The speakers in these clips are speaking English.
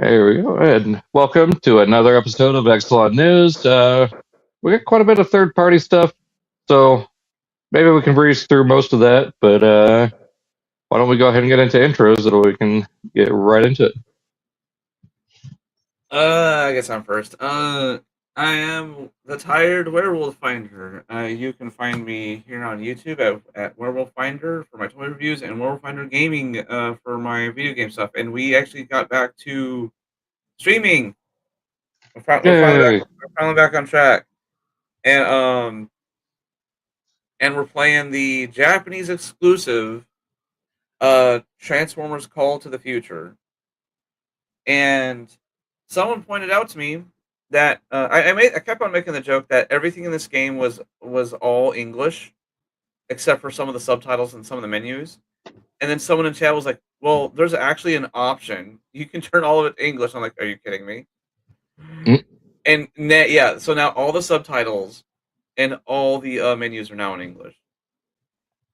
There we go. And welcome to another episode of Axalon News. We got quite a bit of third-party stuff, so maybe we can breeze through most of that. But why don't we go ahead and get into intros so we can get right into it? I guess I'm first. I am the Tired Werewolf Finder. You can find me here on YouTube at Werewolf Finder for my toy reviews and Werewolf Finder Gaming for my video game stuff. And we actually got back to streaming. Yay! We're finally back on track, and we're playing the Japanese exclusive Transformers Call to the Future. And someone pointed out to me that I kept on making the joke that everything in this game was all English except for some of the subtitles and some of the menus. And then someone in chat was like, "Well, there's actually an option. You can turn all of it to English." I'm like, "Are you kidding me?" Mm. And so now all the subtitles and all the menus are now in English.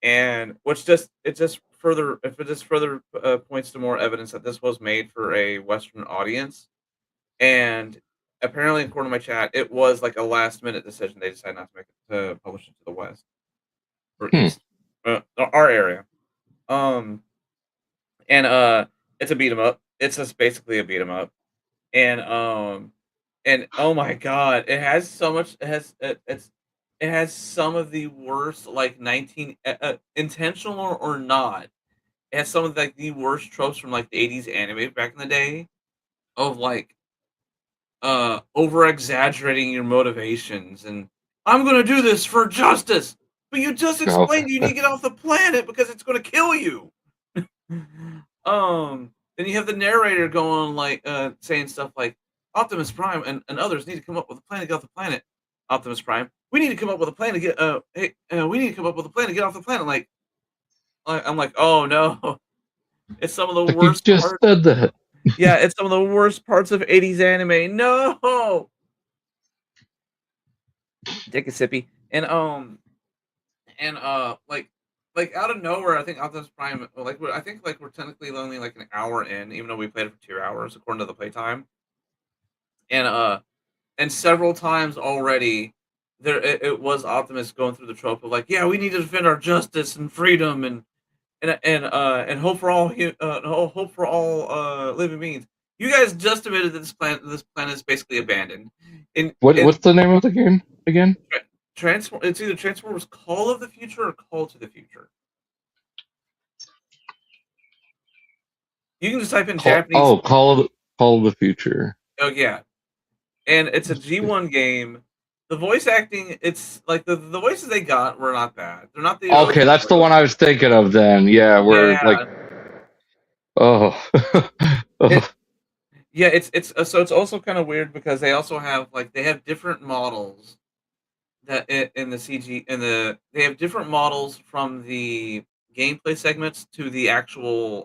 And it just further points to more evidence that this was made for a Western audience. And apparently, according to my chat, it was like a last minute decision. They decided not to make it to publish it to the West or East, our area. And it's a beat 'em up. It's just basically a beat 'em up. And oh my god, it has so much. It has some of the worst, like 19 intentional or not. It has some of like the worst tropes from like the 80s anime back in the day of like over exaggerating your motivations and I'm gonna do this for justice, but you just explained you need to get off the planet because it's gonna kill you. Then you have the narrator going like saying stuff like Optimus Prime and others need to come up with a plan to get off the planet. Optimus Prime, we need to come up with a plan to get we need to come up with a plan to get off the planet. Like I'm like, oh no. It's some of the worst You just said that. Yeah, it's some of the worst parts of 80s anime. No. Take a sippy. And like out of nowhere, I think Optimus Prime I think like we're technically only like an hour in, even though we played it for 2 hours according to the playtime. And several times already it was Optimus going through the trope of like, yeah, we need to defend our justice and freedom and hope for all living beings. You guys just admitted that this planet is basically abandoned. What's the name of the game again? It's either Transformers Call of the Future or Call to the Future. You can just type in Japanese. Oh, Call of the Future. Oh yeah, and it's a G1 game. The voice acting, it's like the voices they got were not bad. They're not the Okay, that's the one I was thinking of. Then, yeah, we're like, oh. Yeah, it's so it's also kind of weird because they also have like they have different models that in the CG they have different models from the gameplay segments to the actual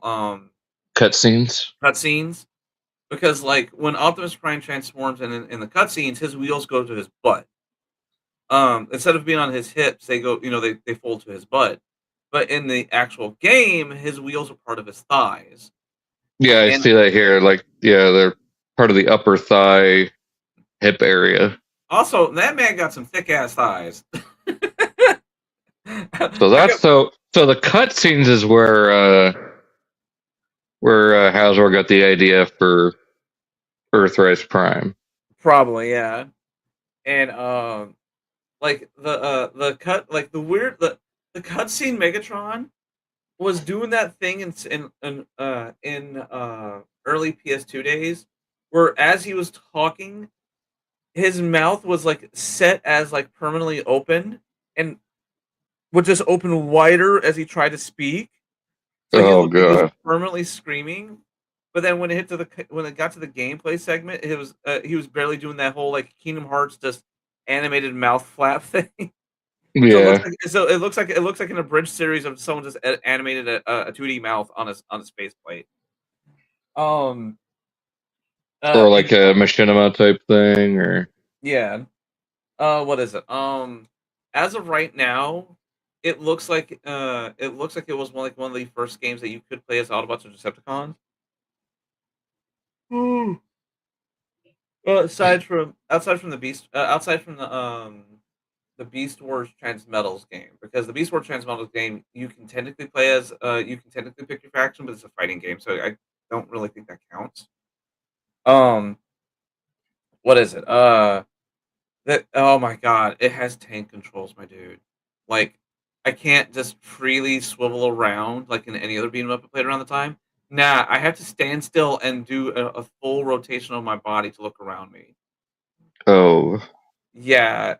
cutscenes because like when Optimus Prime transforms in the cutscenes, his wheels go to his butt. Instead of being on his hips, they go they fold to his butt. But in the actual game, his wheels are part of his thighs. Yeah, I see that here. Like, yeah, they're part of the upper thigh hip area. Also, that man got some thick ass thighs. So that's so the cutscenes is where Hasbro got the idea for Earthrise Prime. Probably, yeah. And like the cutscene Megatron was doing that thing in early PS2 days, where as he was talking, his mouth was like set as like permanently open and would just open wider as he tried to speak. So he looked like he was permanently screaming. But then when it got to the gameplay segment, he was barely doing that whole like Kingdom Hearts just animated mouth flap thing. Yeah. So it looks like an abridged series of someone just animated a 2D mouth on a faceplate. Or like a machinima type thing, or yeah. What is it? As of right now, it looks like it was one of the first games that you could play as Autobots or Decepticons. Well, outside from the Beast Wars Transmetals game, because the Beast Wars Transmetals game you can technically play as you can technically pick your faction, but it's a fighting game, so I don't really think that counts. What is it? That oh my god, it has tank controls, my dude. Like, I can't just freely swivel around like in any other beat 'em up I played around the time. Nah, I have to stand still and do a full rotation of my body to look around me. Oh. Yeah.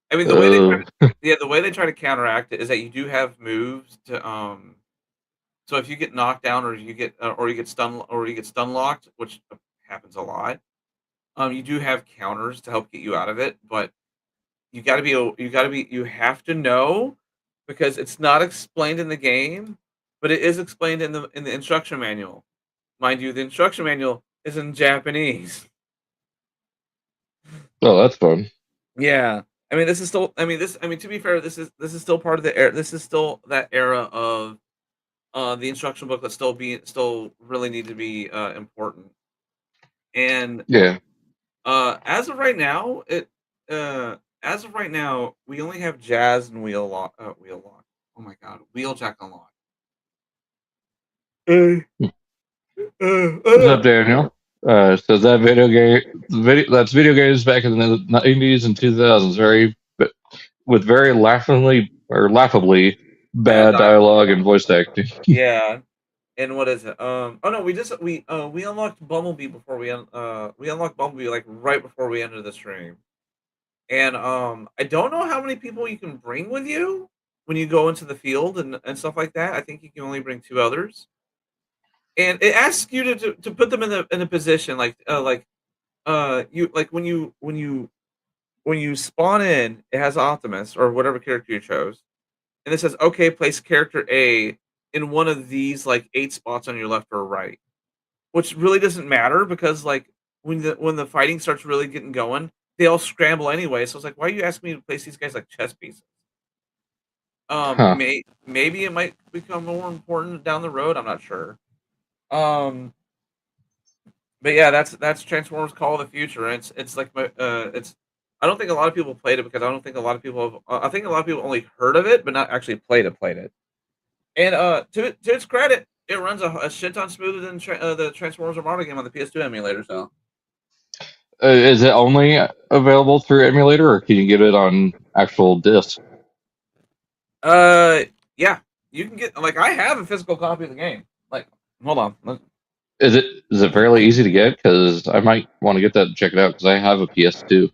I mean, Oh. the way they try to counteract it is that you do have moves to so if you get knocked down or you get stun locked, which happens a lot, you do have counters to help get you out of it, but you have to know, because it's not explained in the game, but it is explained in the instruction manual. Mind you, the instruction manual is in Japanese. Oh, that's fun. Yeah. I mean, this is still. I mean, to be fair, this is still part of the era. This is still that era of the instruction book that still really need to be important. And Yeah. as of right now, we only have Jazz and Wheel Lock. Oh my god, Wheeljack Unlock. What's up, Daniel? Says that that's video games back in the 90s and 2000s, with very laughably bad dialogue and voice acting. Yeah. And what is it? Oh no, we unlocked Bumblebee before we unlocked Bumblebee like right before we ended the stream. And I don't know how many people you can bring with you when you go into the field and stuff like that. I think you can only bring 2 others. And it asks you to put them in a position you like when you spawn in, it has Optimus or whatever character you chose. And it says, okay, place character A in one of these like 8 spots on your left or right. Which really doesn't matter, because like when the fighting starts really getting going, they all scramble anyway. So it's like, why are you asking me to place these guys like chess pieces? Huh. Maybe it might become more important down the road. I'm not sure. Um, but yeah, that's Transformers Call of the Future. And it's like it's. I don't think a lot of people played it, because I don't think a lot of people have. I think a lot of people only heard of it, but not actually played it. And to its credit, it runs a shit ton smoother than the Transformers Armada game on the PS2 emulator. So. Is it only available through emulator, or can you get it on actual disc? Yeah, you can get, like, I have a physical copy of the game. Like, hold on. Is it fairly easy to get? Because I might want to get that and check it out, because I have a PS2.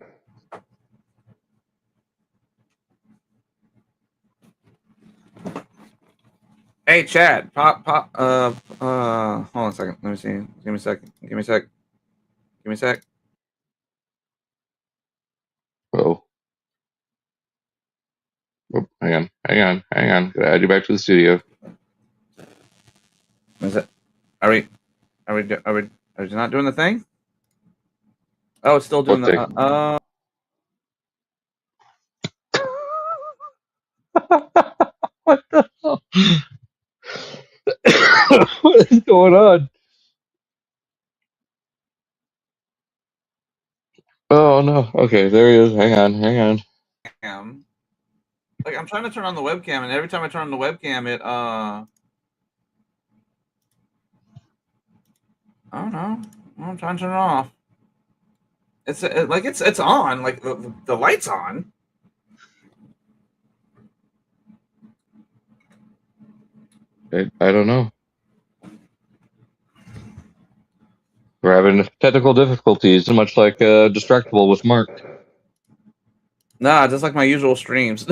Hey, Chad, hold on a second. Let me see. Give me a second. Give me a sec. Oh. Oh, hang on. Gotta add you back to the studio. Is it? Are we not doing the thing? Oh, it's still doing What the. What the hell? What is going on? Oh no. Okay, there he is. Hang on. Like, I'm trying to turn on the webcam, and every time I turn on the webcam, it I don't know. I'm trying to turn it off. It's it's on. Like the light's on. I don't know. We're having technical difficulties, much like Distractable with Mark. Nah, just like my usual streams.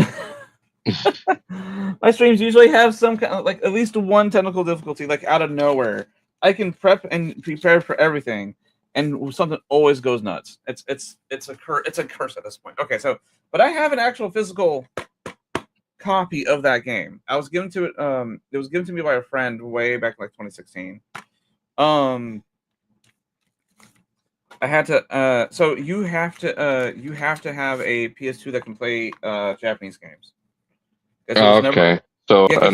My streams usually have some kind of, like, at least one technical difficulty, like out of nowhere. I can prep and prepare for everything, and something always goes nuts. It's a curse at this point. Okay, so but I have an actual physical copy of that game. I was given to it. It was given to me by a friend way back in like 2016. I had to. So you have to have a PS2 that can play Japanese games. Okay, so a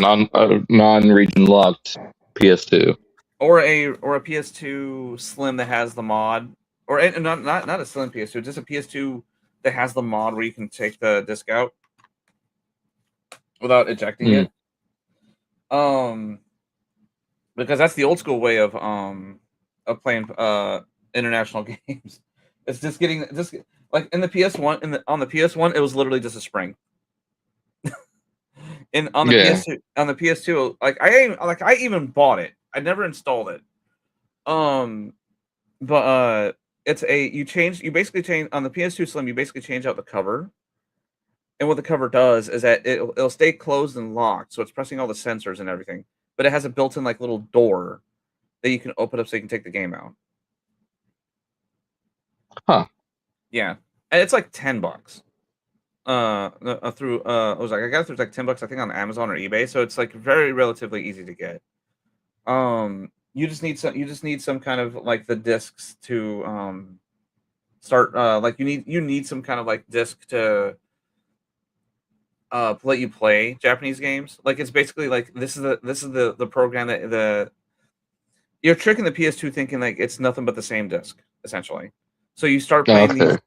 non-region locked PS2, or a PS2 Slim that has the mod. or not a slim PS2, just a PS2 that has the mod where you can take the disc out without ejecting it. Because that's the old school way of playing international games. It's just like in the PS1 on the PS1 it was literally just a spring. And on the PS2 like I even bought it. I never installed it. But it's you basically change on the PS2 Slim, you basically change out the cover. And what the cover does is that it'll stay closed and locked, so it's pressing all the sensors and everything. But it has a built-in like little door that you can open up so you can take the game out. Huh. Yeah. And it's like $10. Through I got it through like $10, I think, on Amazon or eBay. So it's like very relatively easy to get. You just need some kind of like the discs to start like you need some kind of like disc to let you play Japanese games. Like it's basically like this is the program that you're tricking the PS2 thinking like it's nothing but the same disc essentially. So you start playing these.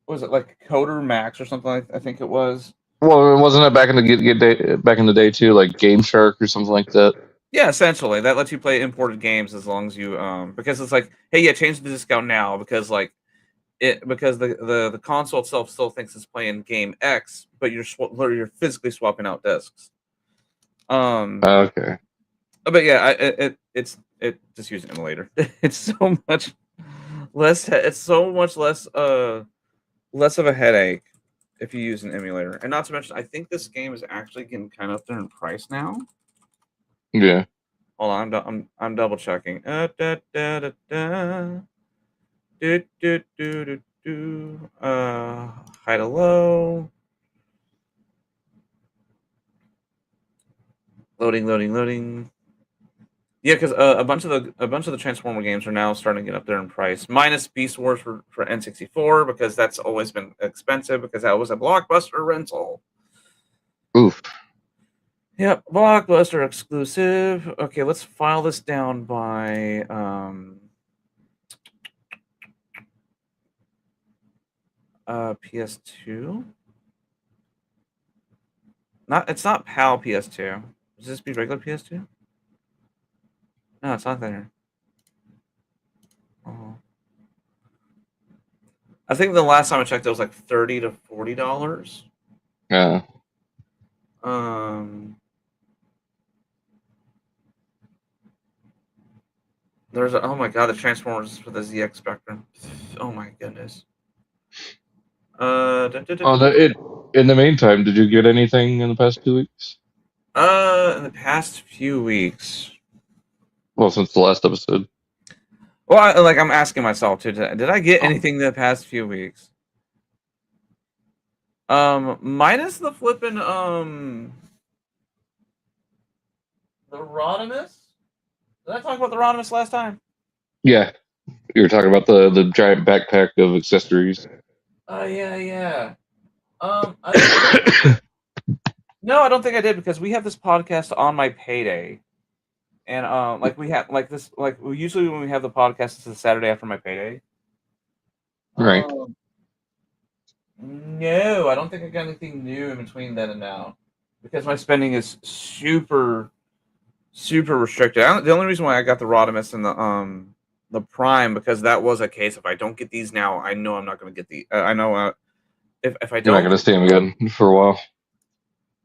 What was it like Coder Max or something like I think it was. Well, wasn't it back in the day too, like Game Shark or something like that? Yeah, essentially that lets you play imported games as long as you because it's like, hey, yeah, change the disc out now because like because the console itself still thinks it's playing game X, but you're physically swapping out discs. Okay. But yeah, it's just use an emulator. It's so much less. It's so much less less of a headache if you use an emulator. And not to mention, I think this game is actually getting kind of up there in price now. Yeah. Hold on, I'm double checking. High to low. Loading. Yeah, because a bunch of the Transformer games are now starting to get up there in price. Minus Beast Wars for N64 because that's always been expensive because that was a Blockbuster rental. Oof. Yep, Blockbuster exclusive. Okay, let's file this down by PS2. It's not PAL PS2. Does this be regular PS2? No, it's not there. Oh. I think the last time I checked, it was like $30 to $40. Yeah. There's oh my god, the Transformers for the ZX Spectrum. Oh my goodness. In the meantime, did you get anything in the past 2 weeks? In the past few weeks. Well, since the last episode. Well, I'm asking myself too. Did I get anything in the past few weeks? Minus the flipping the Rodimus. Did I talk about the Rodimus last time? Yeah, you were talking about the giant backpack of accessories. Oh yeah. No, I don't think I did because we have this podcast on my payday, and we have usually when we have the podcast, it's the Saturday after my payday. Right. No, I don't think I got anything new in between then and now because my spending is super restricted. The only reason why I got the Rodimus and the Prime because that was a case if I don't get these now, I know I'm not going to get the. I know if I don't, you're not going to see them again for a while.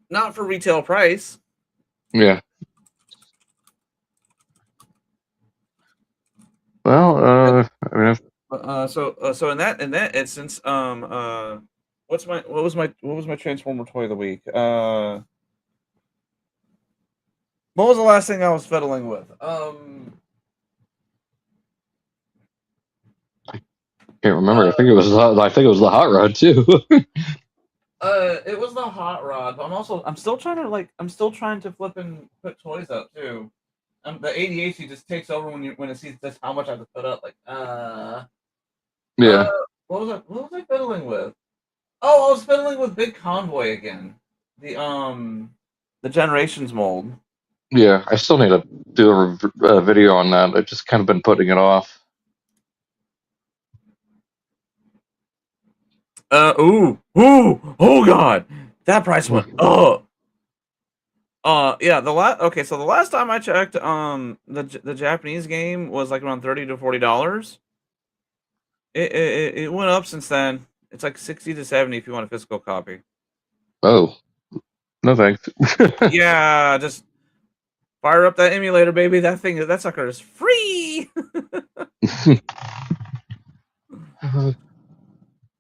Not for retail price. Yeah. Well, I mean, so in that instance, what was my Transformer toy of the week? What was the last thing I was fiddling with? I can't remember. I think it was the hot rod too. It was the hot rod, but I'm still trying to flip and put toys up too. The ADHD just takes over when it sees just how much I have to put up. Yeah. What was I fiddling with? Oh, I was fiddling with Big Convoy again. The Generations mold. Yeah, I still need to do a video on that. I've just kind of been putting it off. Oh god, that price went up. Yeah, so the last time I checked, the Japanese game was like around $30 to $40. It went up since then. It's like 60 to 70 if you want a physical copy. Oh, no thanks. Yeah, just fire up that emulator, baby. That sucker is free.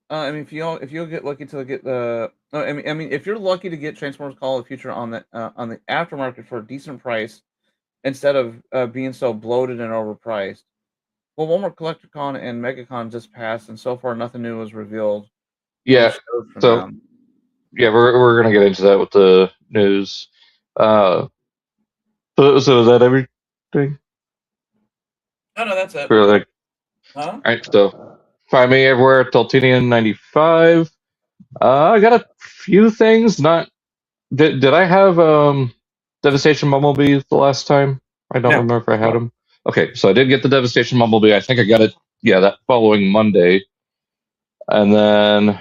I mean, if you'll get lucky to get the, I mean, if you're lucky to get Transformers Call of the Future on the aftermarket for a decent price, instead of being so bloated and overpriced. Well, one more Collecticon and MegaCon just passed, and so far nothing new was revealed. Yeah. So Them. yeah, we're gonna get into that with the news. So is that everything? Oh no, that's it. For like, Huh? all right. So find me everywhere at Deltinian95. I got a few things. Not did I have Devastation Bumblebee the last time? I don't remember if I had him. Okay, so I did get the Devastation Bumblebee. I think I got it. Yeah, that following Monday, and then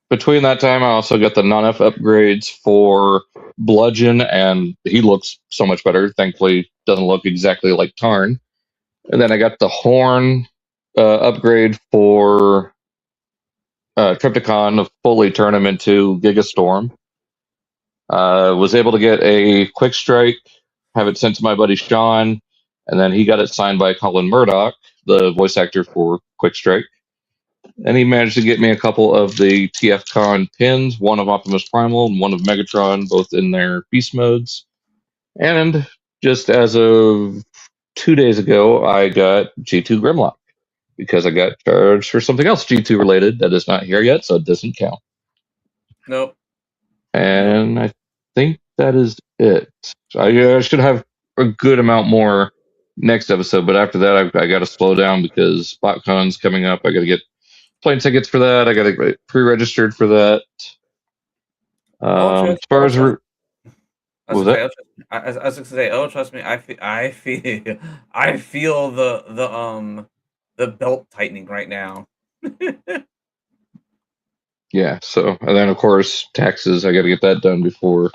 between that time, I also got the non-F upgrades for Bludgeon, and he looks so much better. Thankfully, doesn't look exactly like Tarn. And then I got the Horn upgrade for Tripticon to fully turn him into Gigastorm. Was able to get a Quick Strike, have it sent to my buddy Sean, and then he got it signed by Colin Murdoch, the voice actor for Quick Strike. And he managed to get me a couple of the TFcon pins, one of Optimus Primal and one of Megatron, both in their beast modes. And just as of 2 days ago, I got G2 Grimlock because I got charged for something else G2 related that is not here yet, so it doesn't count. Nope. And I think that is it. I should have a good amount more next episode, but after that, I got to slow down because Botcon's coming up. I got to get plane tickets for that. I got to get pre-registered for that. As far as what was that? I was going to say, trust me, I feel the belt tightening right now. Yeah. So, and then of course taxes. I got to get that done before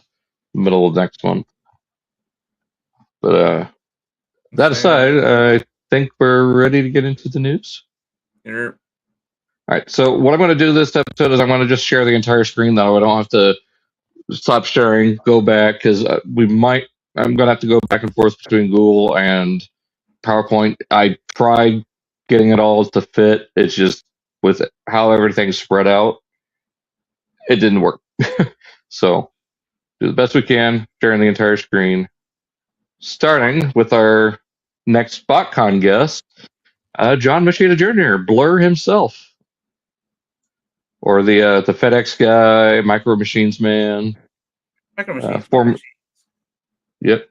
the middle of next month. But that aside, I think we're ready to get into the news. Sure. All right. So what I'm going to do this episode is I'm going to just share the entire screen. That way I don't have to stop sharing, go back because I'm going to have to go back and forth between Google and PowerPoint. I tried getting it all to fit. It's just with how everything's spread out, it didn't work. So do the best we can, sharing the entire screen. Starting with our next Botcon guest, John Moschitta Jr., Blur himself, or the FedEx guy, Micro Machines man. Micro Machines. Yep.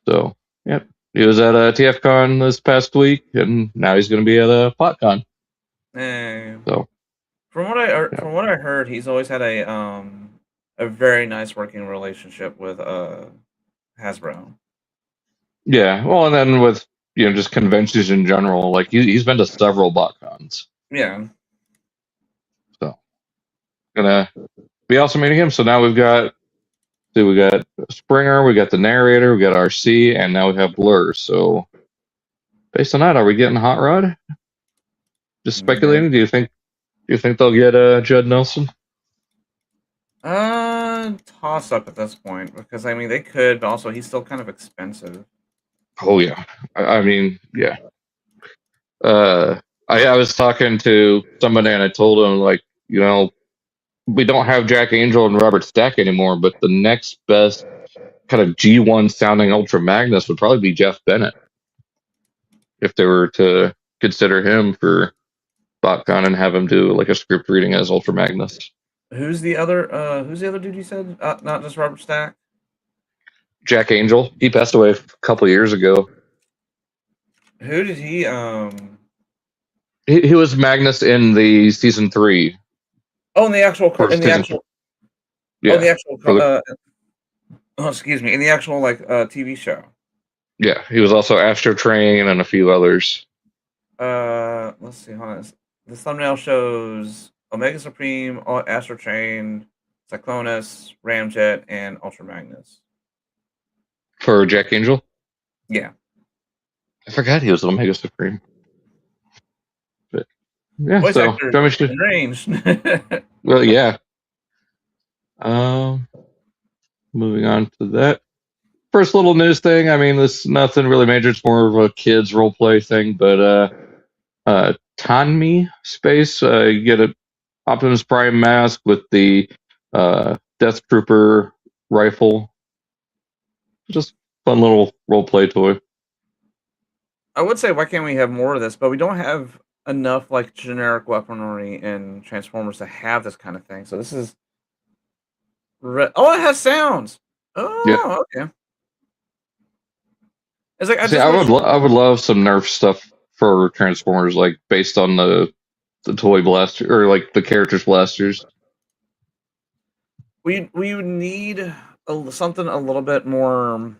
So, yep. He was at TFcon this past week, and now he's going to be at Botcon. So, from what I heard, he's always had a very nice working relationship with Hasbro. Yeah, well, and then with just conventions in general, like he's been to several Botcons. Yeah. So, gonna be awesome meeting him. So now we got Springer, we got the narrator, we got RC, and now we have Blur. So, based on that, are we getting Hot Rod? Just speculating. Do you think they'll get Judd Nelson? Toss up at this point because I mean they could, but also he's still kind of expensive. Oh yeah, I mean yeah. I was talking to somebody and I told him like we don't have Jack Angel and Robert Stack anymore, but the next best kind of G1 sounding Ultra Magnus would probably be Jeff Bennett if they were to consider him for Botcon and have him do like a script reading as Ultra Magnus. Who's the other dude you said? Not just Robert Stack? Jack Angel. He passed away a couple years ago. Who did he He was Magnus in the season 3. Oh, in the actual excuse me, in the actual like TV show. Yeah, he was also Astro Train and a few others. let's see. Hold on. The thumbnail shows Omega Supreme, Astro Train, Cyclonus, Ramjet, and Ultra Magnus. For Jack Angel? Yeah. I forgot he was Omega Supreme. But yeah, Voice so actor to... in range. Well, yeah. Moving on to that. First little news thing. I mean, this nothing really major. It's more of a kids roleplay thing. But Tanmi space, you get an Optimus Prime mask with the Death Trooper rifle. Just fun little roleplay toy. I would say, why can't we have more of this? But we don't have enough like generic weaponry in Transformers to have this kind of thing. So this is. Oh, it has sounds. Oh, Yeah. okay. It's like I would love some Nerf stuff for Transformers, like based on the toy blaster or like the characters blasters. We would need something a little bit more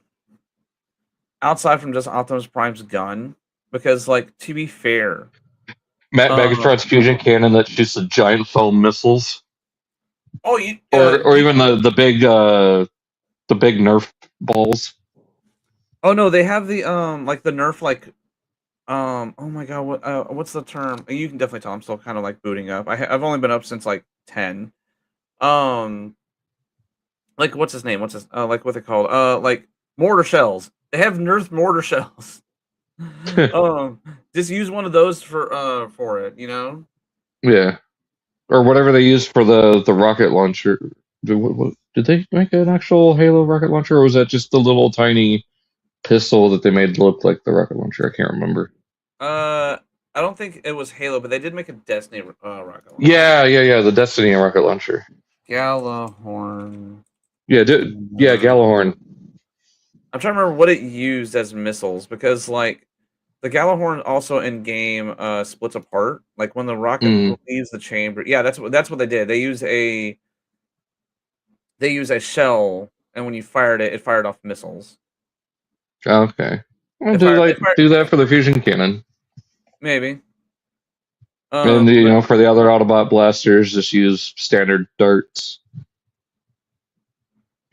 outside from just Optimus Prime's gun, because, like, to be fair, Megatron's fusion cannon that shoots the giant foam missiles. or even the big Nerf balls. Oh no, they have the like the Nerf oh my god, what's the term? You can definitely tell I'm still kind of like booting up. I've only been up since like 10. Like what's his name? What's his like what they called? Like mortar shells. They have Nerf mortar shells. Just use one of those for it, you know? Yeah. Or whatever they use for the rocket launcher. Did they make an actual Halo rocket launcher, or was that just the little tiny pistol that they made look like the rocket launcher? I can't remember. I don't think it was Halo, but they did make a Destiny rocket launcher. Yeah, the Destiny rocket launcher. Galahorn. Yeah, Galahorn. I'm trying to remember what it used as missiles, because like the Galahorn also in game splits apart. Like when the rocket leaves the chamber. Yeah, that's what they did. They use a shell, and when you fired it, it fired off missiles. Okay. Well, do that for the fusion cannon. Maybe. And for the other Autobot blasters, just use standard darts.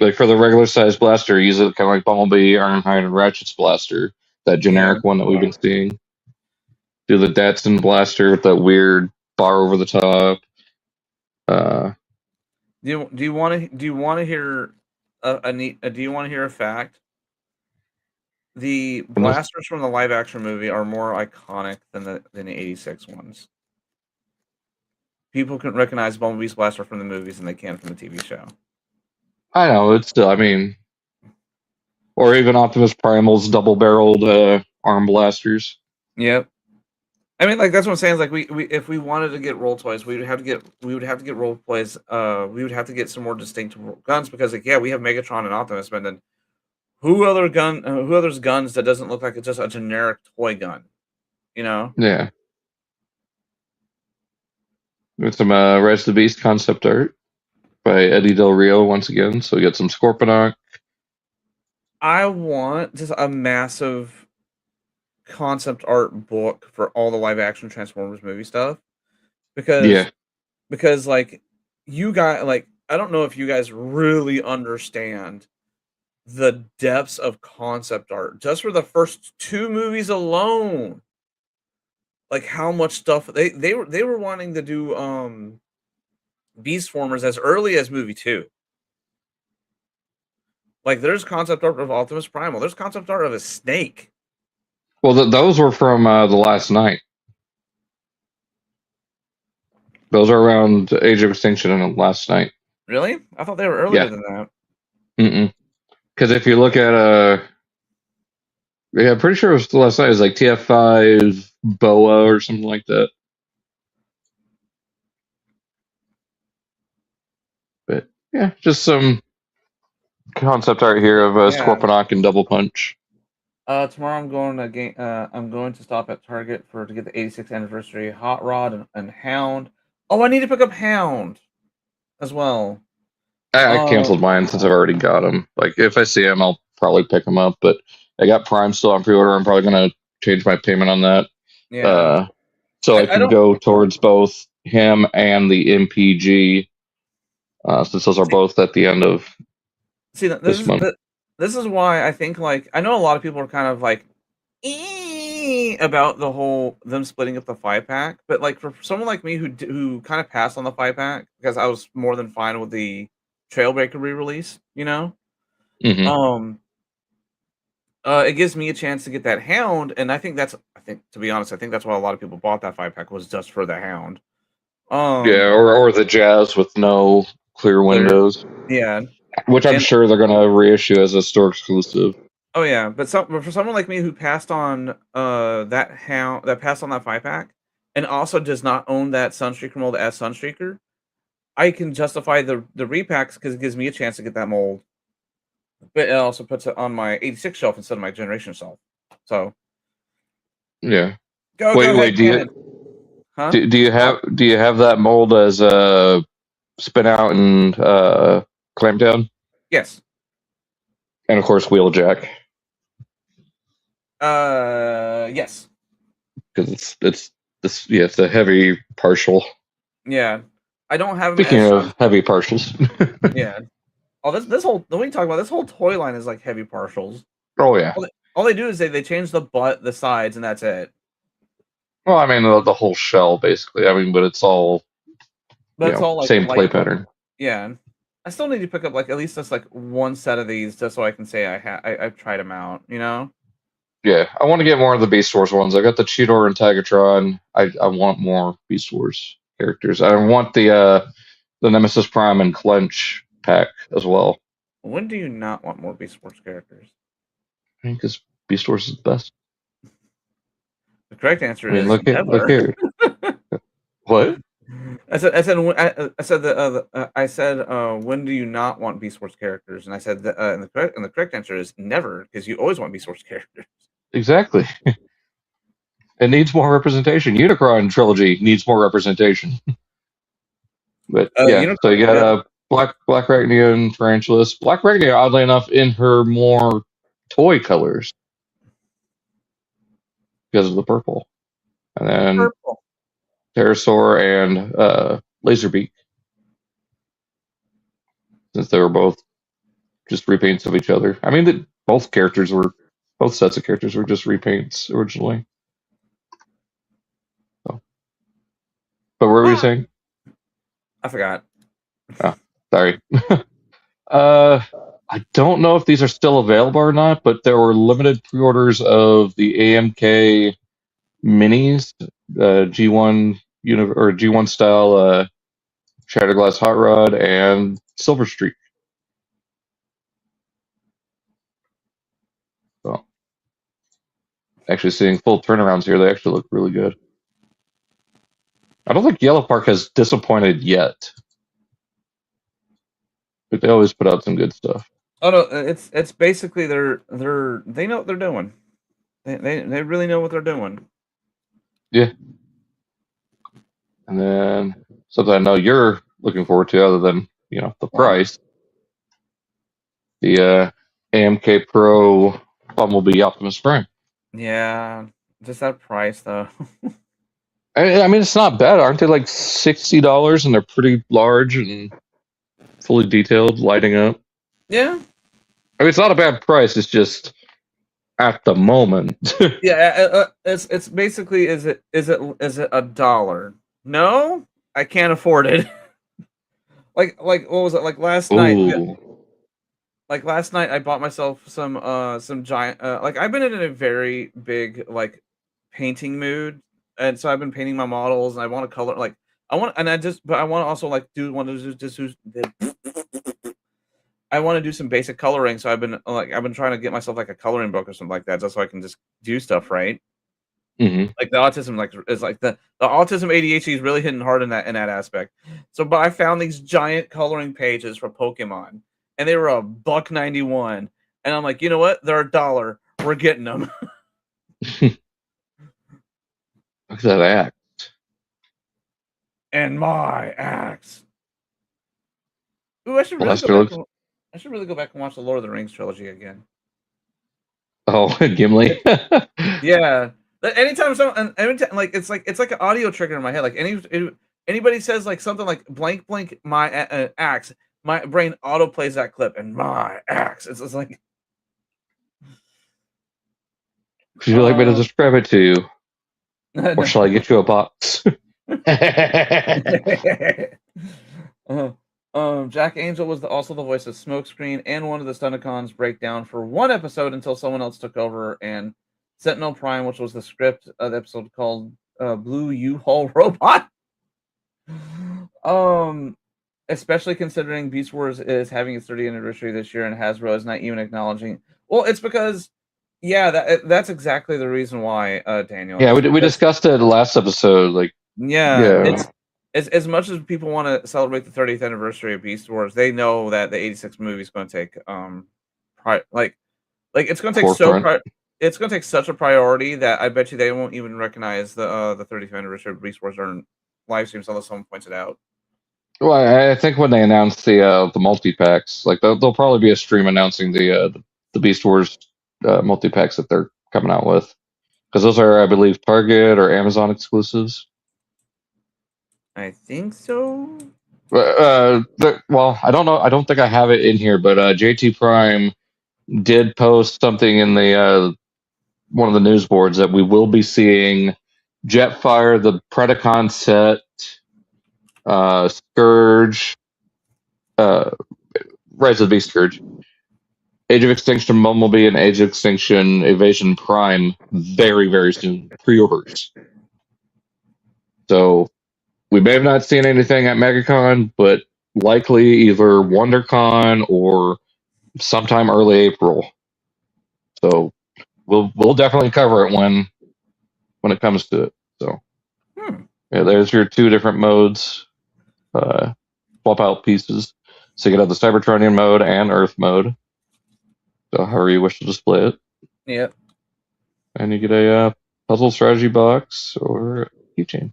Like for the regular size blaster, use it kind of like Bumblebee, Ironhide, and Ratchet's blaster. That generic one that we've been seeing. Do the Datsun blaster with that weird bar over the top. Do you want to hear do you want to hear a fact? The blasters from the live action movie are more iconic than the 86 ones. People can recognize Bumblebee's blaster from the movies than they can from the TV show. I know, it's still, I mean, or even Optimus Primal's double-barreled arm blasters. Yep. I mean, like that's what I'm saying. Is like we if we wanted to get role toys, we would have to get role plays. We would have to get some more distinct guns, because like we have Megatron and Optimus, but then who other's guns that doesn't look like it's just a generic toy gun, you know? Yeah. With some Rise of the Beast concept art by Eddie Del Rio once again. So we got some Scorponok. I want just a massive concept art book for all the live action Transformers movie stuff, because like you guys, like I don't know if you guys really understand the depths of concept art just for the first 2 movies alone. Like how much stuff they were wanting to do Beast Formers as early as movie 2. Like there's concept art of Optimus Primal. There's concept art of a snake. Well, those were from The Last Night. Those are around Age of Extinction and Last Night. Really? I thought they were earlier than that. Because if you look at I'm pretty sure it was The Last Night. It was like TF5 Boa or something like that. But yeah, just some concept art here of Scorponok and Double Punch. Tomorrow I'm going to stop at Target to get the 86th anniversary Hot Rod and Hound. Oh, I need to pick up Hound as well. I canceled mine since I've already got them. Like if I see them, I'll probably pick them up. But I got Prime still on pre-order. I'm probably gonna change my payment on that. Yeah. So I I can don't go towards both him and the MPG, since those are both at the end of see this month. this is why I think like I know a lot of people are kind of like about the whole them splitting up the 5-pack, but like for someone like me who kind of passed on the 5-pack because I was more than fine with the Trailbreaker re-release, you know, Hmm. um, it gives me a chance to get that Hound, and I think to be honest, I think that's why a lot of people bought that 5-pack was just for the Hound. Yeah, or the Jazz with no clear Clear, windows, yeah, which I'm and sure they're going to reissue as a store exclusive. oh yeah, but for someone like me who passed on that Hound that passed on that 5-pack and also does not own that Sunstreaker mold as Sunstreaker, I can justify the repacks because it gives me a chance to get that mold, but it also puts it on my 86 shelf instead of my generation shelf. So Yeah. go ahead, Wait. Cannon. Huh? Do you have that mold as a spin out and clamp down, Yes. and of course wheeljack, Yes. because it's a heavy partial. Yeah. I don't have them Speaking as of Sunstreaker. heavy partials, Yeah. Oh, this whole when we talk about this whole toy line is like heavy partials. oh yeah. All they do is they change the butt, the sides, and that's it. Well, I mean the whole shell basically. I mean, but it's all But it's all like same play light. pattern. Yeah. I still need to pick up like at least just like one set of these just so I can say I've tried them out, you know? Yeah, I want to get more of the Beast Wars ones. I got the Cheetor and Tigatron. I want more Beast Wars characters. I want the Nemesis Prime and Clench pack as well. When do you not want more Beast Wars characters? I think because Beast Wars is the best. The correct answer I mean, is look never. here. What? I said when do you not want Beast Wars characters? And I said and the correct answer is never because you always want Beast Wars characters. Exactly. It needs more representation. Unicron trilogy needs more representation. But yeah, so you got Yeah, Black Arachnia and Tarantulas. Black Arachnia, oddly enough, in her more toy colors because of the purple, and then purple. Pterosaur and Laserbeak, since they were both just repaints of each other. I mean, both sets of characters were just repaints originally. So, but what were you saying? I forgot. Oh, sorry. I don't know if these are still available or not, but there were limited pre-orders of the AMK minis, G1 or G1 style Shatterglass Hot Rod and Silver Streak. So, actually seeing full turnarounds here, they actually look really good. I don't think Yolopark has disappointed yet, but they always put out some good stuff. Oh no, it's basically they know what they're doing. They really know what they're doing. Yeah. And then something I know you're looking forward to, other than the price, the AMK Pro Bumblebee Optimus Prime. Yeah, just that price though. I mean, it's not bad. Aren't they like $60? And they're pretty large and fully detailed, lighting up. Yeah. I mean, it's not a bad price. It's just at the moment. Yeah, it's basically is it $1? No, I can't afford it. like what was it like last night? Ooh. Like last night, I bought myself some giant. Like I've been in a very big like painting mood, and so I've been painting my models, and I want to color like but I want to also like I want to do some basic coloring. So I've been trying to get myself like a coloring book or something like that, just so I can just do stuff right. Mm-hmm. Like the autism is like the autism ADHD is really hitting hard in that aspect. So, but I found these giant coloring pages for Pokemon, and they were $1.91, and I'm like, you know what? They're $1. We're getting them. Look at that axe. And my axe. Ooh, I should really go back and watch the Lord of the Rings trilogy again. Oh, Gimli. Yeah, Anytime someone, every time, like it's like an audio trigger in my head. Like anybody says like something like blank blank my axe, my brain auto plays that clip and my axe. It's like. Would you like me to describe it to you, or shall I get you a box? Jack Angel was also the voice of Smokescreen and one of the Stunticons breakdown for one episode until someone else took over, and Sentinel Prime, which was the script of the episode called Blue U-Haul Robot. Especially considering Beast Wars is having its 30th anniversary this year and Hasbro is not even acknowledging. Well, it's because, yeah, that's exactly the reason why, Daniel. Yeah, we discussed it last episode. Like, yeah. It's as much as people want to celebrate the 30th anniversary of Beast Wars, they know that the 86 movie is going to take it's going to take it's going to take such a priority that I bet you they won't even recognize the 30th anniversary of Beast Wars during live streams unless someone points it out. Well, I think when they announce the multi packs, like there'll probably be a stream announcing the Beast Wars multi packs that they're coming out with, because those are, I believe, Target or Amazon exclusives. I think so. Well, I don't know. I don't think I have it in here, but JT Prime did post something in the one of the news boards that we will be seeing Jetfire, the Predacon set, Scourge, Rise of the Beast Scourge, Age of Extinction Bumblebee, and Age of Extinction Evasion Prime very, very soon. Pre-orders. So we may have not seen anything at MegaCon, but likely either WonderCon or sometime early April. So we'll definitely cover it when it comes to it. So yeah, there's your two different modes. Swap out pieces. So you can have the Cybertronian mode and Earth mode. So however you wish to display it. Yep. And you get a puzzle strategy box or a keychain.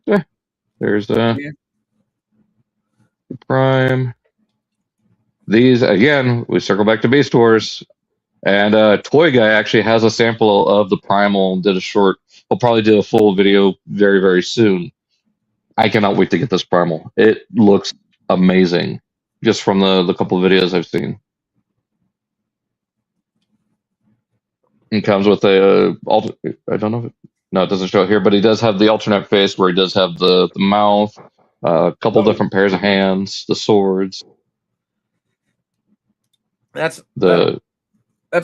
Yeah. There's Prime. These, again, we circle back to Beast Wars. And Toy Guy actually has a sample of the Primal and did a short. He'll probably do a full video very, very soon. I cannot wait to get this Primal. It looks amazing, just from the couple of videos I've seen. It comes with a I don't know. No, it doesn't show it here, but he does have the alternate face where he does have the mouth, a couple different pairs of hands, the swords. That's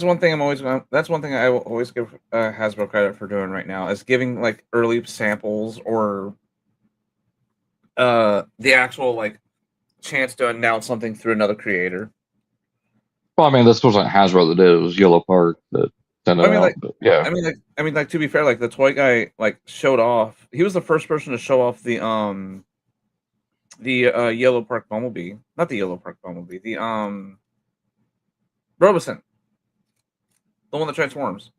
one thing that's one thing I will always give Hasbro credit for doing right now, is giving like early samples or the actual like chance to announce something through another creator. Well, I mean, this wasn't Hasbro that did it. It was Yolopark that sent it out. But yeah. I mean, to be fair, like the Toy Guy like showed off. He was the first person to show off the Yolopark Bumblebee, not the Yolopark Bumblebee, the Robosen, the one that transforms.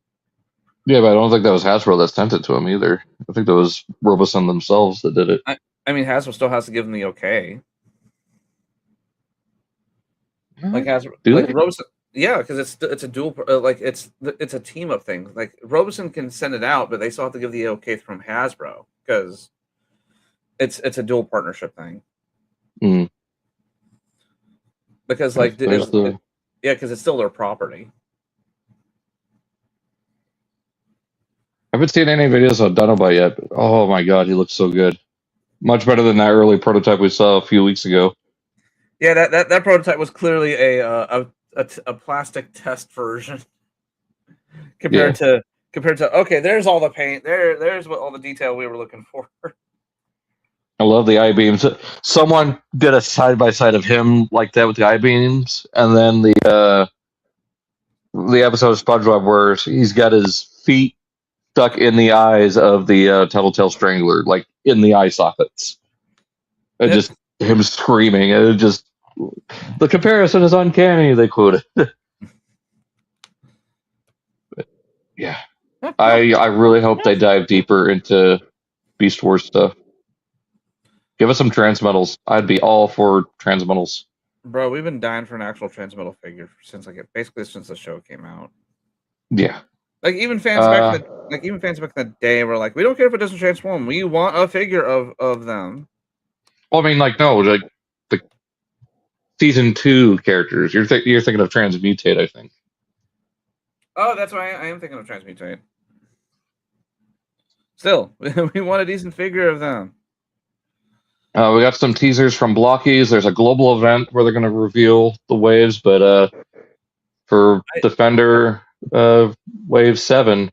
Yeah, but I don't think that was Hasbro that sent it to him either. I think that was Robosen themselves that did it. I mean, Hasbro still has to give them the okay. Like Hasbro, like Robosen, yeah, because it's a dual, like it's a team up thing. Like Robosen can send it out, but they still have to give the okay from Hasbro because it's a dual partnership thing. Mm. Because like because it's still their property. I haven't seen any videos of Dinobot yet, but oh my god, he looks so good. Much better than that early prototype we saw a few weeks ago. Yeah, that prototype was clearly a plastic test version compared to okay, there's all the paint, there's what all the detail we were looking for. I love the I-beams. Someone did a side-by-side of him like that with the I-beams, and then the episode of SpongeBob where he's got his feet stuck in the eyes of the Tattletale Strangler, like in the eye sockets. And just him screaming. And it just, the comparison is uncanny, they quoted. Yeah. I really hope they dive deeper into Beast Wars stuff. Give us some Transmetals. I'd be all for Transmetals. Bro, we've been dying for an actual Transmetal figure since since the show came out. Yeah. Like even fans back in the day were like, we don't care if it doesn't transform. We want a figure of them. Well, I mean, like no, like the season 2 characters. You're thinking of Transmutate, I think. Oh, that's why I am thinking of Transmutate. Still, we want a decent figure of them. We got some teasers from Blokees. There's a global event where they're going to reveal the waves, but for Defender Wave 7,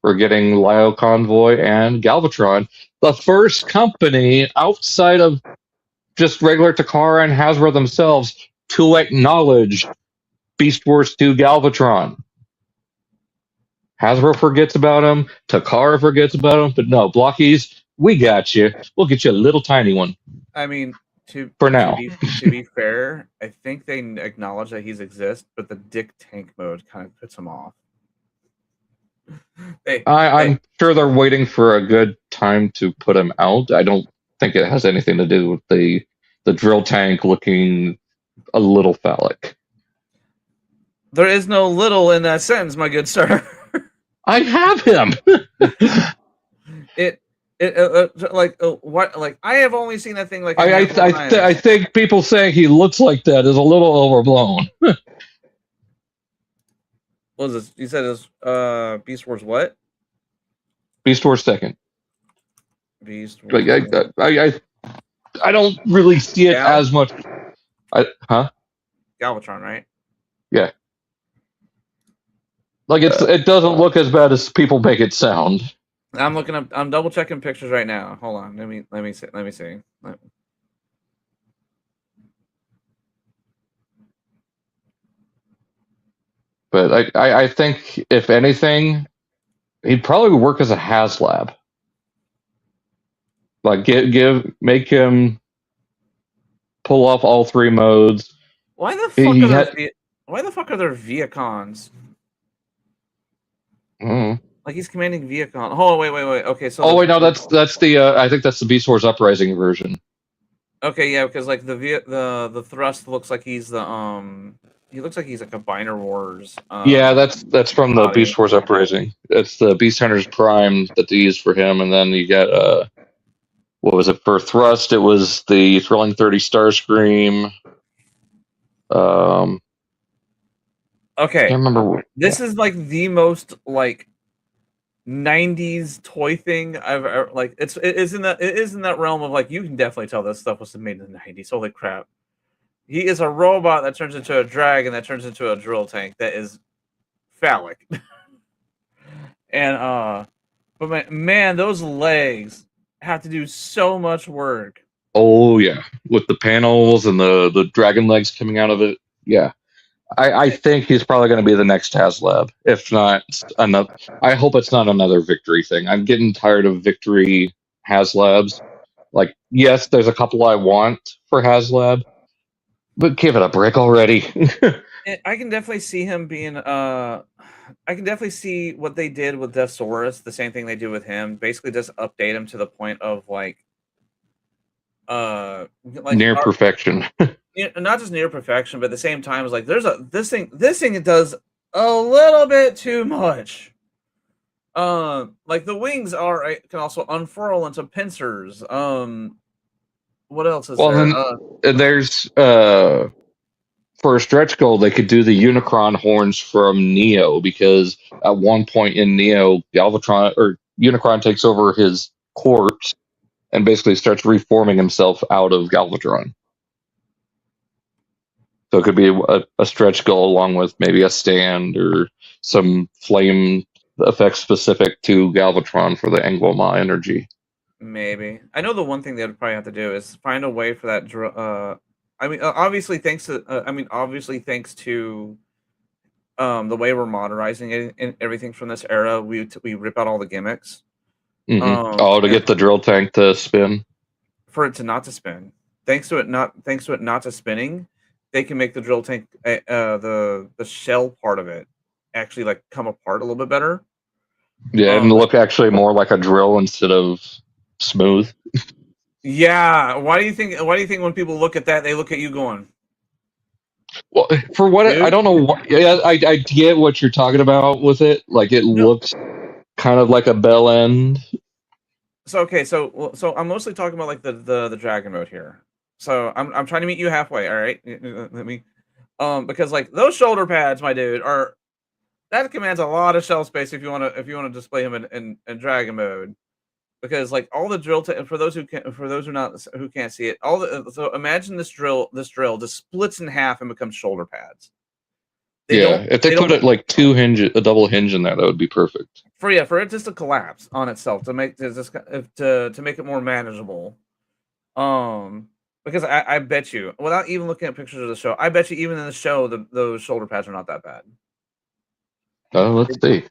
we're getting Lyo Convoy and Galvatron, the first company outside of just regular Takara and Hasbro themselves to acknowledge Beast Wars 2 Galvatron. Hasbro forgets about him, Takara forgets about him, but no, Blokees, we got you. We'll get you a little tiny one. I mean, to be fair, I think they acknowledge that he's exists, but the Dick Tank mode kind of puts him off. I'm sure they're waiting for a good time to put him out. I don't think it has anything to do with the drill tank looking a little phallic. There is no little in that sentence, my good sir. I have him. What? I have only seen that thing like. I think people saying he looks like that is a little overblown. What was this? You said it was Beast Wars what? Beast Wars 2nd. Beast Wars. I don't really see it as much. Galvatron, right? Yeah. Like it doesn't look as bad as people make it sound. I'm looking up. I'm double checking pictures right now. Hold on. Let me see. But I think if anything, he'd probably work as a HasLab. Like make him pull off all 3 modes. Why the fuck are there Viacons? Like he's commanding Viacon. Oh wait. Okay, so. Oh wait, no, that's the. I think that's the Beast Wars Uprising version. Okay, yeah, because like the thrust looks like he's the He looks like he's like a Biner Wars. Yeah, that's from the Beast Wars Uprising. It's the Beast Hunters Prime that they used for him, and then you get what was it for thrust? It was the Thrilling 30 Starscream. Okay. I can't remember. This is like the most like 90s toy thing I've ever like. It is in that realm of like you can definitely tell this stuff was made in the 90s. Holy crap! He is a robot that turns into a dragon that turns into a drill tank that is phallic. And but man, those legs have to do so much work. Oh yeah, with the panels and the dragon legs coming out of it. Yeah. I think he's probably going to be the next HasLab. If not another, I hope it's not another Victory thing. I'm getting tired of Victory HasLabs. Like, yes, there's a couple I want for HasLab, but give it a break already. I can definitely see him being. I can definitely see what they did with Deathsaurus. The same thing they do with him. Basically, just update him to the point of like near perfection. Not just near perfection, but at the same time, it's like this thing it does a little bit too much. Like the wings can also unfurl into pincers. What else is there? There's for a stretch goal, they could do the Unicron horns from Neo, because at one point in Neo, Galvatron or Unicron takes over his corpse and basically starts reforming himself out of Galvatron. So it could be a stretch goal along with maybe a stand or some flame effects specific to Galvatron for the Angwoma energy. Maybe. I know the one thing they would probably have to do is find a way for that. Obviously thanks to the way we're modernizing it and everything from this era, we rip out all the gimmicks. Mm-hmm. To get the drill tank to spin. For it to not to spin. Thanks to it not to spinning, they can make the drill tank the shell part of it actually like come apart a little bit better. Yeah, and look actually more like a drill instead of smooth. Yeah. Why do you think when people look at that, they look at you going, Well, for what Dude. I don't know. What, yeah, I get what you're talking about with it. Like it No. looks kind of like a bell end. So okay, so I'm mostly talking about like the dragon mode here. So I'm trying to meet you halfway. All right, let me because like those shoulder pads, my dude, are that commands a lot of shelf space if you want to display him in dragon mode. Because like all the drill for those who can't see it, all the so imagine this drill just splits in half and becomes shoulder pads. Yeah, if they they put don't it like two hinge, a double hinge in there, that would be perfect. for it just to collapse on itself to make to make it more manageable. Because I bet you, without even looking at pictures of the show, I bet you even in the show those shoulder pads are not that bad. Let's see.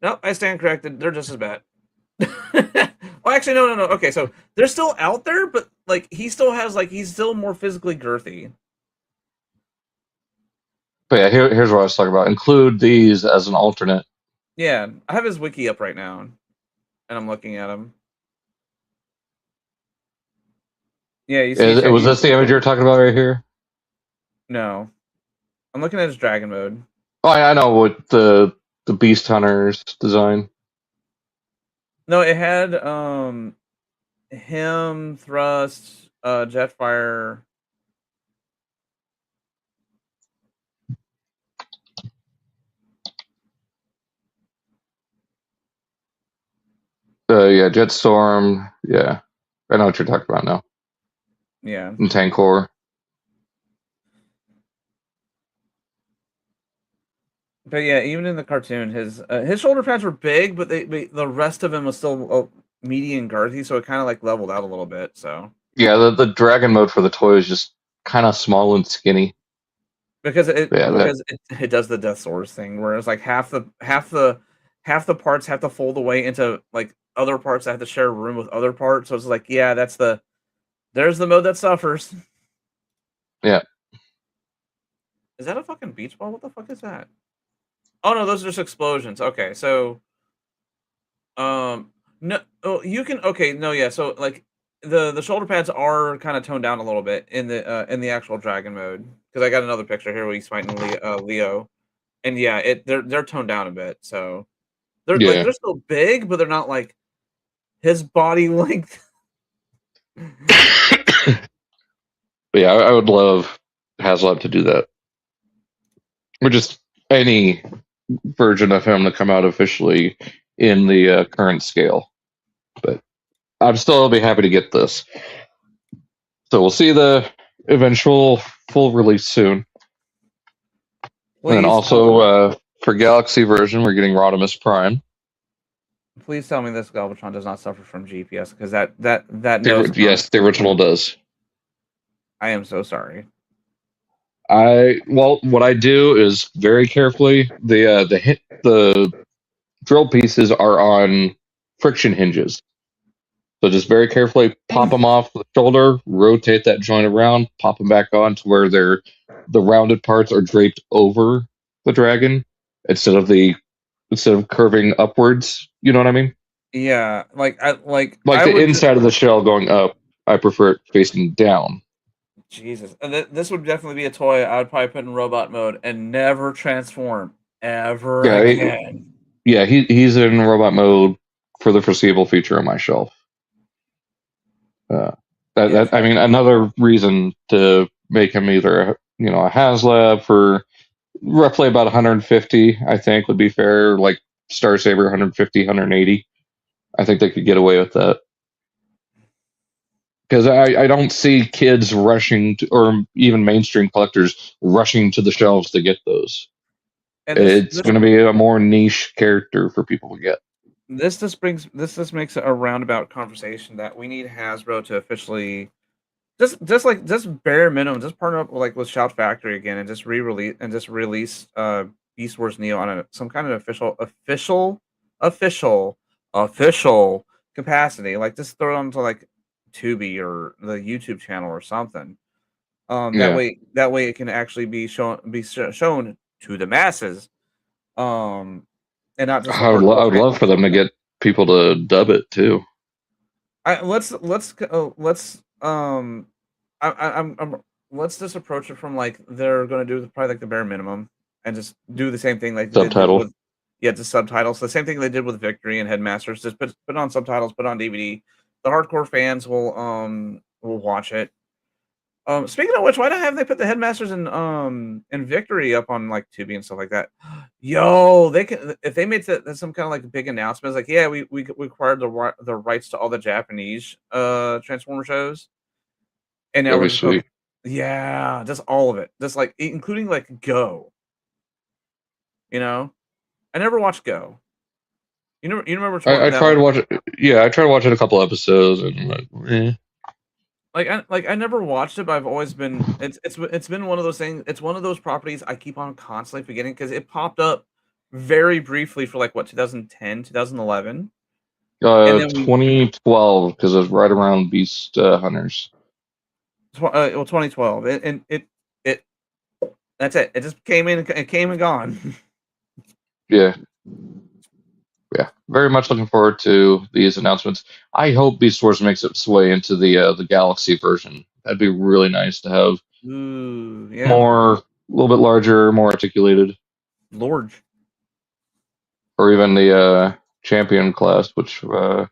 No, I stand corrected. They're just as bad. Well, actually, no. Okay, so they're still out there, but like he's still more physically girthy. But yeah, here's what I was talking about. Include these as an alternate. Yeah, I have his wiki up right now, and I'm looking at him. Yeah, you see. Was this the image you were talking about right here? No, I'm looking at his dragon mode. Oh, I know what the Beast Hunters design. No, it had him, Thrust, Jetfire. Yeah, Jetstorm. Yeah, I know what you're talking about now. Yeah. And Tankor. But yeah, even in the cartoon, his shoulder pads were big, but the rest of him was still meaty and girthy, so it kind of like leveled out a little bit. So yeah, the dragon mode for the toy is just kind of small and skinny. Because it does the Death Swords thing, where it's like half the parts have to fold away into like other parts that have to share a room with other parts. So it's like, yeah, there's the mode that suffers. Yeah. Is that a fucking beach ball? What the fuck is that? Oh no, those are just explosions. Okay, so no, oh, you can yeah, so like the shoulder pads are kind of toned down a little bit in the actual dragon mode, because I got another picture here where he's fighting Leo, and yeah, they're toned down a bit, so they're still big, but they're not like his body length. Yeah, I would love HasLab to do that, or just any version of him to come out officially in the current scale. But I'm still be happy to get this. So we'll see the eventual full release soon. And then also for Galaxy version, we're getting Rodimus Prime. Please tell me this Galvatron does not suffer from GPS, because that Yes, the original does. I am so sorry. What I do is very carefully the drill pieces are on friction hinges. So just very carefully pop them off the shoulder, rotate that joint around, pop them back on to where the rounded parts are draped over the dragon instead of curving upwards. You know what I mean? Yeah, like the inside of the shell going up. I prefer it facing down. Jesus, this would definitely be a toy I would probably put in robot mode and never transform ever again. He's in robot mode for the foreseeable future on my shelf. I mean, another reason to make him either a HasLab for roughly about 150, I think would be fair. Like Star Saber, 150, 180. I think they could get away with that. Because I don't see kids rushing to, or even mainstream collectors rushing to the shelves to get those. It's going to be a more niche character for people to get. This just makes a roundabout conversation that we need Hasbro to officially just bare minimum, just partner up with Shout Factory again and just release Beast Wars Neo on some kind of official capacity. Like just throw it onto like Tubi or the YouTube channel or something. That way it can actually be shown to the masses. And not just I would love for them to get people to dub it too. Let's just approach it from like they're gonna do probably like the bare minimum and just do the same thing like they did Subtitle. with the subtitles. The same thing they did with Victory and Headmasters. Just put on subtitles, put on DVD. The hardcore fans will watch it. Speaking of which, why don't they put the Headmasters and Victory up on like Tubi and stuff like that? Yo, they can if they made some kind of like big announcement, like yeah, we acquired the rights to all the Japanese Transformer shows, and now That'd we're be just sweet. yeah, just all of it, just like including like Go. You know, I never watched Go. You remember which one I that tried one? watching. Yeah, I tried watching a couple episodes and like, I never watched it, but I've always been it's been one of those things. It's one of those properties I keep on constantly forgetting because it popped up very briefly for like what 2010, 2011, and then 2012 because it was right around Beast Hunters. 2012, and it that's it. It just came in, it came and gone. Yeah, yeah. Very much looking forward to these announcements. I hope Beast Wars makes its way into the Galaxy version. That'd be really nice to have Ooh, yeah, more, a little bit larger, more articulated, Lord. or even the champion class, which or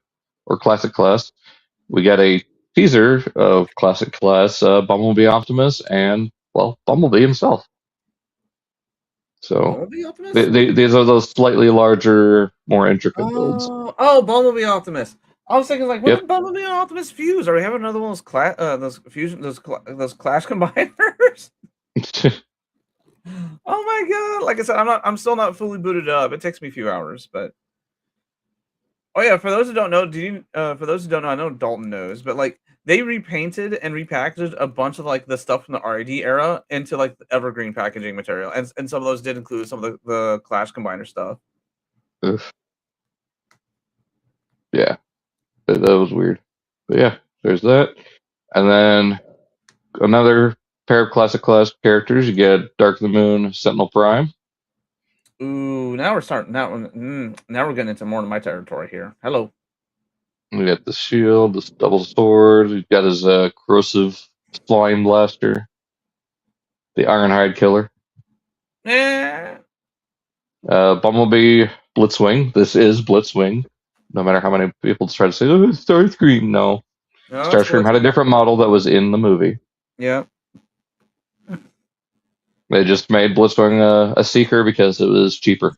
classic class. We got a teaser of classic class Bumblebee Optimus and well Bumblebee himself. So Bumblebee Optimus? these are those slightly larger, more intricate builds. Oh, Bumblebee Optimus. I was thinking like, when Yep. did Bumblebee and Optimus fuse? Are we having another one of those fusion, those clash combiners? Oh my god! Like I said, I'm still not fully booted up. It takes me a few hours, but oh yeah. For those who don't know, for those who don't know, I know Dalton knows, but like they repainted and repackaged a bunch of like the stuff from the RED era into like the evergreen packaging material, and some of those did include some of the Clash Combiner stuff. Oof. Yeah, that was weird. But yeah, there's that, and then another pair of classic class characters. You get Dark of the Moon, Sentinel Prime. Ooh, now we're starting. Now we're getting into more of my territory here. Hello. We got the shield, this double sword. He's got his corrosive slime blaster, the Ironhide Killer. Eh. Bumblebee Blitzwing. This is Blitzwing. No matter how many people try to say, "Oh, it's Starscream." No, No, it's Starscream had a Blitzwing. different model that was in the movie. Yeah. They just made Blitzwing a seeker because it was cheaper.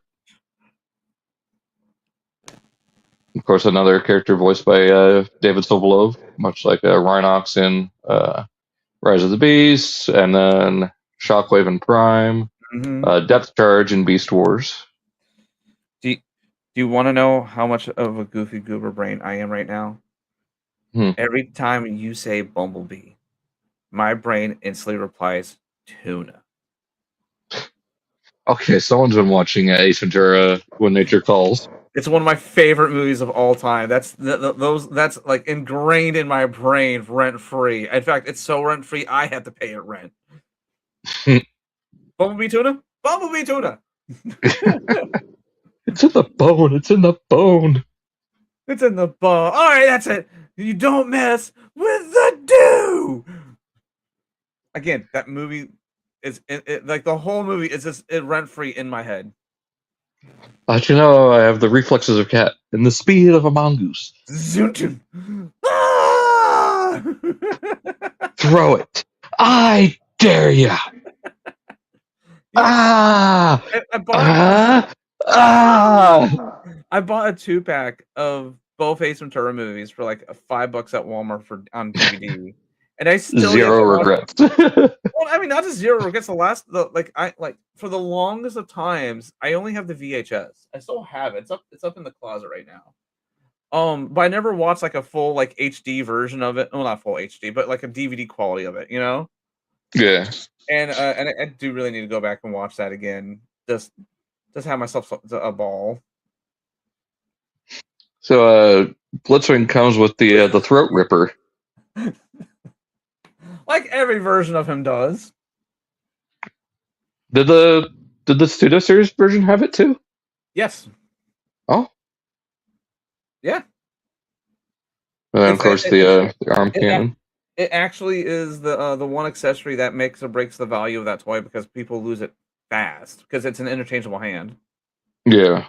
Of course, another character voiced by David Sobolov, much like Rhinox in Rise of the Beasts, and then Shockwave in Prime, Depth Charge in Beast Wars. Do you want to know how much of a goofy goober brain I am right now? Every time you say Bumblebee, my brain instantly replies tuna. Okay, someone's been watching Ace Ventura: When Nature Calls. It's one of my favorite movies of all time. That's like ingrained in my brain, rent free. In fact, it's so rent free I have to pay it rent. Bumblebee tuna, Bumblebee tuna. It's in the bone. It's in the bone. It's in the bone. All right, that's it. You don't mess with the dew. Again, that movie is like the whole movie is just rent free in my head. But you know, I have the reflexes of a cat and the speed of a mongoose. Ah! Throw it. I dare ya. Ah! I bought a 2-pack of both Ace Ventura movies for like $5 at Walmart on DVD, and I still Zero regrets. Well, I mean, not just zero regrets. For the longest of times, I only have the VHS. I still have it. It's up in the closet right now. But I never watched like a full like HD version of it. Well, not full HD, but like a DVD quality of it. You know? Yeah. And I do really need to go back and watch that again. Just have myself a ball. So Blitzwing comes with the throat ripper. Like every version of him does. Did the Studio Series version have it too? Yes. Oh. And then, of course, the arm cannon. It actually is the one accessory that makes or breaks the value of that toy because people lose it fast because it's an interchangeable hand. Yeah.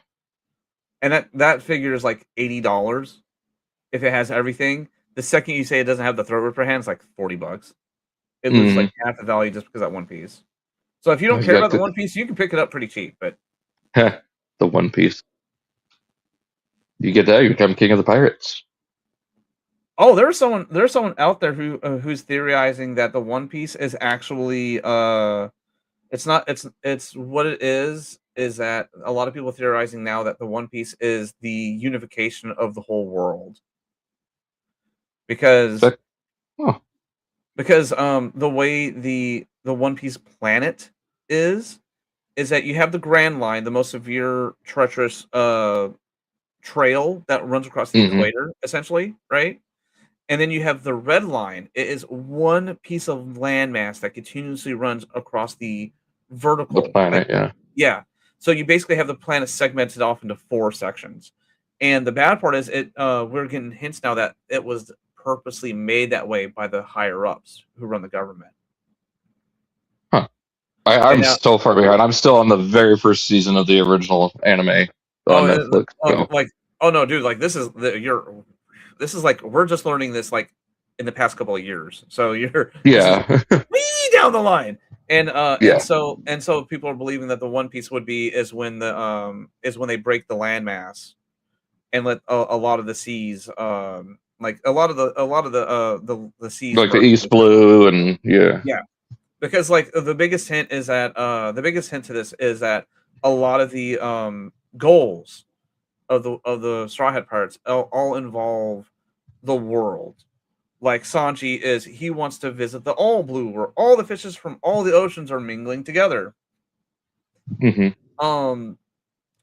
And that figure is like $80 if it has everything. The second you say it doesn't have the throat ripper hand, it's like $40. It loses like half the value just because of that one piece. So if you don't care about the one piece, you can pick it up pretty cheap. But the one piece, you get that, you become king of the pirates. Oh, there's someone out there who's theorizing that the one piece is actually it's not it's what it is that a lot of people are theorizing now that the one piece is the unification of the whole world. Because the way the One Piece planet is that you have the Grand Line, the most severe treacherous trail that runs across the equator, essentially, right? And then you have the Red Line. It is one piece of landmass that continuously runs across the vertical planet, yeah. So you basically have the planet segmented off into 4 sections. And the bad part is we're getting hints now that it was purposely made that way by the higher ups who run the government. I'm so far behind. I'm still on the very first season of the original anime on Netflix. Oh no, dude! Like this is like we're just learning this like in the past couple of years. So you're way down the line, and so people are believing that the One Piece is when they break the landmass and let a lot of the seas like a lot of the seas like the East Blue and because like the biggest hint to this is that a lot of the goals of the Straw Hat Pirates all involve the world. Like Sanji he wants to visit the all blue where all the fishes from all the oceans are mingling together.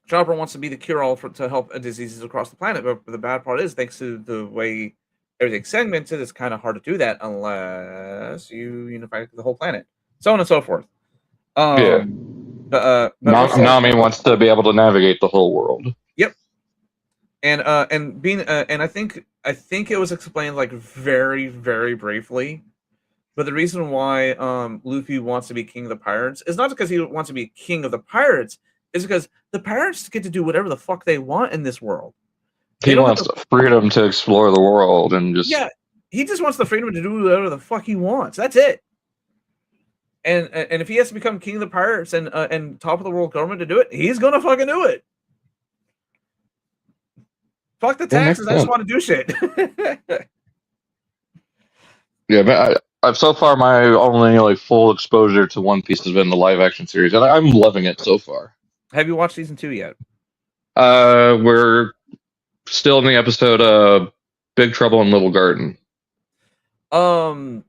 Chopper wants to be the cure-all to help diseases across the planet, but the bad part is thanks to the way everything's segmented, it's kind of hard to do that unless you unify the whole planet, so on and so forth. But Nami wants to be able to navigate the whole world. Yep. And being and I think it was explained like very, very briefly. But the reason why Luffy wants to be king of the pirates is not because he wants to be king of the pirates, it's because the pirates get to do whatever the fuck they want in this world. He wants the freedom to explore the world and just he just wants the freedom to do whatever the fuck he wants. That's it. And if he has to become king of the pirates and top of the world government to do it, he's gonna fucking do it. Fuck the taxes. I just want to do shit. But I've so far my only like full exposure to One Piece has been the live action series, and I'm loving it so far. Have you watched season 2 yet? We're still in the episode Big Trouble in Little Garden. That's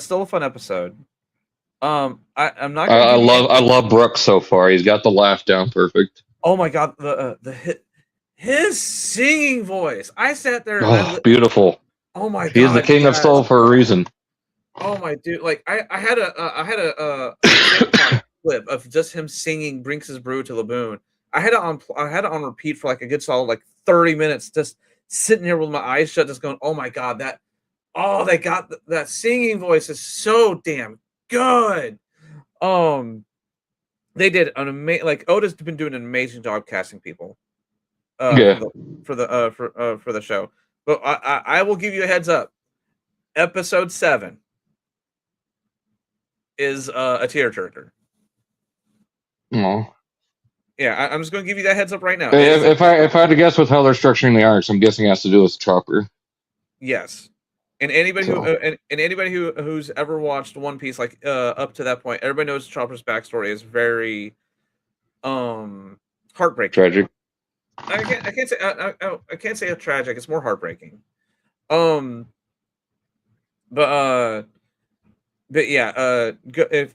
still a fun episode. I'm not. I love Brooks so far. He's got the laugh down perfect. Oh my god, his singing voice. I sat there. Beautiful. Oh my god, he's the king of soul for a reason. Oh my dude, like I had a clip of just him singing Brinks' Brew to Laboon. I had it on repeat for like a good solid like 30 minutes, just sitting here with my eyes shut, just going, oh my god, they got that singing voice is so damn good. They did an amazing, like Oda's been doing an amazing job casting people. For the show. But I will give you a heads up. Episode 7 is a tearjerker. Oh. Yeah, I'm just going to give you that heads up right now. If I had to guess with how they're structuring the arcs, I'm guessing it has to do with Chopper. Yes, and anybody who's ever watched One Piece, like up to that point, everybody knows Chopper's backstory is very heartbreaking. Tragic. I can't say it's tragic. It's more heartbreaking. But yeah,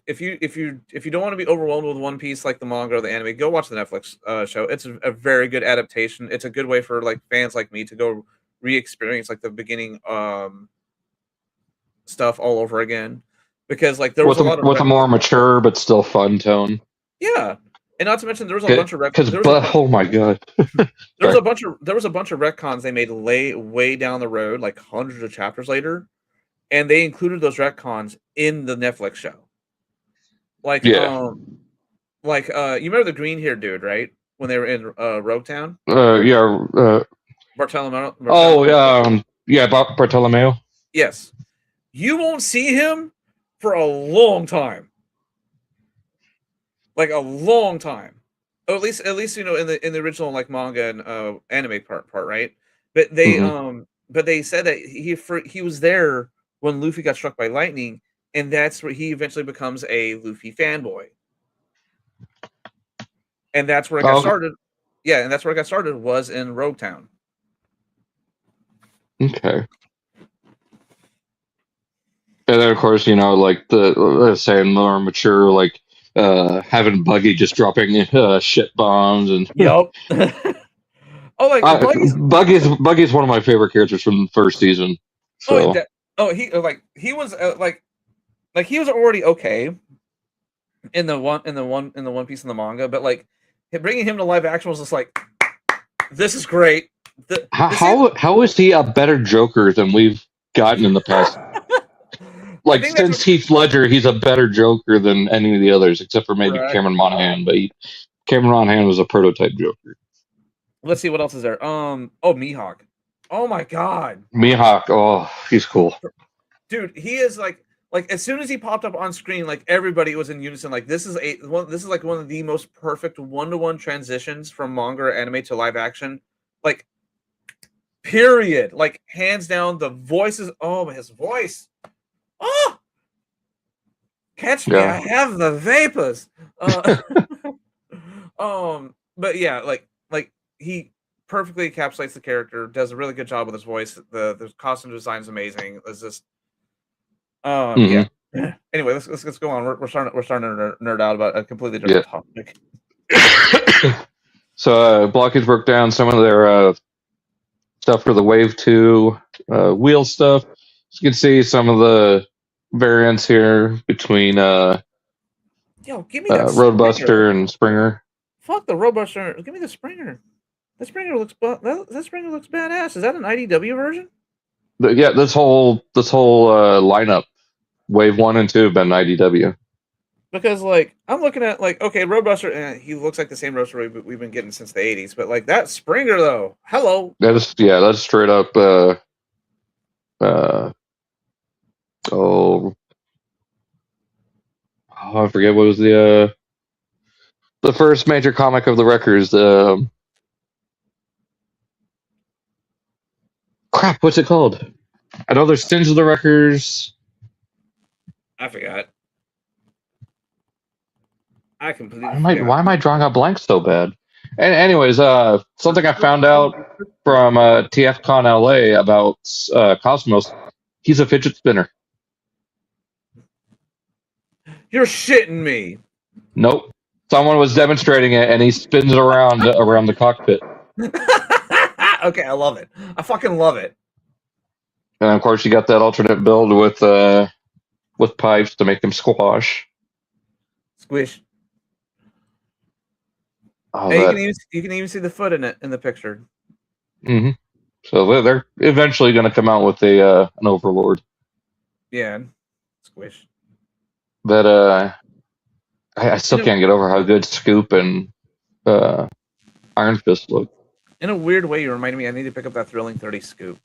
if you don't want to be overwhelmed with One Piece like the manga or the anime, go watch the Netflix show. It's a very good adaptation. It's a good way for like fans like me to go re-experience like the beginning stuff all over again, because like there was a lot of a more mature but still fun tone. Yeah, And not to mention, there was a bunch of oh my god, there was a bunch of retcons they made way down the road, like hundreds of chapters later, and they included those retcons in the Netflix show. Like, yeah. You remember the green haired dude, right? When they were in Rogue Town? Yeah. Bartolomeo. Bartolomeo. Yes. You won't see him for a long time. Like a long time. Or at least in the original like manga and anime part, right? But they but they said that he was there when Luffy got struck by lightning, and that's where he eventually becomes a Luffy fanboy. And that's where it got started. Yeah, and that's where it got started was in Rogue Town. Okay. And then, of course, like let's say more mature, like having Buggy just dropping shit bombs and. Yep. Buggy's one of my favorite characters from the first season. So. He was he was already okay in the One Piece in the manga, but like bringing him to live action was just like, this is great. How is he a better Joker than we've gotten in the past? Like, since Heath Ledger, he's a better Joker than any of the others, except for maybe Cameron Monaghan. But Cameron Monaghan was a prototype Joker. Let's see what else is there. Mihawk. Oh my god. Mihawk. Oh, he's cool. Dude, he is like as soon as he popped up on screen, like everybody was in unison. Like this is like one of the most perfect one-to-one transitions from manga or anime to live action. Like, period. Like, hands down, the voices. Oh, his voice. Oh, catch me! I have the vapors. But yeah, like he perfectly encapsulates the character. Does a really good job with his voice. The costume design is amazing. It's just, yeah. Anyway, let's go on. We're starting to nerd out about a completely different topic. So Blokees broke down some of their stuff for the Wave 2 wheel stuff. So you can see some of the variants here between give me that Roadbuster and Springer. Fuck the Roadbuster. Give me the Springer. That Springer looks badass. Is that an IDW version? Yeah, this whole lineup, Wave 1 and 2 have been IDW. Because like I'm looking at like, okay, Roadbuster, he looks like the same roadster we've been getting since the 80s, but like that Springer though, hello. That's straight up I forget what was the first major comic of the Wreckers. Crap, what's it called? I know there's Sins of the Wreckers. I forgot. I completely Why am I drawing a blank so bad? And anyways, something I found out from TFcon LA about Cosmos, he's a fidget spinner. You're shitting me. Nope. Someone was demonstrating it, and he spins around the cockpit. Okay, I love it. I fucking love it. And of course, you got that alternate build with pipes to make them squash. Squish. Oh, hey, you can even see the foot in the picture. Mm-hmm. So they're eventually going to come out with an Overlord. Yeah, squish. But I still can't get over how good Scoop and Iron Fist look. In a weird way, you reminded me I need to pick up that Thrilling 30 Scoop.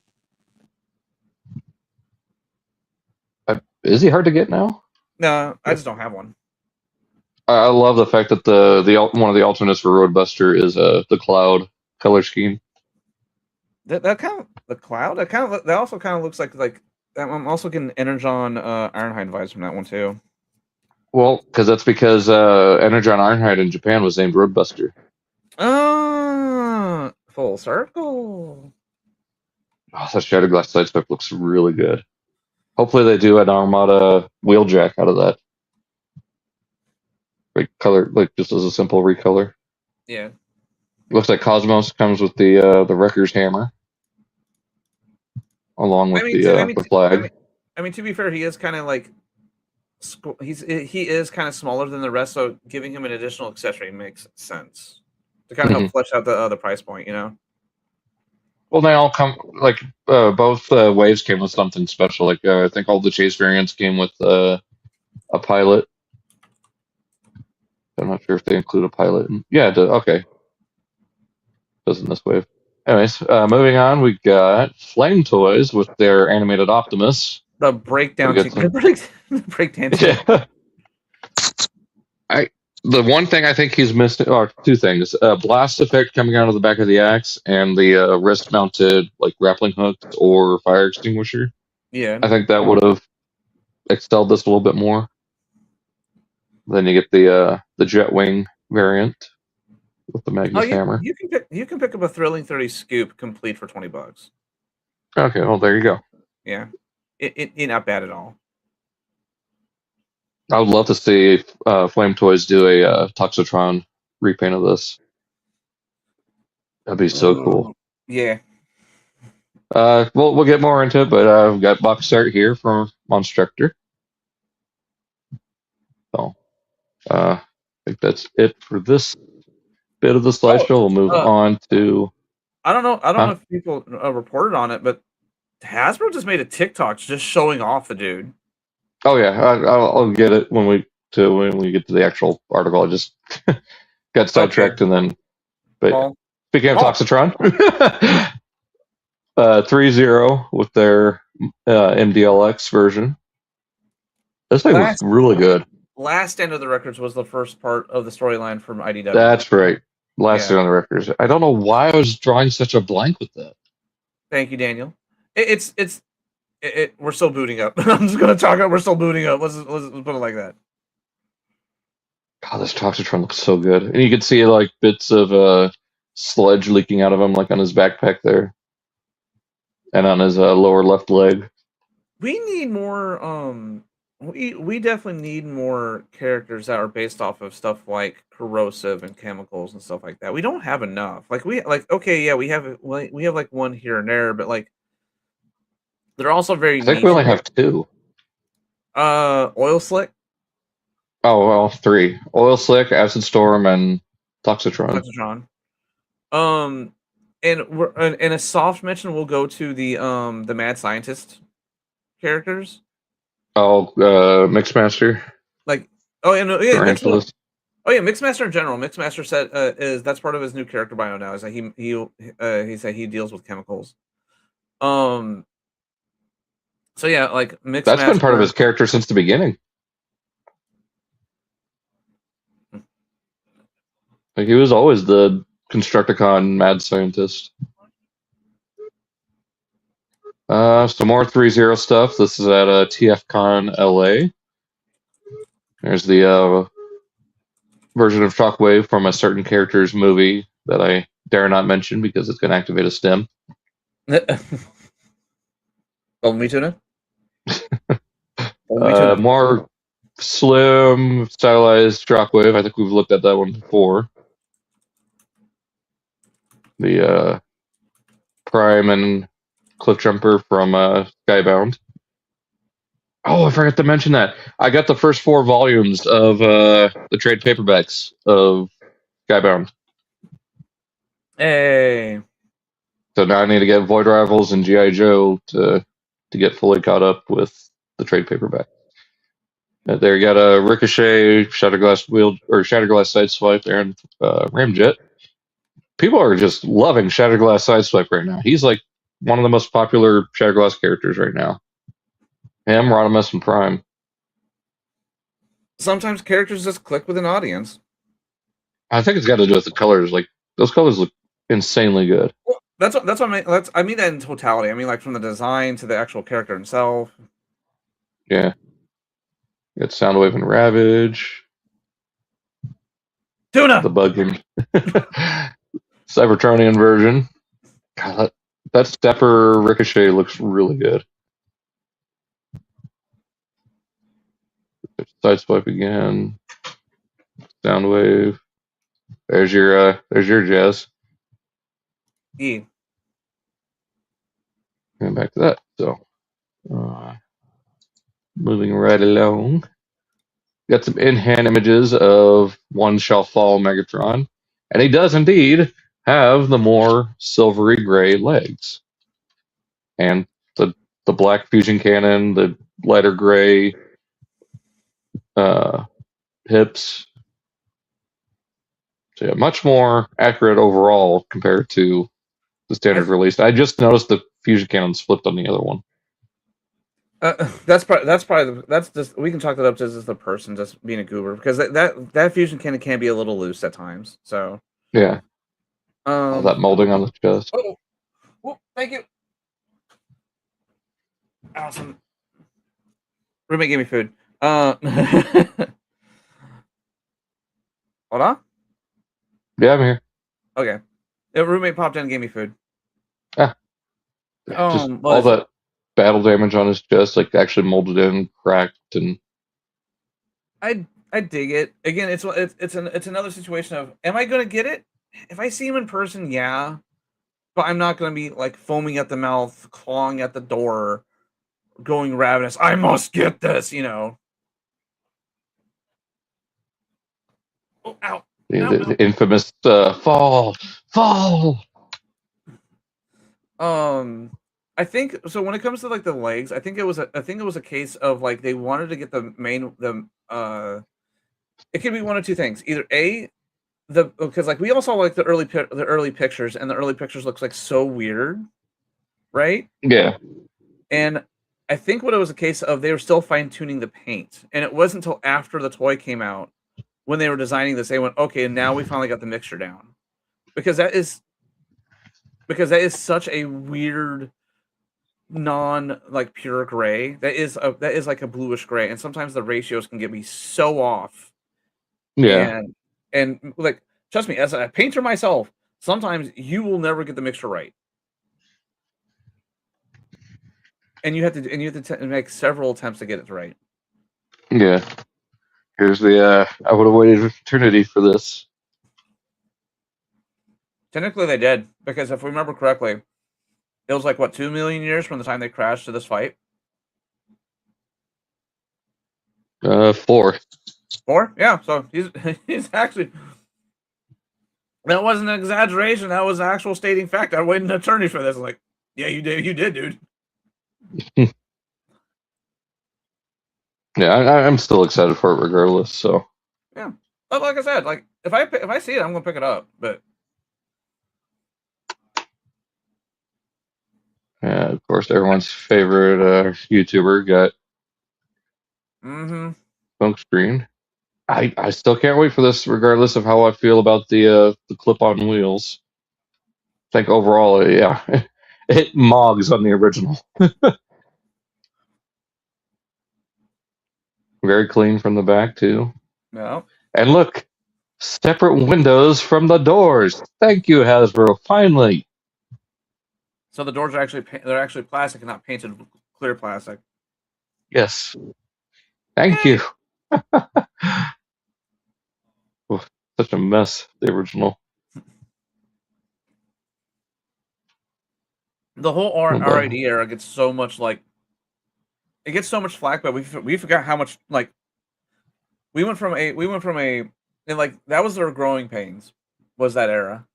Is he hard to get now? No, I just don't have one. I love the fact that the one of the alternates for Roadbuster is the Cloud color scheme. That kind of the Cloud. That also kind of looks like I'm also getting Energon Ironhide vibes from that one too. Well, that's because Energon Ironhide in Japan was named Roadbuster. Full circle. Oh, that Shattered Glass Sidestep looks really good. Hopefully they do an Armada Wheeljack out of that. Like color, like just as a simple recolor. Yeah. Looks like Cosmos comes with the Wrecker's hammer, along with the flag. I mean, to be fair, he is kind of like he is kind of smaller than the rest, so giving him an additional accessory makes sense to kind of help flesh out the price point, you know. Well, they all come like both waves came with something special. Like I think all the chase variants came with a pilot. I'm not sure if they include a pilot. Yeah, okay. Doesn't this wave? Anyways, moving on, we got Flame Toys with their animated Optimus. The breakdown, breakdown. Yeah. The one thing I think he's missed are two things: blast effect coming out of the back of the axe, and the wrist-mounted like grappling hooks or fire extinguisher. Yeah, I think that would have excelled this a little bit more. Then you get the jet wing variant with the Magnus hammer. You can pick up a Thrilling 30 scoop complete for $20. Okay, well there you go. Yeah, it not bad at all. I would love to see Flame Toys do a Toxitron repaint of this. That'd be so cool. Yeah. We'll get more into it, but I've got box art here from Monstructor. So I think that's it for this bit of the slideshow. We'll move on to. I don't know if people reported on it, but Hasbro just made a TikTok just showing off the dude. Oh yeah, I'll get it when we get to the actual article. I just got sidetracked and then. But speaking of Toxitron, 3-0 with their MDLX version. This thing was really good. Last Stand of the Records was the first part of the storyline from IDW. That's right. Last Stand of the Records. I don't know why I was drawing such a blank with that. Thank you, Daniel. We're still booting up. I'm just gonna talk about we're still booting up. Let's put it like that. God, this Toxitron looks so good, and you can see like bits of sludge leaking out of him, like on his backpack there, and on his lower left leg. We need more. We definitely need more characters that are based off of stuff like corrosive and chemicals and stuff like that. We don't have enough. Like we have like one here and there, but like they're also very. I think we only have two. Oil Slick. Oh well, 3: Oil Slick, Acid Storm, and Toxitron. And a soft mention will go to the Mad Scientist characters. Oh, Mixmaster. Like, Mixmaster in general. Mixmaster said that's part of his new character bio now. Is that he said he deals with chemicals. So yeah, like Mixmaster. That's been part of his character since the beginning. Like he was always the Constructicon mad scientist. Some more 3-0 stuff. This is at TFcon LA. There's the version of Shockwave from a certain character's movie that I dare not mention because it's going to activate a stem. Me tuna. More slim, stylized Shockwave. I think we've looked at that one before. The Prime and Cliff Jumper from Skybound. Oh, I forgot to mention that. I got the first 4 volumes of the trade paperbacks of Skybound. Hey. So now I need to get Void Rivals and G.I. Joe to get fully caught up with the trade paperback. There you got a Ricochet, Shatterglass Sideswipe, and Ramjet. People are just loving Shatterglass Sideswipe right now. He's like one of the most popular Shatterglass characters right now. Him, Rodimus, and Prime. Sometimes characters just click with an audience. I think it's got to do with the colors. Like those colors look insanely good. Well, that's what I mean that in totality. I mean, like from the design to the actual character himself. Yeah. You got Soundwave and Ravage. Tuna. The Buggy. Cybertronian version. God, that Stepper Ricochet looks really good. Sideswipe again. Soundwave. There's your Jazz. Yeah. Going back to that. So moving right along. got some in-hand images of One Shall Fall Megatron, and he does indeed have the more silvery gray legs, and the black fusion cannon, the lighter gray hips. So yeah, much more accurate overall compared to the standard release. I just noticed the fusion cannon's flipped on the other one. That's just, we can chalk that up to just the person just being a goober, because that fusion cannon can be a little loose at times. So yeah, all that molding on the chest. Oh, thank you. Awesome. Roommate gave me food. Hold on. Yeah, I'm here. Okay. The roommate popped in and gave me food. Ah, just all that battle damage on his chest, like actually molded in, cracked, and I dig it. Again, it's another situation of, am I gonna get it? If I see him in person, yeah, but I'm not gonna be like foaming at the mouth, clawing at the door, going ravenous. I must get this, you know. Oh, ow. The infamous fall. I think so. When it comes to like the legs, I think it was a case of like they wanted to get it could be one of two things. Either because like we all saw like the early pictures, and the early pictures looks like so weird, right? Yeah. And I think what it was a case of, they were still fine tuning the paint, and it wasn't until after the toy came out, when they were designing this, they went, okay, now we finally got the mixture down, because that is such a weird non like pure gray. That is like a bluish gray, and sometimes the ratios can get me so off. Yeah. And like, trust me, as a painter myself, sometimes you will never get the mixture right, and you have to make several attempts to get it right. Yeah. Here's the I would have waited eternity for this. Technically they did, because if we remember correctly, it was like, what, 2 million years from the time they crashed to this fight? 4. 4? Yeah, so he's actually, that wasn't an exaggeration, that was an actual stating fact. I waited an attorney for this. I'm like, yeah, you did, dude. Yeah, I'm still excited for it regardless. So yeah, but like I said, like if I see it, I'm gonna pick it up. But yeah, of course, everyone's favorite YouTuber got smoke screen. I still can't wait for this, regardless of how I feel about the clip-on wheels. I think overall, yeah, it mogs on the original. Very clean from the back too. no. And look, separate windows from the doors. Thank you, Hasbro. Finally. So the doors are actually plastic and not painted clear plastic. Yes. Thank you. Such a mess, the original. The whole RID era gets so much flack, but we forgot how much, like, we went from a and like that was their growing pains, was that era.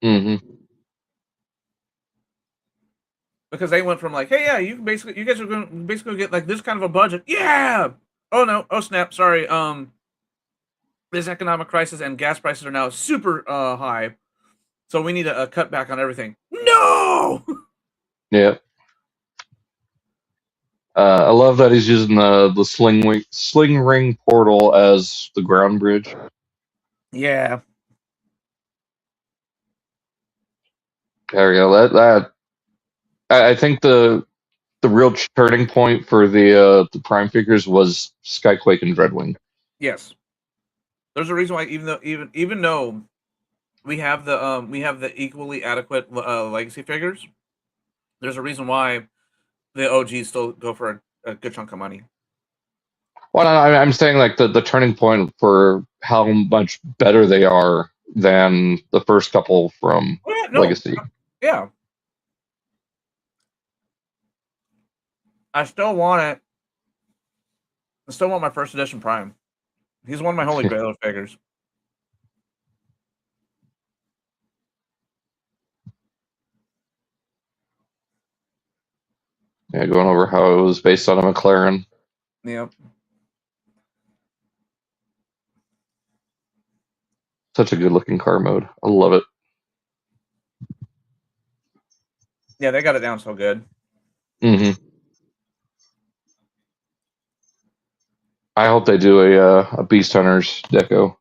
Mm-hmm. Because they went from like, hey, yeah, you guys are going to basically get like this kind of a budget. Yeah. Oh no. Oh snap. Sorry. This economic crisis and gas prices are now super high, so we need a cut back on everything. No. Yeah. I love that he's using the sling ring portal as the ground bridge. Yeah. There we go. That I think the real turning point for the Prime figures was Skyquake and Dreadwing. Yes. There's a reason why, even though we have the equally adequate legacy figures, there's a reason why the OGs still go for a good chunk of money. Well, I'm saying like the turning point for how much better they are than the first couple from Legacy. Yeah. I still want it. I still want my first edition Prime. He's one of my holy grail figures. Yeah, going over how it was based on a McLaren. Yep. Such a good looking car mode. I love it. Yeah, they got it down so good. Mm-hmm. I hope they do a Beast Hunters deco.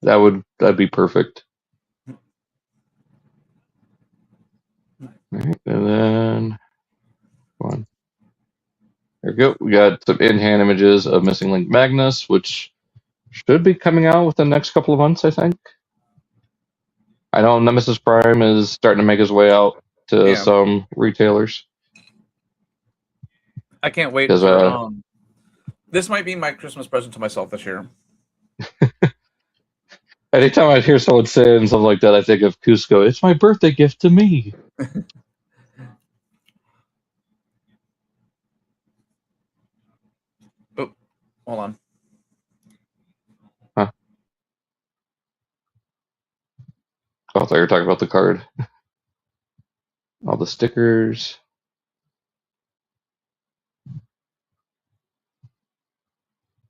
That'd be perfect. Right, and then one. There we go. We got some in-hand images of Missing Link Magnus, which should be coming out within the next couple of months, I think. I know Nemesis Prime is starting to make his way out to some retailers. I can't wait for this might be my Christmas present to myself this year. Anytime I hear someone saying something like that, I think of Cusco. It's my birthday gift to me. Oh, hold on. Huh. Oh, I thought you were talking about the card. All the stickers.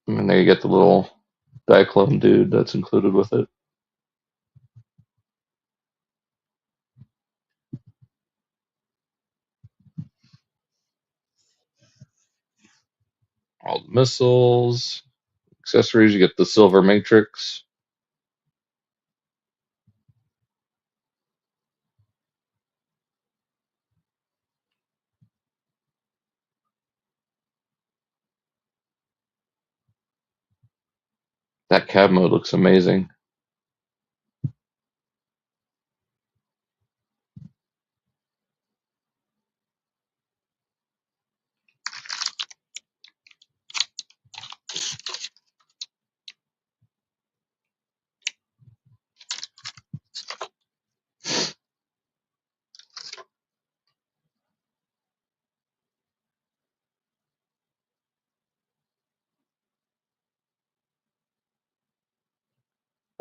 And there you get the little Diaclone dude that's included with it. All the missiles, accessories. You get the silver matrix. That cab mode looks amazing.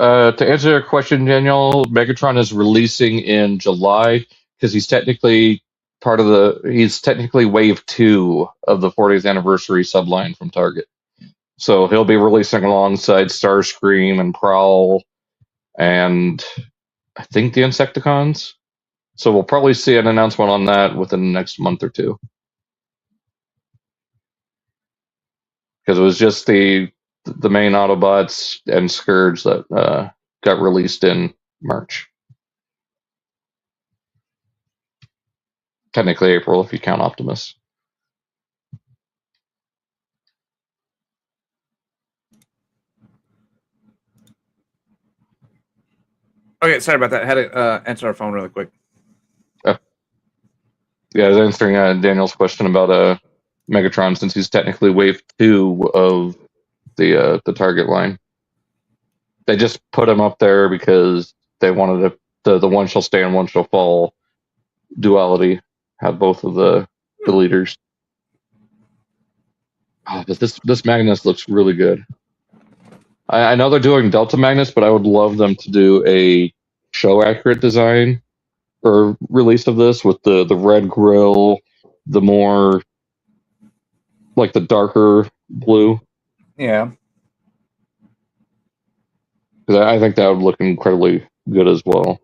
To answer your question, Daniel, Megatron is releasing in July because he's technically he's technically wave 2 of the 40th anniversary subline from Target. So he'll be releasing alongside Starscream and Prowl and I think the Insecticons. So we'll probably see an announcement on that within the next month or two. Because it was just the main Autobots and Scourge that got released in March. Technically April if you count Optimus. Okay, sorry about that. I had to answer our phone really quick. Yeah, I was answering Daniel's question about Megatron since he's technically wave 2 of the Target line. They just put him up there because they wanted the one shall stand, one shall fall duality have both of the leaders. Oh, but this Magnus looks really good. I know they're doing Delta Magnus, but I would love them to do a show accurate design or release of this with the red grill, the more like the darker blue. Yeah. Because I think that would look incredibly good as well.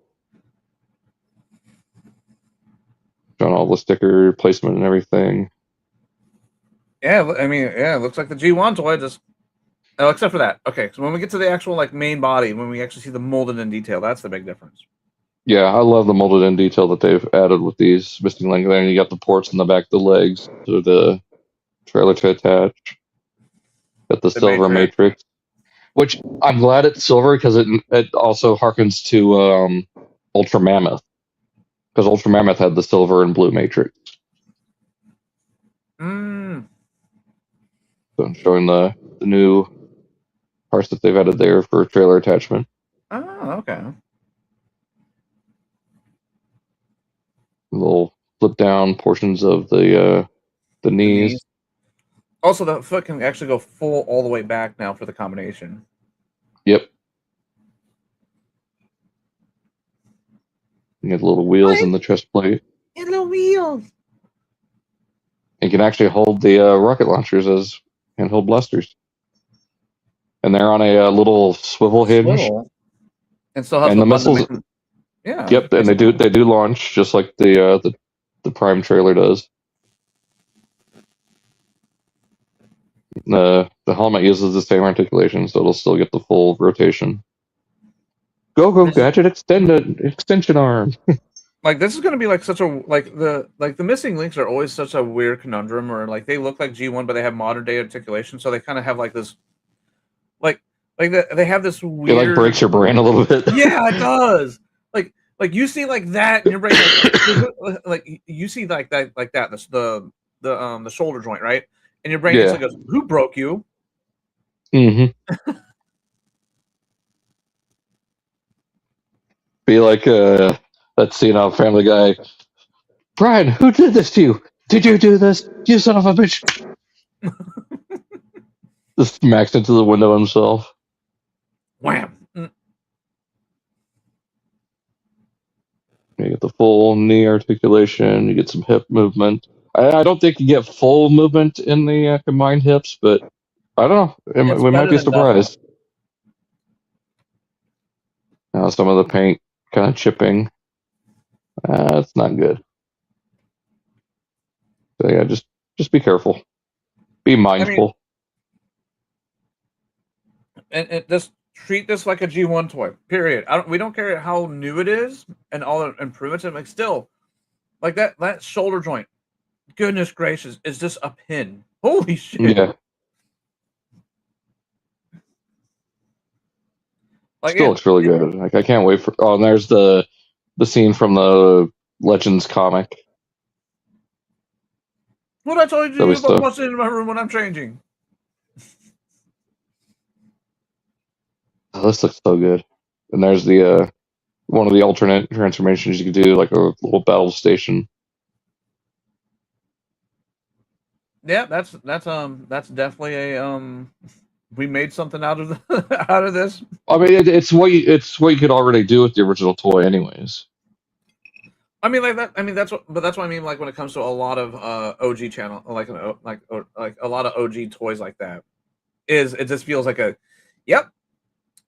Showing all the sticker placement and everything. Yeah, I mean, yeah, it looks like the G1 toy just. Oh, except for that. Okay, so when we get to the actual like main body, when we actually see the molded in detail, that's the big difference. Yeah, I love the molded in detail that they've added with these missing link there. And you got the ports in the back of the legs to the trailer to attach. Got the silver matrix, which I'm glad it's silver because it also harkens to Ultra Mammoth, because Ultra Mammoth had the silver and blue matrix. So I'm showing the new parts that they've added there for trailer attachment. Oh, okay. Little flip down portions of the knees. Also, the foot can actually go full all the way back now for the combination. Yep. You get little wheels in the chest plate. And the wheels. You can actually hold the rocket launchers as handheld blasters. And they're on a little swivel hinge. And still has and the missiles. Yeah. Yep, and they do launch just like the Prime trailer does. The helmet uses the same articulation, so it'll still get the full rotation. Go gadget extension arm. Like this is going to be like such a the missing links are always such a weird conundrum, or like they look like G1 but they have modern day articulation, so they kind of have like this they have this weird. It like breaks your brain a little bit. Yeah, it does. Like you see like that in your brain, like you see like that the shoulder joint, right? And your brain just goes, "Who broke you?" Mm-hmm. Be like that scene on Family Guy. Brian, who did this to you? Did you do this? You son of a bitch! Just smacks into the window himself. Wham! You get the full knee articulation. You get some hip movement. I don't think you get full movement in the combined hips, but I don't know. We might be surprised. Now some of the paint kind of chipping. It's not good. So yeah, just be careful. Be mindful. And just treat this like a G1 toy. Period. We don't care how new it is and all the improvements. And like still, like that shoulder joint. Goodness gracious, is this a pin? Holy shit! Yeah. Like, still looks really good. Like I can't wait for. Oh, and there's the scene from the Legends comic. What I told you to do about what's in my room when I'm changing. Oh, this looks so good. And there's the one of the alternate transformations you can do, like a little battle station. Yeah, that's definitely a we made something out of out of this. I mean, it's what you could already do with the original toy, anyways. I mean, like that. I mean, that's what I mean. Like when it comes to a lot of OG channel, like a lot of OG toys like that, it just feels like yep,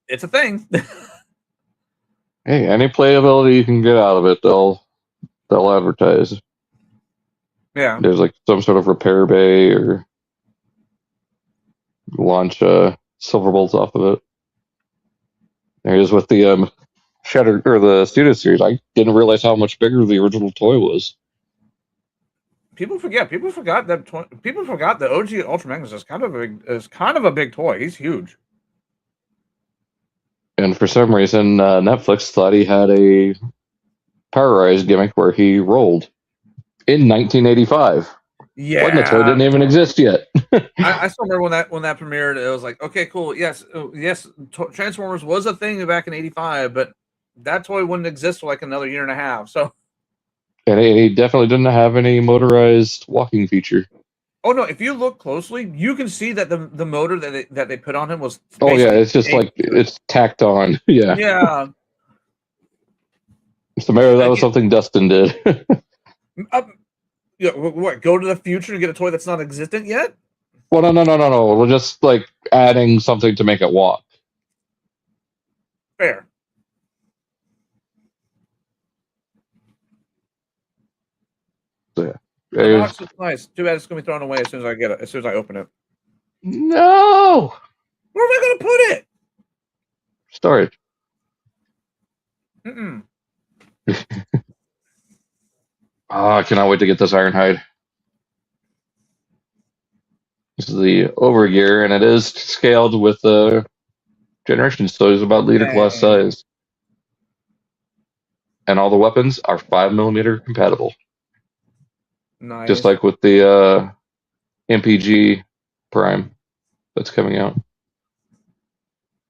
it's a thing. Hey, any playability you can get out of it, they'll advertise. Yeah, there's like some sort of repair bay or launch silver bolts off of it. There it is with the Shattered or the Studio Series. I didn't realize how much bigger the original toy was. People forgot that. People forgot that OG Ultra Magnus is kind of a big toy. He's huge. And for some reason, Netflix thought he had a Power Rise gimmick where he rolled in 1985. Yeah, when the toy didn't even exist yet. I still remember when that premiered. It was like, okay, cool. Yes, Transformers was a thing back in '85, but that toy wouldn't exist for like another year and a half. So, and he definitely didn't have any motorized walking feature. Oh no! If you look closely, you can see that the motor that they put on him was. Oh yeah, it's just like it's tacked on. Yeah. Yeah. So maybe that was something Dustin did. Yeah, what? Go to the future to get a toy that's not existent yet? Well, no. We're just like adding something to make it walk. Fair. So, yeah. The box is nice. Too bad it's gonna be thrown away as soon as I get it. As soon as I open it. No. Where am I gonna put it? Storage. I cannot wait to get this Ironhide. This is the Overgear, and it is scaled with Generations, so it's about liter class size. And all the weapons are 5mm compatible. Nice. Just like with the MPG Prime that's coming out.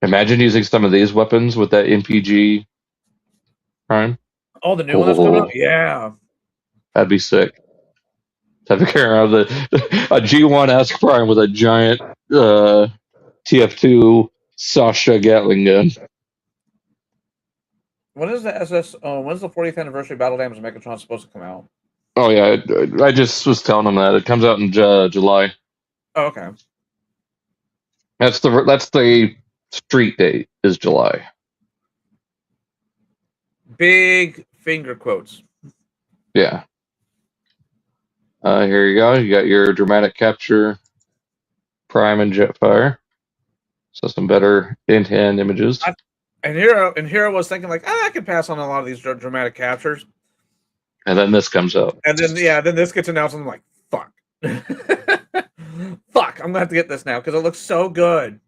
Imagine using some of these weapons with that MPG Prime. Oh, the new one that's coming out? Yeah. That'd be sick. Have to carry around a G1 esque Prime with a giant TF2 Sasha Gatling gun. When is the when's the 40th anniversary Battle Damage Megatron supposed to come out? Oh yeah, I just was telling him that it comes out in July. Oh, okay. That's the street date is July. Big finger quotes. Yeah. Here you go. You got your dramatic capture, prime and Jetfire. So some better in-hand images. And here I was thinking like, I can pass on a lot of these dramatic captures. And then this comes out. And then then this gets announced, and I'm like, fuck. Fuck, I'm gonna have to get this now because it looks so good.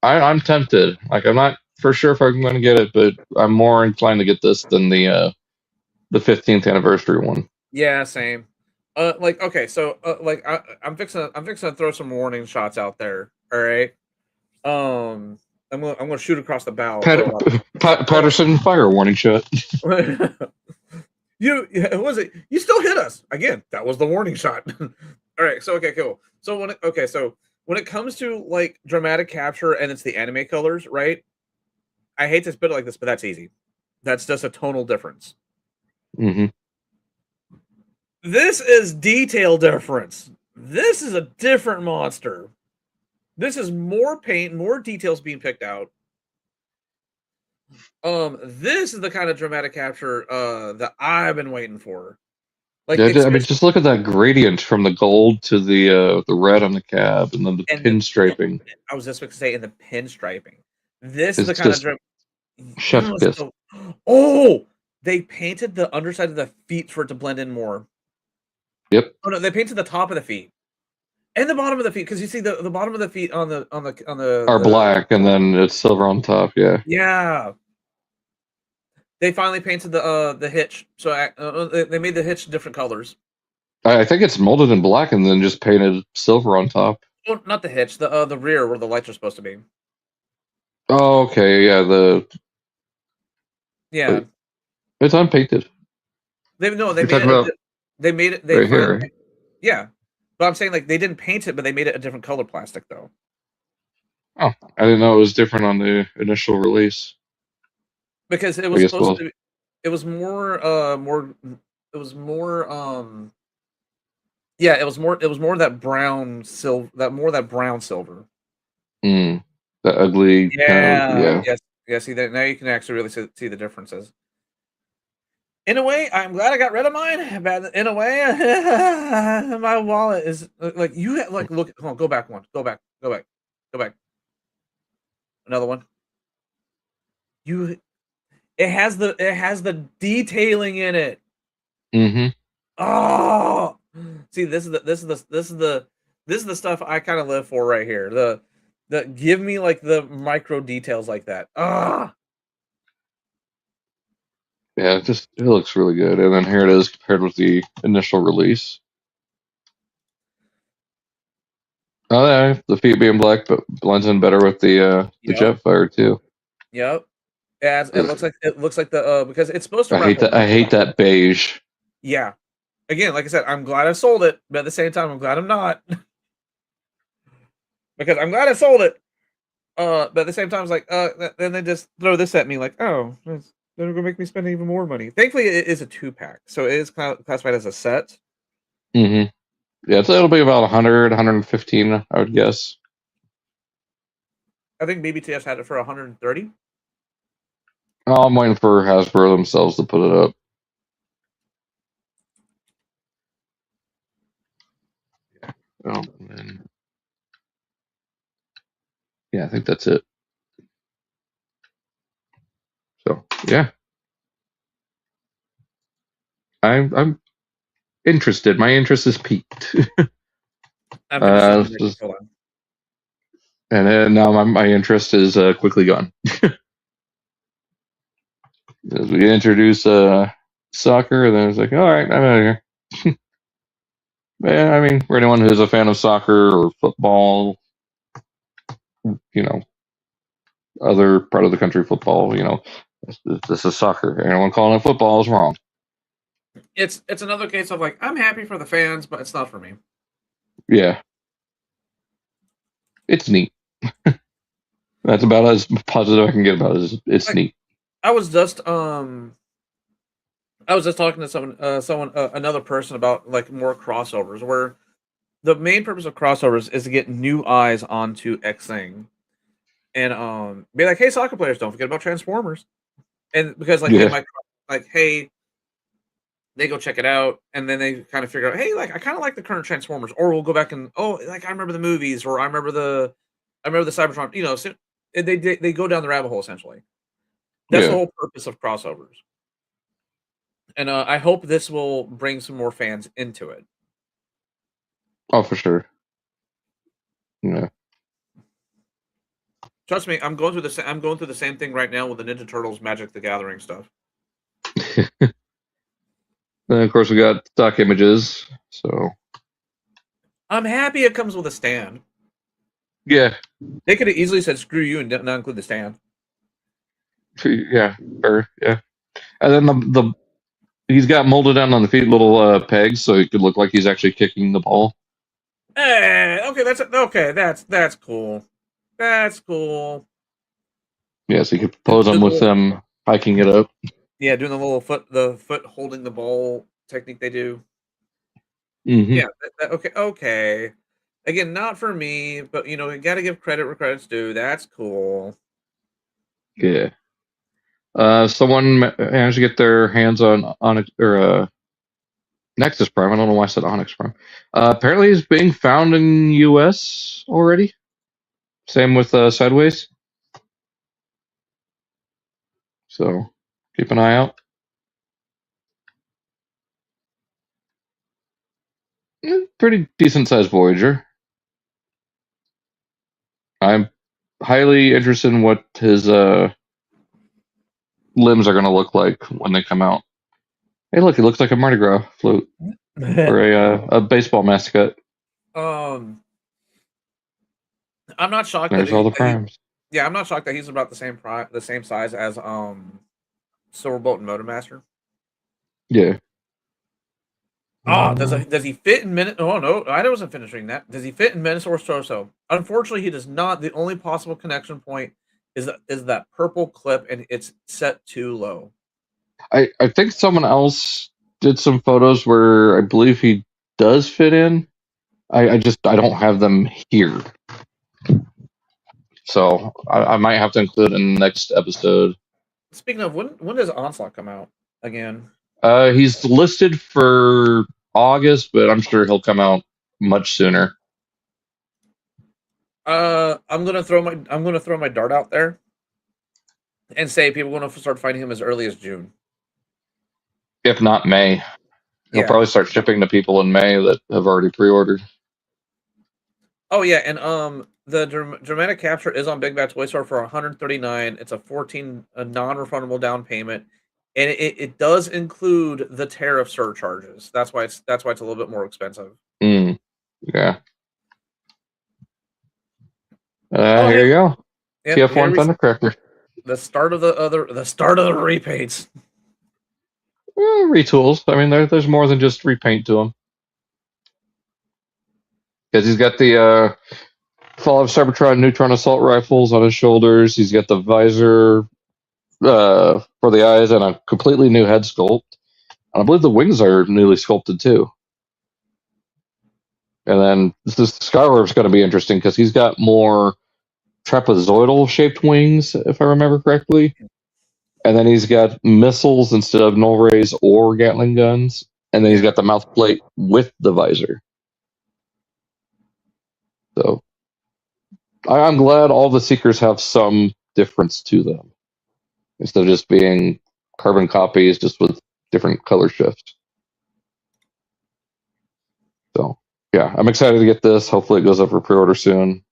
I'm tempted. Like I'm not for sure if I'm going to get it, but I'm more inclined to get this than the 15th anniversary one. Yeah, same. Like okay, so like I'm fixing to throw some warning shots out there. All right. I'm gonna shoot across the bow. Patterson fire warning shot. You was it? You still hit us again. That was the warning shot. All right. So okay, cool. So when it comes to like dramatic capture and it's the anime colors, right? I hate to spit it like this, but that's easy. That's just a tonal difference. Mm-hmm. This is detail difference. This is a different monster. This is more paint, more details being picked out. This is the kind of dramatic capture that I've been waiting for. Like, yeah, I mean, just look at that gradient from the gold to the red on the cab, and then the pinstriping. I was just going to say, in the pinstriping. This is the kind of chef kiss. Oh, they painted the underside of the feet for it to blend in more. Yep. Oh no, they painted the top of the feet and the bottom of the feet because you see the bottom of the feet on the are black, and then it's silver on top. Yeah. Yeah. They finally painted the hitch, so they made the hitch different colors. I think it's molded in black and then just painted silver on top. Oh, not the hitch, the rear where the lights are supposed to be. Oh, okay, yeah, yeah. It's unpainted. They made it. Right here. Yeah, but I'm saying like they didn't paint it, but they made it a different color plastic though. Oh, I didn't know it was different on the initial release. Because it was supposed to be, it was more that brown silver. The ugly yeah. See that now you can actually really see the differences. In a way, I'm glad I got rid of mine, but in a way, my wallet is like look. Hold on, go back one. Go back. Another one. It has the detailing in it. Mm-hmm. Oh, see, this is the stuff I kind of live for right here. The give me like the micro details like that. Yeah, it looks really good. And then here it is compared with the initial release. Oh yeah, the feet being black, but blends in better with the Jetfire too. Yep. It looks like the because it's supposed to. I hate that beige. Yeah. Again, like I said, I'm glad I sold it, but at the same time, I'm glad I'm not. Because I'm glad I sold it. But at the same time, it's like, then they just throw this at me, like, oh, they're gonna make me spend even more money. Thankfully, it is a 2-pack, so it is classified as a set. Mm-hmm. Yeah, so it'll be about 100, 115, I would guess. I think BBTS had it for 130. Oh, I'm waiting for Hasbro themselves to put it up. Yeah, I think that's it. So yeah, I'm interested. My interest is peaked. And then now my interest is quickly gone. As we introduce soccer, and then it's like, all right, I'm out of here. Yeah, I mean, for anyone who's a fan of soccer or football, other part of the country football, this is soccer. Anyone calling it football is wrong. It's another case of like, I'm happy for the fans, but it's not for me. Yeah. It's neat. That's about as positive I can get about it. It's Like, neat. I was just talking to someone, another person about like more crossovers, where the main purpose of crossovers is to get new eyes onto X thing, and be like, hey, soccer players, don't forget about Transformers, and because like in Yeah. my like, hey, they go check it out, and then they kind of figure out, hey, like I kind of like the current Transformers, or we'll go back and like I remember the movies, or I remember the Cybertron, so they go down the rabbit hole essentially. That's the Yeah. whole purpose of crossovers. And I hope this will bring some more fans into it. Oh, for sure. Yeah. Trust me, I'm going through the same thing right now with the Ninja Turtles Magic the Gathering stuff. Then of course we got stock images. So I'm happy it comes with a stand. yeah, They could have easily said screw you and not include the stand. yeah, or yeah. And then the he's got molded down on the feet little pegs, so he could look like he's actually kicking the ball. Okay, that's cool. That's cool. Yeah, so you could pose him with them hiking it up. Yeah, doing the foot holding the ball technique they do. Mm-hmm. Yeah, okay. Again, not for me, but you got to give credit where credit's due. That's cool. Yeah. Someone managed to get their hands on Nexus Prime. I don't know why I said Onyx Prime. Apparently, he's being found in U.S. already. Same with Sideways. So keep an eye out. Pretty decent sized Voyager. I'm highly interested in what his limbs are going to look like when they come out. Hey, look! It looks like a Mardi Gras float or a baseball mascot. I'm not shocked There's all the primes. I'm not shocked that he's about the same size as Silverbolt and Motormaster. Yeah. Does he fit in Oh no, I wasn't finishing that. Does he fit in Minosaur's torso? Unfortunately, he does not. The only possible connection point is that purple clip, and it's set too low. I think someone else did some photos where I believe he does fit in. I don't have them here. So I might have to include it in the next episode. Speaking of, when does Onslaught come out again? He's listed for August, but I'm sure he'll come out much sooner. I'm gonna throw my dart out there and say people are gonna start finding him as early as June. If not May. He'll probably start shipping to people in May that have already pre-ordered. Oh yeah, and the dramatic capture is on Big Bad Toy Store for $139. It's a $14 non-refundable down payment, and it does include the tariff surcharges. That's why it's a little bit more expensive. Yeah. Here you go. Yep, TF1 Thundercracker. The start of the repaints. Retools. I mean, there's more than just repaint to him. Because he's got the Fall of Cybertron neutron assault rifles on his shoulders. He's got the visor for the eyes and a completely new head sculpt. And I believe the wings are newly sculpted too. And then this Skywarp's going to be interesting because he's got more trapezoidal shaped wings, if I remember correctly. And then he's got missiles instead of null rays or Gatling guns. And then he's got the mouth plate with the visor. So I'm glad all the Seekers have some difference to them instead of just being carbon copies just with different color shifts. So yeah, I'm excited to get this. Hopefully it goes up for pre-order soon.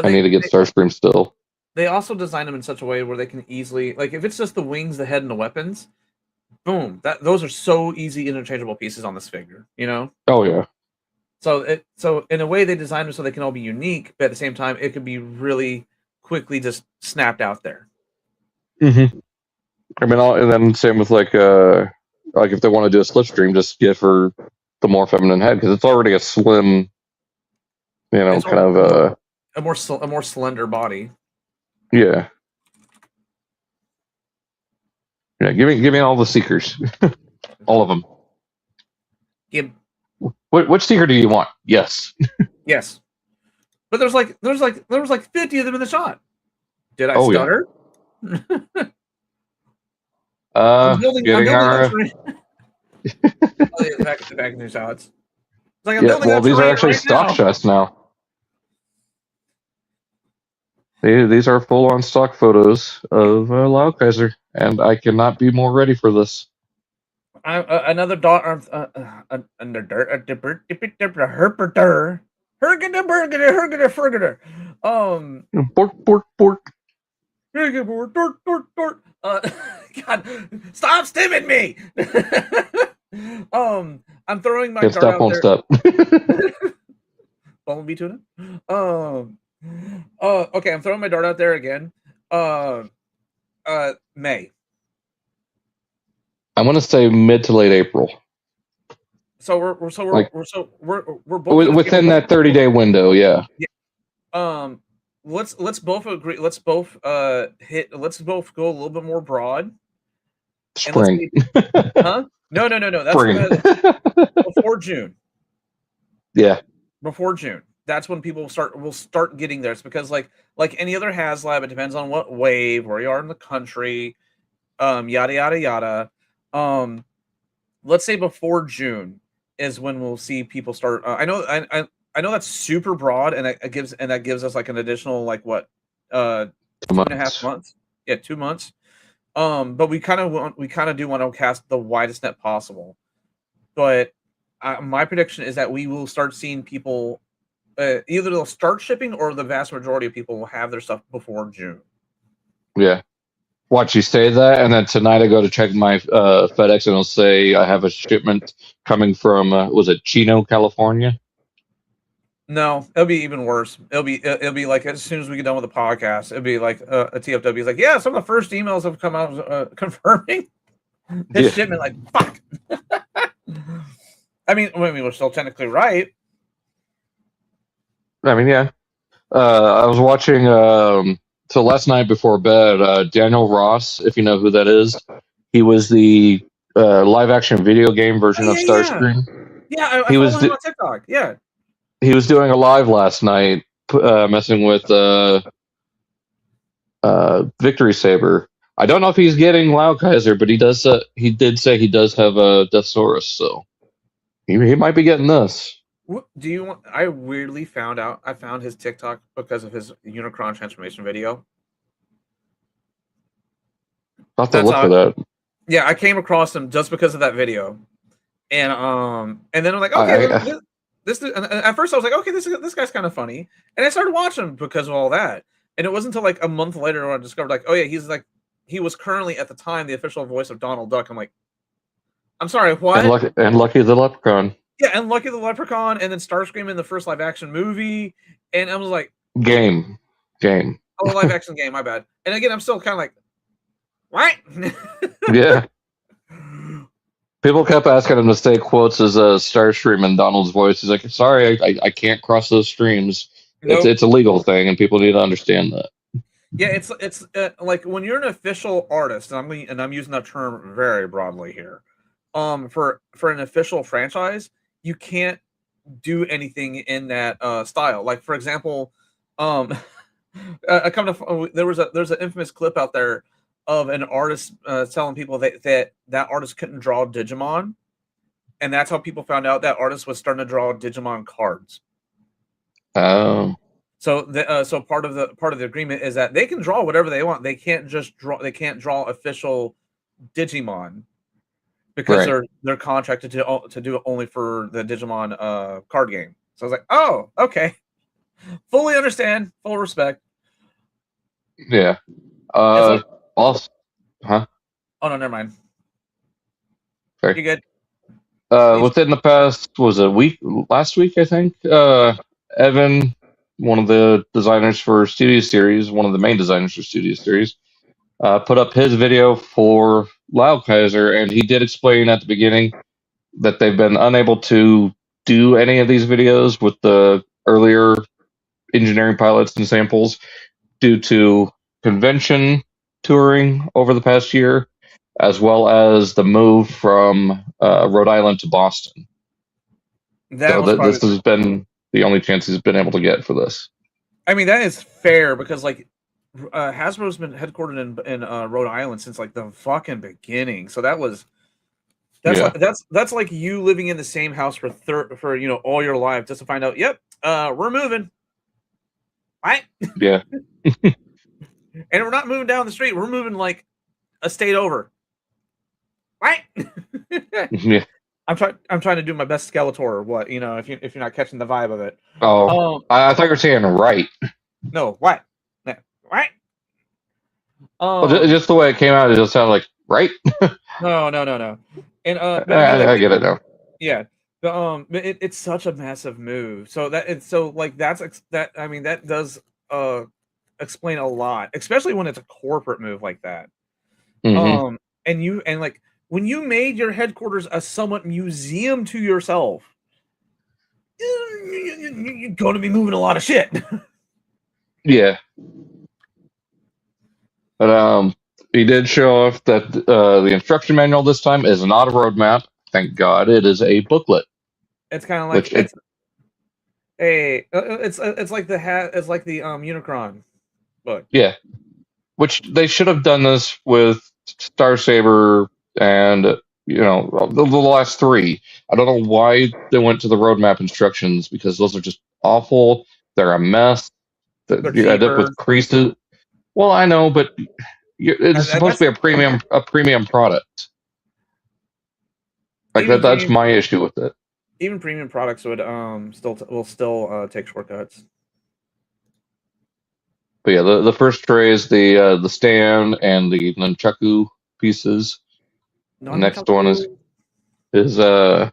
I need to get Starscream still. They also designed them in such a way where they can easily, like, if it's just the wings, the head, and the weapons, boom, those are so easy interchangeable pieces on this figure, Oh yeah. So in a way they designed them so they can all be unique, but at the same time it can be really quickly just snapped out there. Mm-hmm. I mean, and then same with like if they want to do a Slipstream, just give her the more feminine head because it's already a slim, kind of a more slender body. Yeah. Yeah, give me all the seekers. All of them. Yeah. Which seeker do you want? Yes. Yes. But there was like 50 of them in the shot. Did I Oh, yeah. stutter? I'm building Our back in the shots. It's like I'm yeah, building well, a these are terrain actually right stock now. shots now. These are full-on stock photos of Laukaiser, and I cannot be more ready for this. Another dot under dirt herperter hergeder. Bork, bork. God, stop stimming me. I'm throwing my Can't dart stop, out won't there. stop. Bumblebee tuna. Okay, I'm throwing my dart out there again. May. I'm gonna say mid to late April. So we're both Within that 30-day window, yeah. Let's both agree. Let's both Let's both go a little bit more broad. Spring. Huh? No. That's before June. Yeah. Before June. That's when people will start getting there. It's because like any other HasLab, it depends on what wave, where you are in the country, yada yada yada. Let's say before June is when we'll see people start. I know that's super broad, and that gives us like an additional like what 2.5 months. Yeah, 2 months. But we kind of do want to cast the widest net possible. But my prediction is that we will start seeing people either they'll start shipping or the vast majority of people will have their stuff before June. Yeah. Watch you say that, and then tonight I go to check my FedEx, and it'll say I have a shipment coming from was it Chino, California? No, it'll be even worse. It'll be like as soon as we get done with the podcast, it'll be like a TFW is like, yeah, some of the first emails have come out confirming his shipment. Like, fuck. I mean, we're still technically right. I mean, yeah. I was watching. So last night before bed, Daniel Ross, if you know who that is, he was the live action video game version of Starscream. Yeah, I follow him on TikTok. Yeah. He was doing a live last night, messing with Victory Saber. I don't know if he's getting Laukaiser, but he does. He did say he does have a Deathsaurus, so he might be getting this. What do you want? I weirdly found out. I found his TikTok because of his Unicron transformation video. I'll have to look for that. Yeah, I came across him just because of that video, and then I'm like, okay, this. And at first, I was like, okay, this guy's kind of funny, and I started watching him because of all that. And it wasn't until like a month later when I discovered, like, oh yeah, he was currently at the time the official voice of Donald Duck. I'm like, I'm sorry, what? And Lucky the Leprechaun. Yeah, and Lucky the Leprechaun, and then Starscream in the first live action movie, and I was like, game. Oh, live action game. My bad. And again, I'm still kind of like, what? Yeah. People kept asking him to say quotes as a Starscream in Donald's voice. He's like, sorry, I can't cross those streams. Nope. It's a legal thing, and people need to understand that. Yeah, it's like when you're an official artist, and I'm using that term very broadly here. For an official franchise, you can't do anything in that style. Like for example, there's an infamous clip out there of an artist telling people that artist couldn't draw Digimon, and that's how people found out that artist was starting to draw Digimon cards. Oh. So part of the agreement is that they can draw whatever they want. They can't just draw. They can't draw official Digimon because they're contracted to do it only for the Digimon card game. So I was like, oh, okay, fully understand, full respect. Yeah. Also, huh? Oh no, never mind. Sorry. You good? Within the past, last week, I think, Evan, one of the designers for Studio Series, one of the main designers for Studio Series, put up his video for Laukaiser, and he did explain at the beginning that they've been unable to do any of these videos with the earlier engineering pilots and samples due to convention touring over the past year, as well as the move from Rhode Island to Boston. This has been the only chance he's been able to get for this. I mean, that is fair because like Hasbro's been headquartered in Rhode Island since like the fucking beginning. So that's like you living in the same house for all your life just to find out. Yep, we're moving. Right? Yeah. And we're not moving down the street. We're moving like a state over. Right? Yeah. I'm trying to do my best Skeletor or what, if you're not catching the vibe of it. Oh, I thought you were saying right. No, what? Right? Well, just the way it came out, it just sounded like right. No. And I get it now. Yeah. It's such a massive move. So that does explain a lot, especially when it's a corporate move like that. Mm-hmm. And like when you made your headquarters a somewhat museum to yourself, you're going to be moving a lot of shit. Yeah. But he did show off that the instruction manual this time is not a roadmap. Thank God, it is a booklet. It's kind of like it's like the Unicron book. Yeah, which they should have done this with Star Saber and the last three. I don't know why they went to the roadmap instructions because those are just awful. They're a mess. You end up with creases. Well, I know, but it's supposed to be a premium product. Like that's my issue with it. Even premium products would still take shortcuts. But yeah, the first tray is the stand and the nunchaku pieces. The next one is the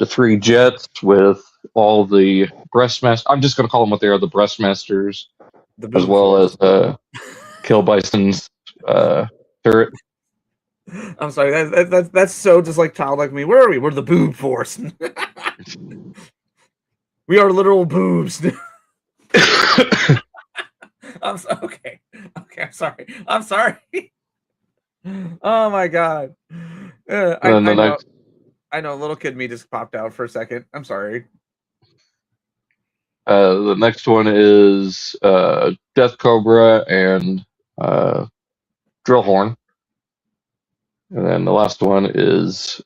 three jets with all the breastmasters. I'm just going to call them what they are, the breastmasters, as well as Kill Bison's turret. I'm sorry, that's so just like childlike me. Where are we? We're the boob force. We are literal boobs. Okay, I'm sorry. Oh my god. I know, little kid me just popped out for a second. I'm sorry. The next one is Death Cobra and Drillhorn. And then the last one is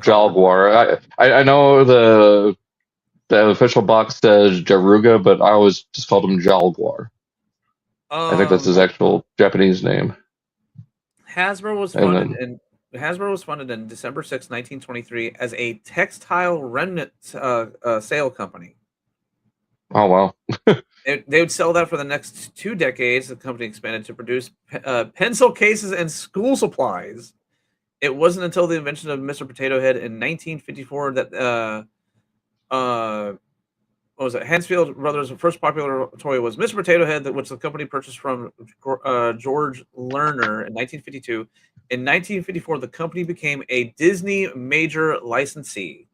Jaguar. I know the official box says Jaruga, but I always just called him Jaguar. I think that's his actual Japanese name. Hasbro was funded in December 6, 1923 as a textile remnant sale company. Oh, wow. They would sell that for the next 2 decades. The company expanded to produce pencil cases and school supplies. It wasn't until the invention of Mr. Potato Head in 1954 that what was it? Hansfield Brothers' first popular toy was Mr. Potato Head, which the company purchased from George Lerner in 1952. In 1954, the company became a Disney major licensee.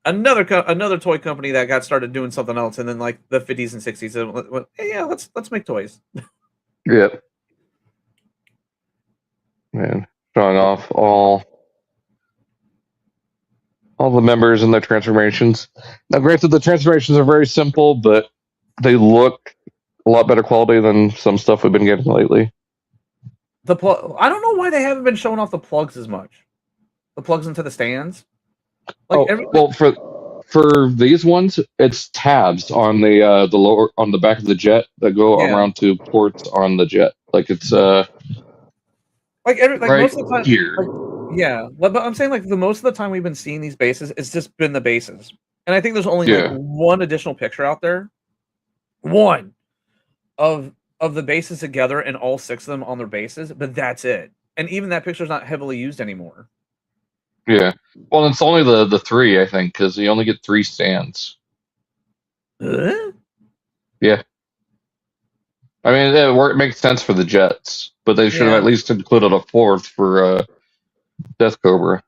Another toy company that got started doing something else, and then like the 50s and 60s, went, hey, yeah, let's make toys. Yep. Man, showing off all the members and their transformations. Now, granted, the transformations are very simple, but they look a lot better quality than some stuff we've been getting lately. I don't know why they haven't been showing off the plugs as much. The plugs into the stands. Well, for these ones, it's tabs on the lower on the back of the jet that go around to ports on the jet. Like it's right most of the time here. Yeah, but I'm saying like the most of the time we've been seeing these bases, it's just been the bases, and I think there's only like one additional picture out there, one of the bases together and all 6 of them on their bases, but that's it. And even that picture is not heavily used anymore. Yeah, well, it's only the 3, I think, because you only get 3 stands. Yeah, I mean it makes sense for the jets, but they should have at least included a 4th for Death Cobra.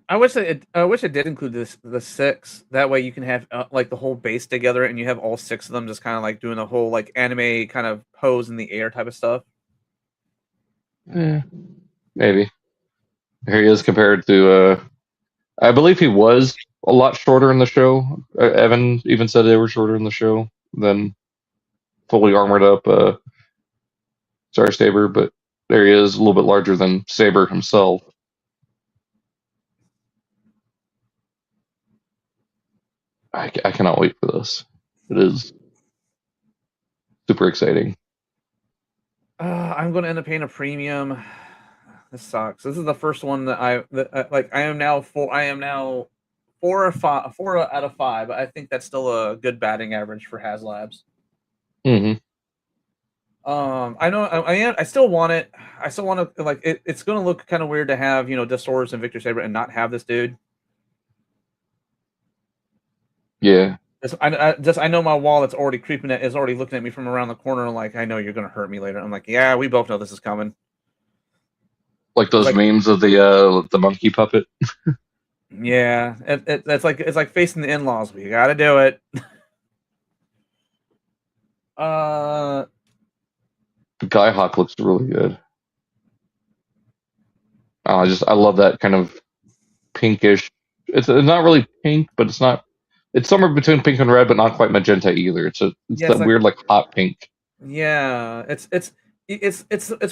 I wish it did include the 6. That way you can have like the whole base together, and you have all 6 of them just kind of like doing the whole like anime kind of pose in the air type of stuff. Maybe. Here he is compared to. I believe he was a lot shorter in the show. Evan even said they were shorter in the show than fully armored up Star Saber, but there he is, a little bit larger than Saber himself. I cannot wait for this. It is super exciting. I'm going to end up paying a premium. This sucks. This is the first one that I am now 4 out of 5. I think that's still a good batting average for HasLabs. Mm-hmm. I know I still want it. I still want to like it. It's going to look kind of weird to have Destours and Victor Saber and not have this dude. Yeah. I know my wall that's already creeping at is already looking at me from around the corner. Like, I know you're going to hurt me later. I'm like, yeah, we both know this is coming. Like those memes of the monkey puppet. Yeah, it's like facing the in-laws. We got to do it. Skyhawk looks really good. I love that kind of pinkish. It's not really pink, but it's not. It's somewhere between pink and red, but not quite magenta either. It's that weird like hot pink. Yeah, it's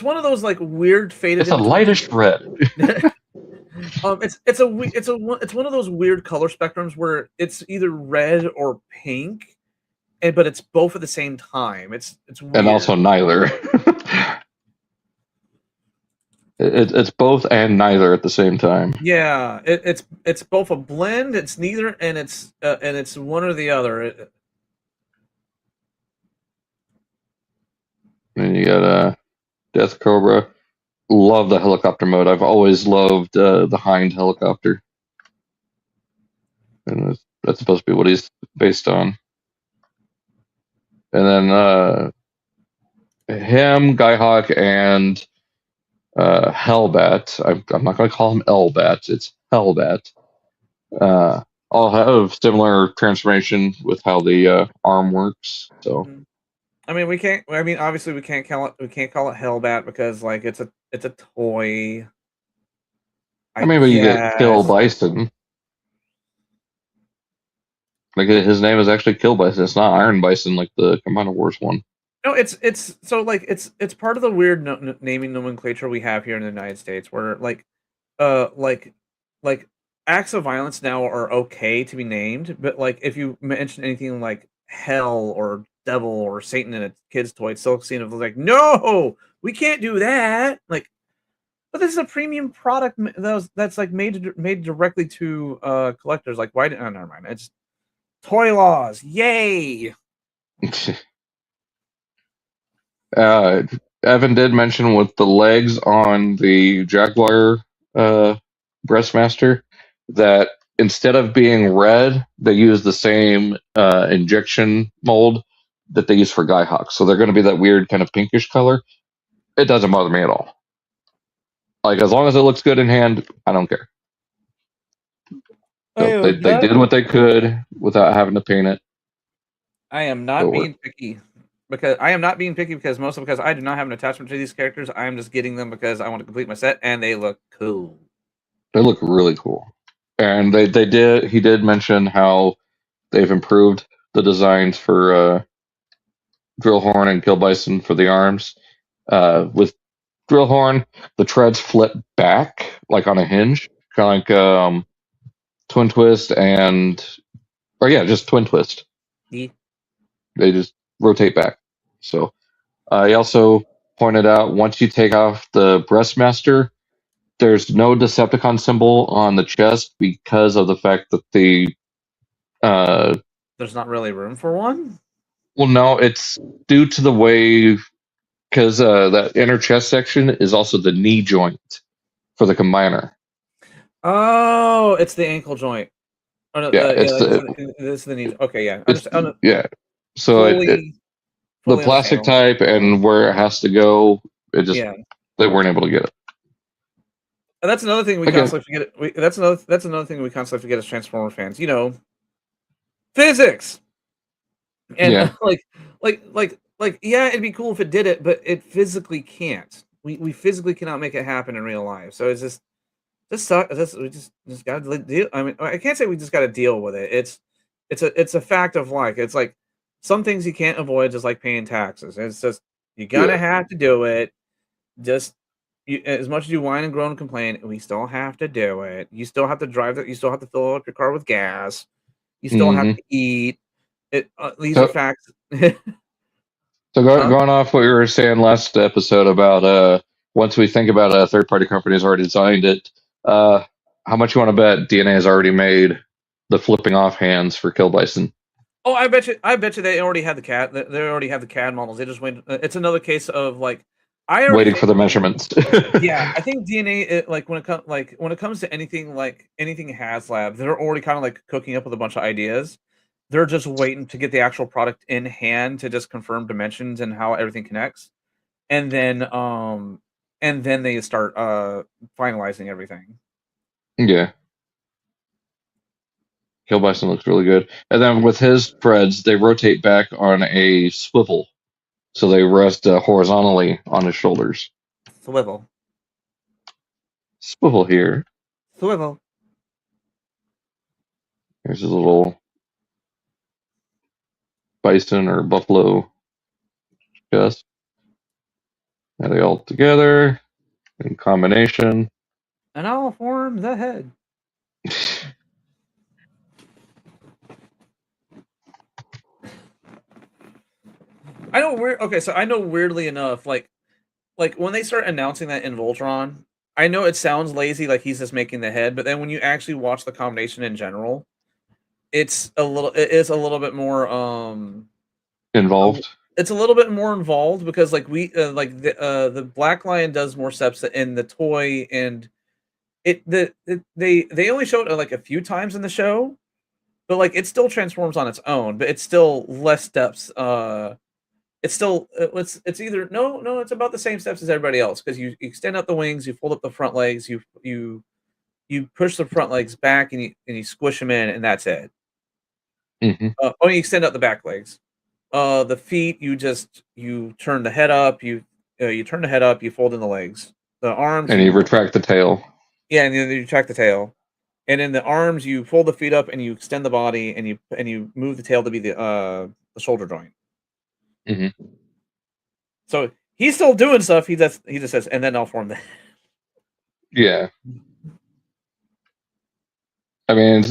one of those like weird faded. It's a lightish red. It's one of those weird color spectrums where it's either red or pink, but it's both at the same time. It's weird. And also neither. It's both and neither at the same time. Yeah, it's both a blend. It's neither, and it's one or the other. And you got Death Cobra. Love the helicopter mode. I've always loved the Hind helicopter, and that's supposed to be what he's based on. And then him, Skyhawk, and Hellbat. I'm not going to call him Elbat. It's Hellbat. All have similar transformation with how the arm works. So, I mean, we can't. I mean, obviously, we can't call it. We can't call it Hellbat because, like, it's a toy. I mean, but you get Kill Bison. Like his name is actually Kill Bison. It's not Iron Bison like the Combiner Wars one. No, it's so like it's part of the weird naming nomenclature we have here in the United States, where like acts of violence now are okay to be named, but like if you mention anything like hell or devil or Satan in a kid's toy, it's still seen as like, no, we can't do that. Like, but this is a premium product that's like made directly to collectors. Like, why? Oh, never mind. It's toy laws. Yay. Evan did mention with the legs on the Jaguar Breastmaster that instead of being red, they use the same injection mold that they use for Skyhawk. So they're going to be that weird kind of pinkish color. It doesn't bother me at all. Like, as long as it looks good in hand, I don't care. So they did what they could without having to paint it. I am not being picky. Because I am not being picky mostly because I do not have an attachment to these characters. I am just getting them because I want to complete my set and they look cool. They look really cool. And he did mention how they've improved the designs for Drillhorn and Kill Bison for the arms. With Drillhorn, the treads flip back like on a hinge, kind of like Twin Twist just Twin Twist. Yeah. They just rotate back. So he also pointed out once you take off the Breastmaster, there's no Decepticon symbol on the chest because of the fact that there's not really room for one? Well, no, it's due to the way, because that inner chest section is also the knee joint for the Combiner. Oh, it's the ankle joint. Oh, no, yeah, it's the knee. Okay, yeah. Yeah. So the plastic type and where it has to go, they weren't able to get it. And that's another thing we Okay. constantly forget. That's another thing we constantly forget as Transformer fans. You know, physics. And Yeah. yeah, it'd be cool if it did it, but it physically can't. We physically cannot make it happen in real life. So it's just suck. We just gotta deal. I mean, I can't say we just gotta deal with it. It's a fact of life. It's like some things you can't avoid, just like paying taxes. It's just you're gonna have to do it. Just as much as you whine and groan and complain, we still have to do it. You still have to drive it. You still have to fill up your car with gas. You still have to eat. These are facts. So Huh? going off what you were saying last episode about once we think about a third party company has already designed it, how much you want to bet DNA has already made the flipping off hands for Kill Bison? Oh, I bet you they already had the CAD. They already have the CAD models. They just went. It's another case of like I already Waiting think, for the measurements. yeah, I think DNA like when it comes to anything like anything HasLab, they're already kind of like cooking up with a bunch of ideas. They're just waiting to get the actual product in hand to just confirm dimensions and how everything connects. And then they start finalizing everything. Yeah. Kill Bison looks really good. And then with his threads, they rotate back on a swivel. So they rest horizontally on his shoulders. Swivel. Swivel here. Swivel. Here's his little bison or buffalo chest. Are they all together in combination? And I'll form the head. I know weird. Okay, so I know weirdly enough, like when they start announcing that in Voltron, I know it sounds lazy, like he's just making the head, but then when you actually watch the combination in general, it is a little bit more Involved. it's a little bit more involved because like the Black Lion does more steps in the toy and they only show it like a few times in the show, but like it still transforms on its own, but it's still less steps. It's still it's either no, it's about the same steps as everybody else because you extend out the wings, you fold up the front legs, you push the front legs back and you squish them in, and that's it. Mm-hmm. You extend out the back legs. The feet, you turn the head up, you turn the head up, you fold in the legs. The arms, And you retract the tail. yeah, and then you track the tail. And in the arms, you fold the feet up and you extend the body and you move the tail to be the shoulder joint. Mm-hmm. So he's still doing stuff. He just says, and then I'll form the. Yeah. I mean,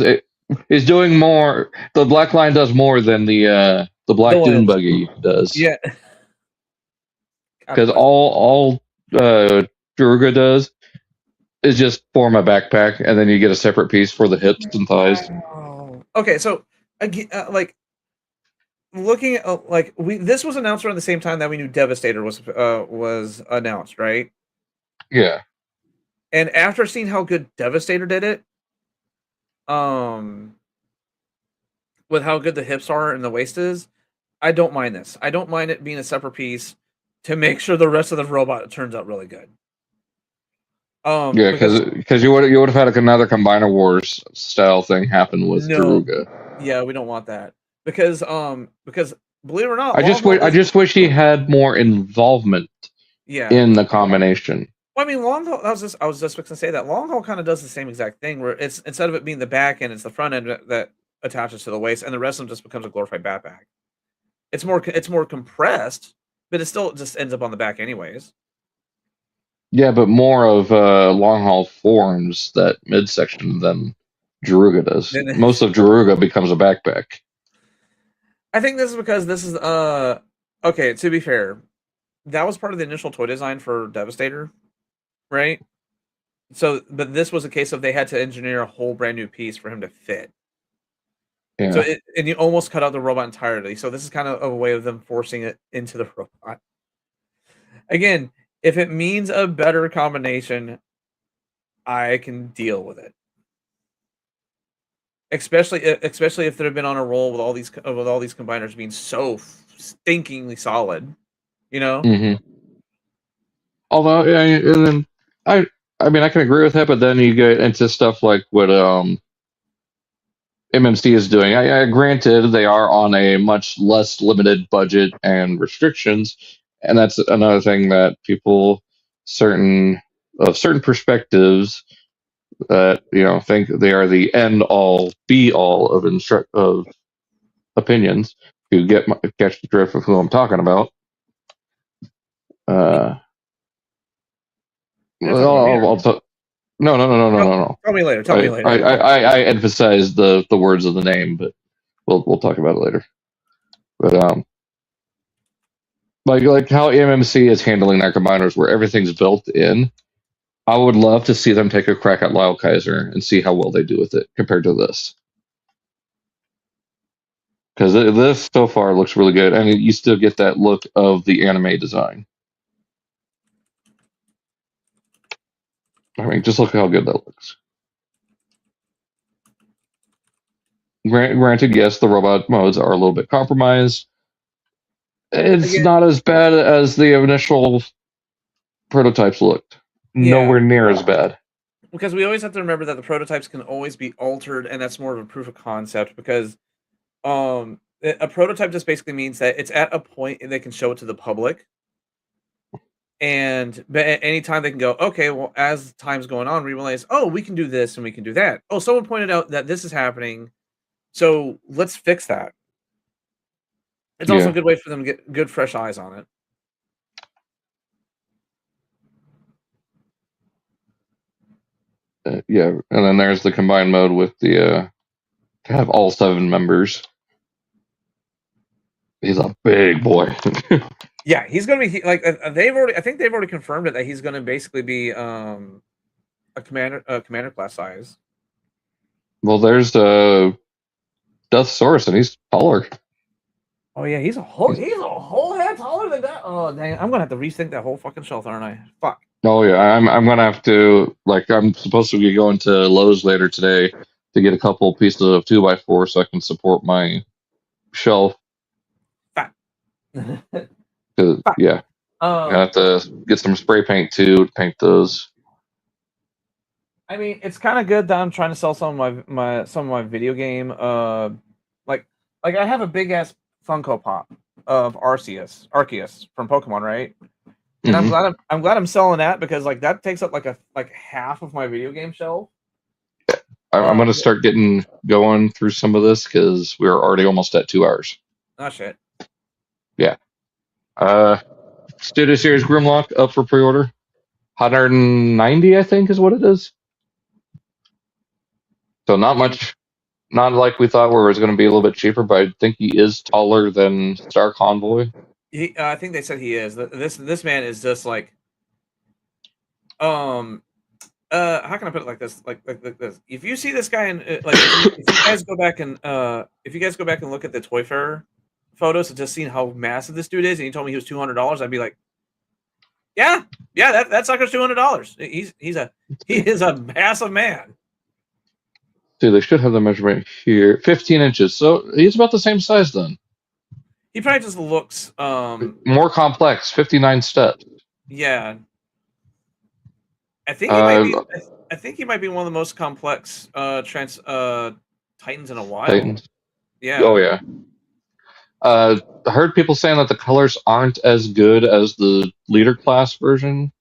it's doing more. The Black Line does more than the Black Dune Buggy does. Yeah. Because all Druga does is just form a backpack, and then you get a separate piece for the hips and thighs. Wow. Okay, so again, like looking at this was announced around the same time that we knew Devastator was announced, right? Yeah. And after seeing how good Devastator did it, with how good the hips are and the waist is, I don't mind this. I don't mind it being a separate piece to make sure the rest of the robot turns out really good. Yeah, because you would have had another Combiner Wars style thing happen with Druga. Yeah, we don't want that because believe it or not, I just wish he had more involvement. Yeah. In the combination. Well, I mean, long haul. I was just going to say that long haul kind of does the same exact thing, where it's instead of it being the back end, it's the front end that attaches to the waist, and the rest of them just becomes a glorified backpack. It's more compressed, but it still just ends up on the back anyways. Yeah, but more of long haul forms that midsection than Druga does. Most of Druga becomes a backpack. I think this is because this is okay. To be fair, that was part of the initial toy design for Devastator, right? So, but this was a case of they had to engineer a whole brand new piece for him to fit. Yeah. So, and you almost cut out the robot entirely. So this is kind of a way of them forcing it into the robot. Again, if it means a better combination, I can deal with it. Especially if they've been on a roll with all these combiners being so stinkingly solid, you know. Mm-hmm. Although, and then I I mean, I can agree with that, but then you get into stuff like what MMC is doing. Granted, they are on a much less limited budget and restrictions, and that's another thing that people certain perspectives that think they are the end all be all of opinions. To catch the drift of who I'm talking about. I'll talk. No. Tell me later. Tell me later. I emphasize the words of the name, but we'll talk about it later. But like how MMC is handling their combiners, where everything's built in. I would love to see them take a crack at Lyle Kaiser and see how well they do with it compared to this. Because this so far looks really good, and you still get that look of the anime design. I mean, just look how good that looks. Granted, yes, the robot modes are a little bit compromised. It's not as bad as the initial prototypes looked. Nowhere near as bad. Because we always have to remember that the prototypes can always be altered, and that's more of a proof of concept. Because a prototype just basically means that it's at a point and they can show it to the public. And anytime they can go, okay, well, as time's going on, we realize, oh, we can do this and we can do that. Oh, someone pointed out that this is happening, so let's fix that. It's also a good way for them to get good, fresh eyes on it. And then there's the combined mode with the to have all 7 members. He's a big boy. Yeah, he's gonna be like I think they've already confirmed it that he's gonna basically be a commander class size. Well, there's Deathsaurus, and he's taller. Oh yeah, he's a whole head taller than that. Oh dang, I'm gonna have to rethink that whole fucking shelf, aren't I? Fuck. Oh yeah, I'm gonna have to, like, I'm supposed to be going to Lowe's later today to get a couple pieces of 2x4 so I can support my shelf. Yeah, I have to get some spray paint too to paint those. I mean, it's kind of good that I'm trying to sell some of my video game. Like I have a big ass Funko Pop of Arceus from Pokemon, right? And I'm glad I'm selling that, because like that takes up like half of my video game shelf. I'm gonna start getting going through some of this because we're already almost at 2 hours. Oh shit. Yeah. Studio Series Grimlock up for pre-order. 190, I think, is what it is. So not much, not like we thought where it was going to be a little bit cheaper, but I think he is taller than Star Convoy. I think they said he is. This man is just like, how can I put it like this? Like this. If you see this guy in like, if you guys go back and look at the Toy Fair photos and just seeing how massive this dude is, and he told me he was $200, I'd be like, yeah, that sucker's $200. He is a massive man. See, they should have the measurement here, 15 inches. So he's about the same size then. He probably just looks more complex. 59 steps. Yeah, I think he might be one of the most complex Titans in a while. Titans. Yeah. Oh yeah. I heard people saying that the colors aren't as good as the leader class version.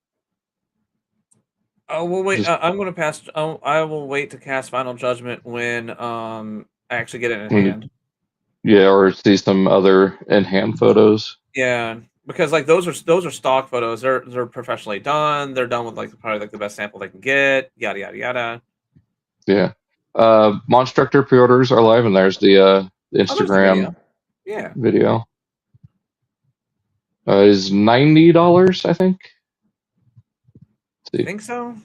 Oh well, wait. I'm going to pass. I will wait to cast final judgment when I actually get it in hand. Yeah, or see some other in-hand photos. Yeah, because like those are stock photos. They're professionally done. They're done with like probably like the best sample they can get. Yada yada yada. Yeah. Monstructor pre-orders are live, and there's the Instagram video. Is $90, I think. I think so.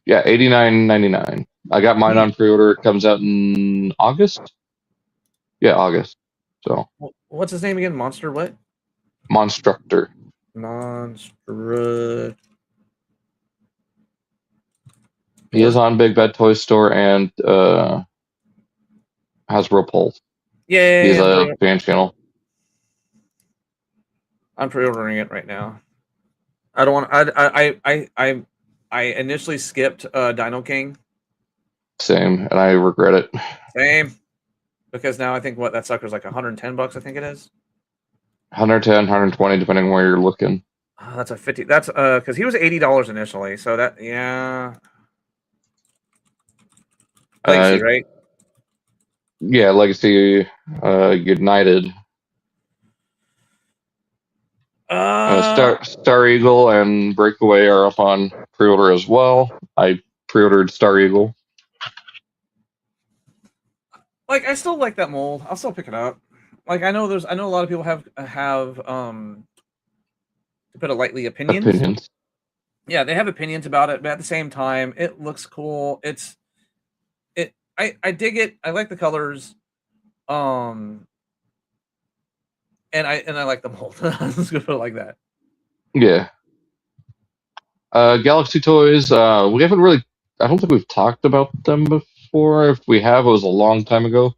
Yeah, $89.99. I got mine on pre-order. It comes out in August. Yeah, August. So. What's his name again? Monster what? Monstructor. Monstructor. He is on Big Bad Toy Store and Hasbro Pulse. Yeah. He's a fan channel. I'm pre-ordering it right now. I don't want. I initially skipped Dino King. Same, and I regret it. Same, because now I think what that sucker's like $110. I think it is 110, 120, depending on where you're looking. that's a 50. That's because he was $80 initially. So that Legacy, right? Yeah, Legacy, United. Star Eagle and Breakaway are up on pre-order as well. I pre-ordered Star Eagle. Like I still like that mold. I'll still pick it up. Like I know a lot of people have to put it lightly opinions. Yeah, they have opinions about it, but at the same time, it looks cool. I dig it. I like the colors. And I like the mold. Let's go put it like that. Yeah. Galaxy Toys, we haven't really, I don't think we've talked about them before. If we have, it was a long time ago.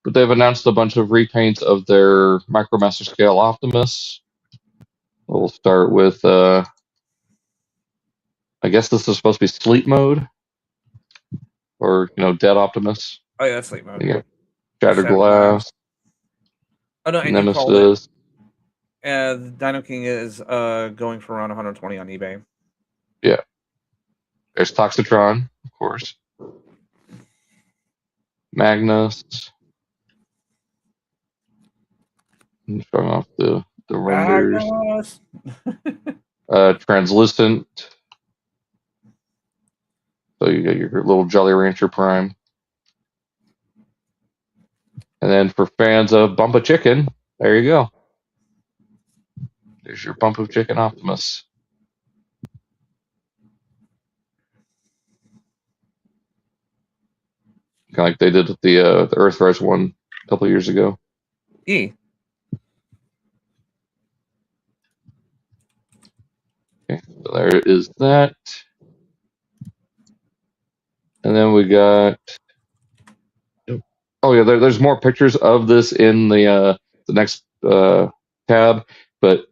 But they've announced a bunch of repaints of their Micromaster Scale Optimus. We'll start with, I guess this is supposed to be sleep mode. Or, Dead Optimus. Oh, yeah, that's sleep mode. Yeah. Shattered Glass. Oh, no, and Nemesis. you called it. The Dino King is going for around 120 on eBay. Yeah. There's Toxitron, of course. Magnus. I'm showing off the renders. Translucent. So you got your little Jolly Rancher Prime. And then for fans of Bump of Chicken, there you go. There's your Bump of Chicken Optimus. Kind of like they did with the Earthrise one a couple of years ago. Okay, so there is that. And then we got. Oh yeah, there's more pictures of this in the next tab, but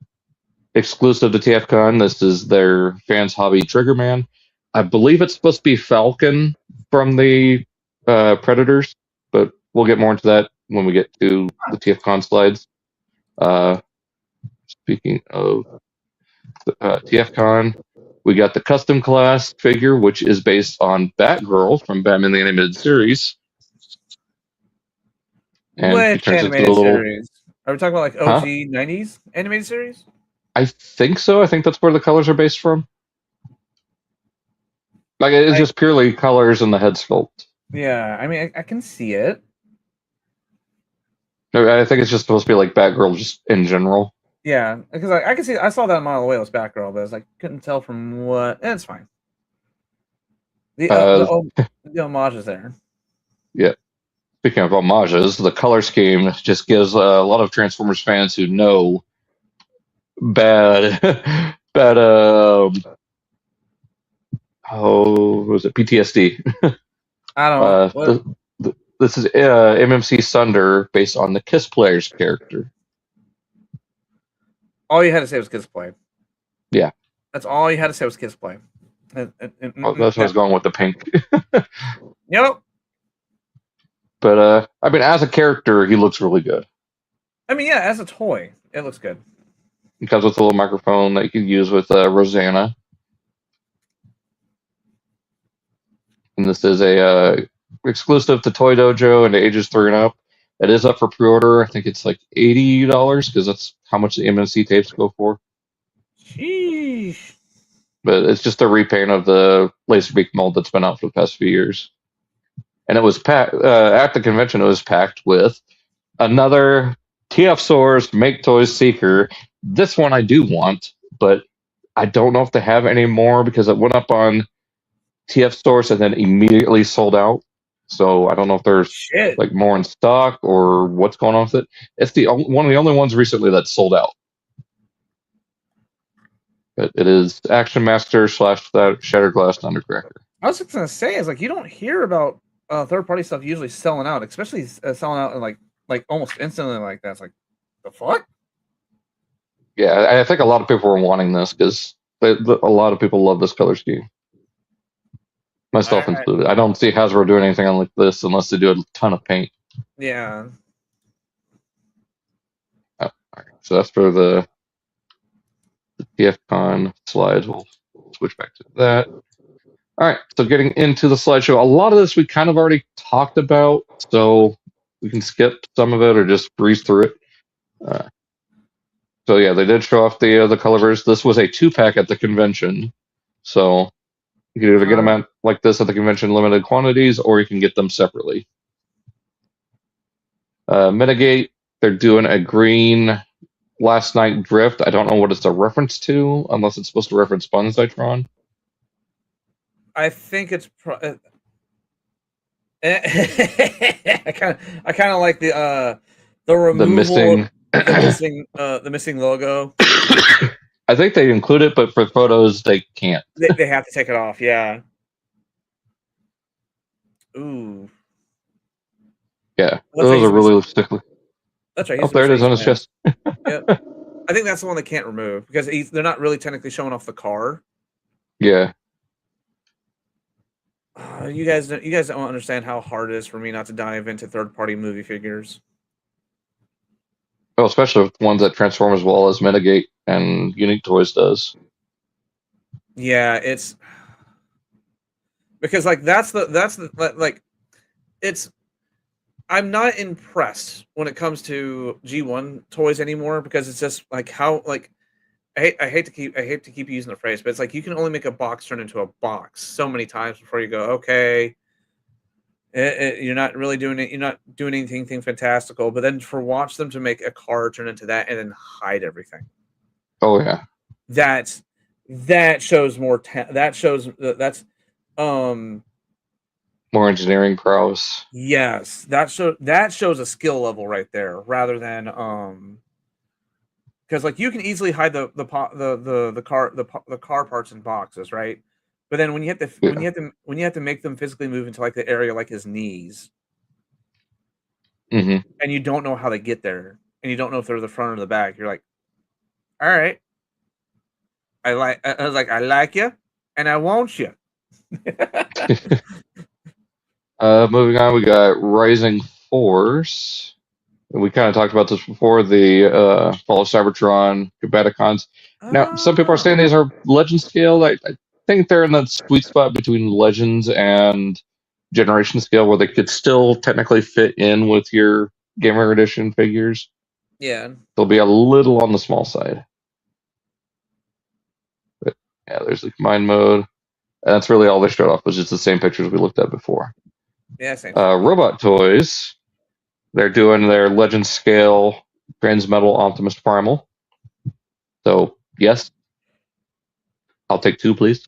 exclusive to TFcon. This is their Fans Hobby Triggerman. I believe it's supposed to be Falcon from the Predators, but we'll get more into that when we get to the TFcon slides. Speaking of TFcon, we got the custom class figure, which is based on Batgirl from Batman the Animated Series. And which animated series? Are we talking about like OG 90s animated series? I think so. I think that's where the colors are based from. Like it's just purely colors and the head sculpt. Yeah, I mean, I can see it. I think it's just supposed to be like Batgirl, just in general. Yeah, because I can see. I saw that a mile away. It was Batgirl, but I was like, couldn't tell from what. It's fine. The homage is there. Yeah. Speaking of homages, the color scheme just gives a lot of Transformers fans who know bad. Was it PTSD? I don't know. This is MMC Sunder based on the Kiss Player's character. All you had to say was Kiss Play. Yeah. That's all you had to say was Kiss Play. That's what I was going with the pink. Yep. But, I mean, as a character, he looks really good. I mean, yeah, as a toy, it looks good. It comes with a little microphone that you can use with Rosanna. And this is a exclusive to Toy Dojo and ages 3 and up. It is up for pre-order. I think it's like $80 because that's how much the MNC tapes go for. Sheesh. But it's just a repaint of the Laserbeak mold that's been out for the past few years. And it was packed at the convention. It was packed with another TF Source Make Toys Seeker. This one I do want, but I don't know if they have any more because it went up on TF Source and then immediately sold out. So I don't know if there's like more in stock or what's going on with it. It's one of the only ones recently that's sold out. But it is Action Master / Shattered Glass Thundercracker. I was just gonna say, is like you don't hear about third-party stuff usually selling out, especially selling out in like almost instantly like that. It's like, the fuck? Yeah, I think a lot of people were wanting this because A lot of people love this color scheme, myself included. I don't see Hasbro doing anything like this unless they do a ton of paint. Yeah. Oh, so that's for the TFcon slides. We'll switch back to that. All right, so getting into the slideshow, a lot of this we kind of already talked about, so we can skip some of it or just breeze through it. So yeah, they did show off the colors. This was a 2-pack at the convention, so you can either get them out like this at the convention, limited quantities, or you can get them separately. Mitigate, they're doing a green Last Night Drift. I don't know what it's a reference to, unless it's supposed to reference Bunzytron. I think it's. I kind of like the removal, the missing logo. I think they include it, but for photos they can't. They have to take it off. Yeah. Ooh. Yeah, those are really stickly. That's right. Oh, there it is on his chest. Yep. I think that's the one they can't remove because they're not really technically showing off the car. Yeah. You guys don't understand how hard it is for me not to dive into third-party movie figures. Well, especially with ones that transform as well as Mitigate and Unique Toys does. Yeah, it's because it's. I'm not impressed when it comes to G1 toys anymore because it's just like how like I hate to keep using the phrase, but it's like you can only make a box turn into a box so many times before you go, okay, you're not really doing it. You're not doing anything fantastical. But then watch them to make a car turn into that and then hide everything. Oh yeah, that shows more. That's more engineering prowess. Yes, that shows a skill level right there, rather than because like you can easily hide the car parts in boxes, right? But then when you have to make them physically move into like the area like his knees, and you don't know how they get there, and you don't know if they're the front or the back, you're like, all right, I was like, I like you, and I want you. Moving on, we got Rising Force. We kind of talked about this before, the Fall of Cybertron, Combaticons. Now, some people are saying these are Legend scale. I think they're in that sweet spot between Legends and Generation scale where they could still technically fit in with your Gamer Edition figures. Yeah. They'll be a little on the small side. But yeah, there's the combined mode. And that's really all they showed off, was just the same pictures we looked at before. Yeah, same. Robot Toys, they're doing their Legend scale Transmetal Optimus Primal. So, yes. I'll take 2, please.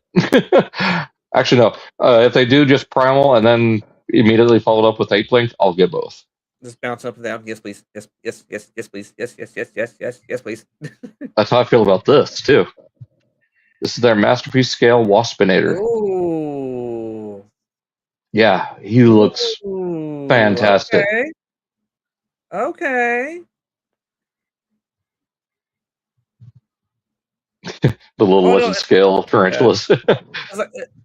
Actually, no. If they do just Primal and then immediately followed up with 8-Link, I'll get both. Just bounce up and down. Yes, please. Yes, please. Yes, please. That's how I feel about this, too. This is their Masterpiece Scale Waspinator. Ooh. Yeah, he looks fantastic. Okay. The little Legend scale tarantulas.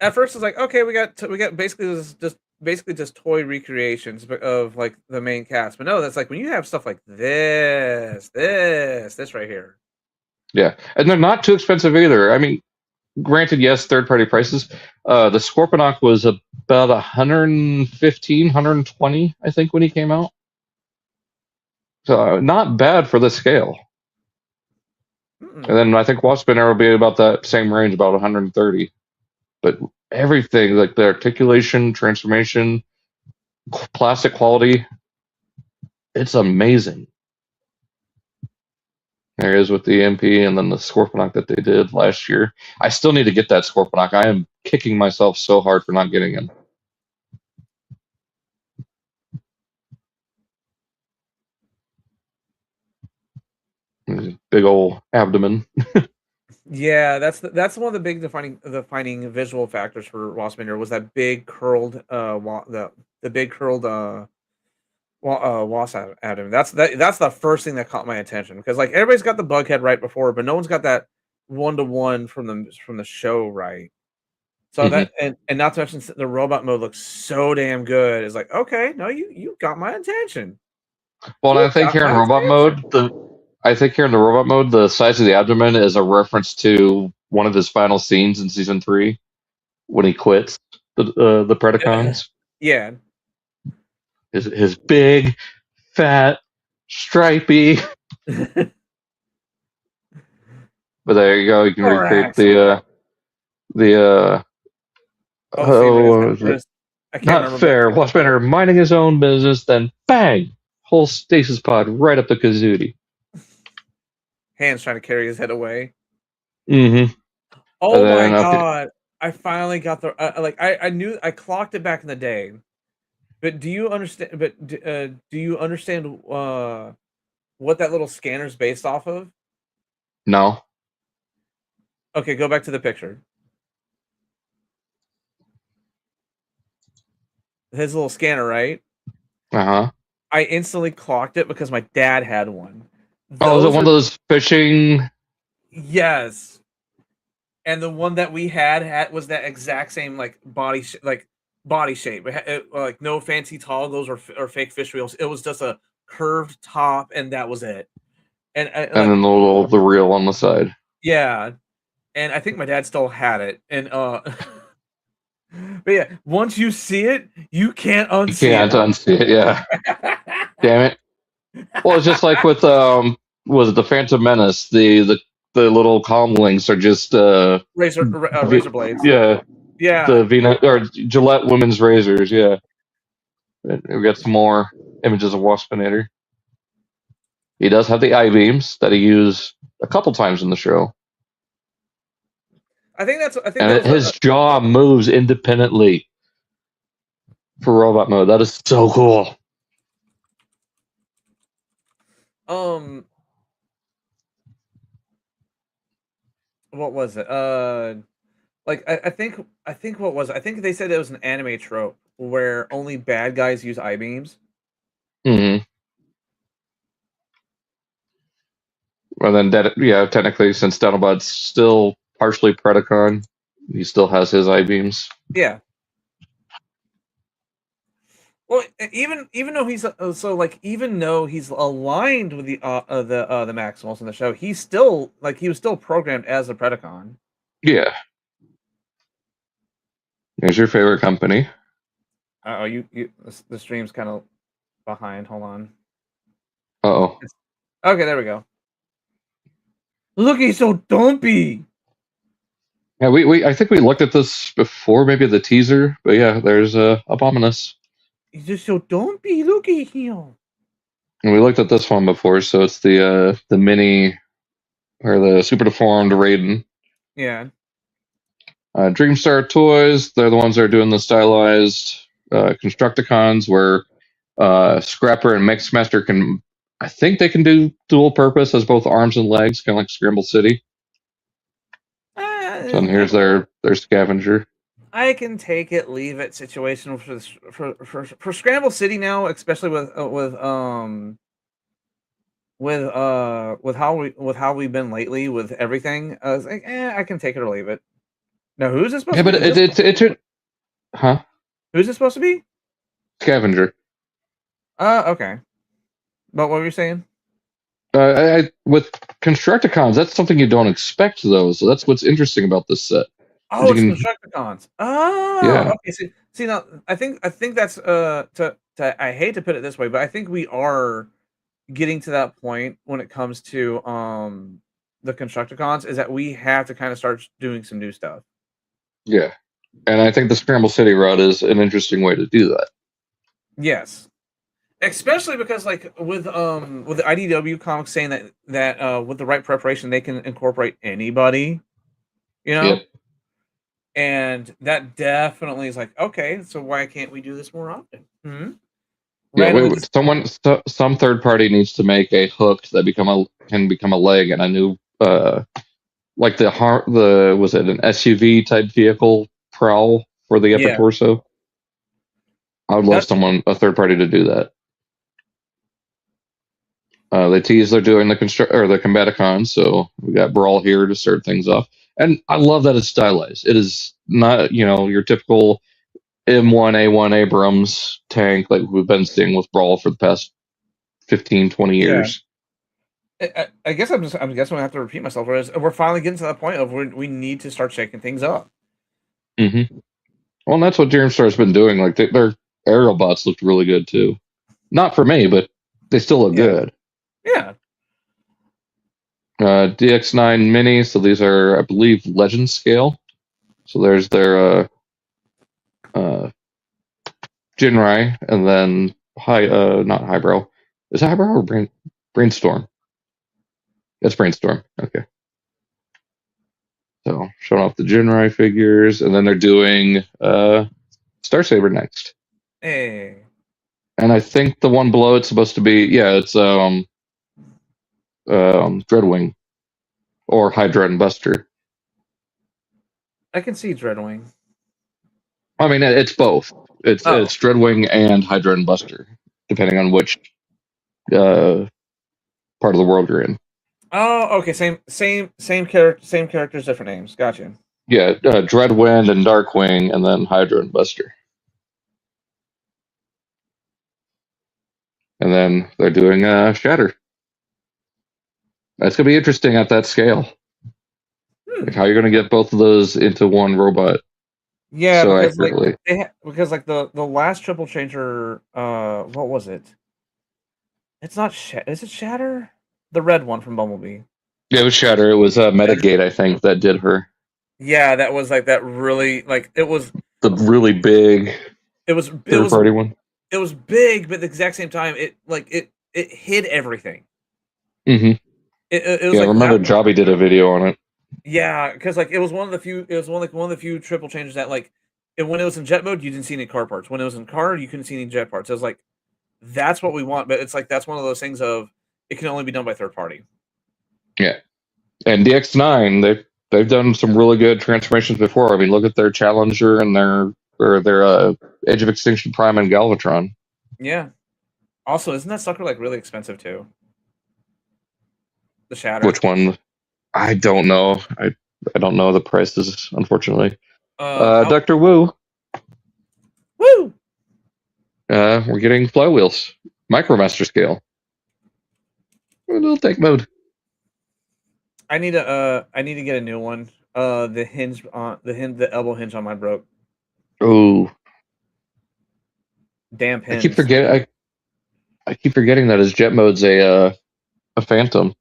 At first, it's like, okay, we got basically just toy recreations of like the main cast, but no, that's like when you have stuff like this right here. Yeah, and they're not too expensive either. I mean, granted, yes, third-party prices. The Scorponok was about 115, 120, I think, when he came out. So not bad for the scale. And then I think Waspinator will be about that same range, about 130. But everything, like the articulation, transformation, plastic quality, it's amazing. There he is with the MP and then the Scorponok that they did last year. I still need to get that Scorponok. I am kicking myself so hard for not getting him. Big old abdomen. Yeah, that's one of the big defining visual factors for Waspinator was that big curled the big curled wasp abdomen. That's the first thing that caught my attention because like everybody's got the bug head right before, but no one's got that 1-to-1 from the show right. So that and not to mention the robot mode looks so damn good. It's like, okay, no, you got my attention. Well, and You I think got here in my robot attention. mode, the size of the abdomen is a reference to one of his final scenes in season 3 when he quits the Predacons. Yeah. His big, fat, stripy. But there you go. You can Or recreate Axalon. the Oh, see, I can't not remember. fair. Waspinner minding his own business, then bang, whole stasis pod right up the kazootie. Hands trying to carry his head away. Mm-hmm. Oh my god! I finally got the I knew I clocked it back in the day, but do you understand? But do you understand what that little scanner is based off of? No. Okay, go back to the picture. His little scanner, right? Uh-huh. I instantly clocked it because my dad had one. Oh, is it Those one are of those fishing? yes, and the one that we had was that exact same body shape. Like no fancy toggles or fake fish wheels. It was just a curved top, and that was it. And And then the reel on the side. yeah, and I think my dad still had it. And but yeah, once you see it, you can't unsee You can't unsee it. Yeah. it. Damn it. Well, it's just like with was it the Phantom Menace? The little comlinks are just razor blades. Yeah, Yeah. the Venus or Gillette women's razors. Yeah, and we got some more images of Waspinator. He does have the eye beams that he used a couple times in the show, I think that and was his jaw moves independently for robot mode. That is so cool. What was it? I think what was it? I think they said it was an anime trope where only bad guys use eye beams. Mm-hmm. Well, then technically, since Dinobot's still partially Predacon, he still has his eye beams. Yeah. Well, even though he's even though he's aligned with the Maximals in the show, he's still he was still programmed as a Predacon. Yeah. Here's your favorite company. Oh, the stream's kind of behind. Hold on. Oh. Okay, there we go. Look, he's so dumpy. Yeah, I think we looked at this before, maybe the teaser, but yeah, there's Abominus. He's just so dumpy. Look at him. And we looked at this one before, so it's the mini or the super deformed Raiden. Yeah. Dreamstar Toys, they're the ones that are doing the stylized Constructicons where Scrapper and Mixmaster can, I think they can do dual purpose as both arms and legs, kind of like Scramble City. So here's their scavenger. I can take it, leave it situation for Scramble City now, especially with how we've been lately with everything. I was like, I can take it or leave it. Now, who's this supposed to be? But huh? Who's it supposed to be? Scavenger. Okay. But what were you saying? With Constructicons, that's something you don't expect, though. So that's what's interesting about this set. Oh, it's Constructicons. Oh, yeah. Okay. See now, I think that's I hate to put it this way, but I think we are getting to that point when it comes to the Constructicons is that we have to kind of start doing some new stuff. Yeah, and I think the Scramble City route is an interesting way to do that. Yes, especially because with the IDW comics saying that with the right preparation they can incorporate anybody, you know. Yep. And that definitely is okay, so why can't we do this more often? Mm-hmm. Yeah, some third party needs to make a hook that can become a leg, and a new like was it an SUV type vehicle prowl for the upper torso? I would love a third party to do that. They tease they're doing the Combaticon, so we got Brawl here to start things off. And I love that it's stylized. It is not, your typical M1A1 Abrams tank like we've been seeing with Brawl for the past 15, 20 years. I guess I'm guessing I have to repeat myself. Whereas we're finally getting to that point of where we need to start shaking things up. Mm-hmm. Well, and that's what Dreamstar's been doing. Like their aerial bots looked really good too. Not for me, but they still look good. Yeah. DX9 Mini. So these are, I believe, Legend scale. So there's their Jinrai, and then not Highbrow. Is it Highbrow or Brainstorm? It's Brainstorm. Okay. So showing off the Jinrai figures, and then they're doing Star Saber next. Hey. And I think the one below it's supposed to be it's Dreadwing or Hydra and Buster. I can see Dreadwing. I mean, it's both. It's Dreadwing and Hydra and Buster, depending on which part of the world you're in. Oh, okay. Same characters, different names. Gotcha. Yeah, Dreadwind and Darkwing, and then Hydra and Buster. And then they're doing Shatter. That's gonna be interesting at that scale. Like how you're gonna get both of those into one robot. Yeah, so because accurately. the last triple changer, what was it? It's not is it Shatter? The red one from Bumblebee. Yeah, it was Shatter. It was Metagate, I think, that did her. Yeah, that was like that really it was the really big third party one. It was big, but at the exact same time it hid everything. Mm-hmm. It was I remember Jobby did a video on it. Yeah, because it was one of the few triple changes that when it was in jet mode you didn't see any car parts. When it was in car you couldn't see any jet parts. It was like that's what we want, but it's that's one of those things of it can only be done by third party. Yeah, and DX9 they've done some really good transformations before. I mean, look at their Challenger and their Age of Extinction Prime and Galvatron. Yeah. Also, isn't that sucker really expensive too? The Shatter. Which one? I don't know. I don't know the prices, unfortunately. Dr. Wu. Woo! We're getting flywheels. Micromaster scale. A little tank mode. I need to get a new one. The hinge on the elbow hinge on mine broke. Oh. Damn pins. I keep forgetting that his jet mode's a phantom.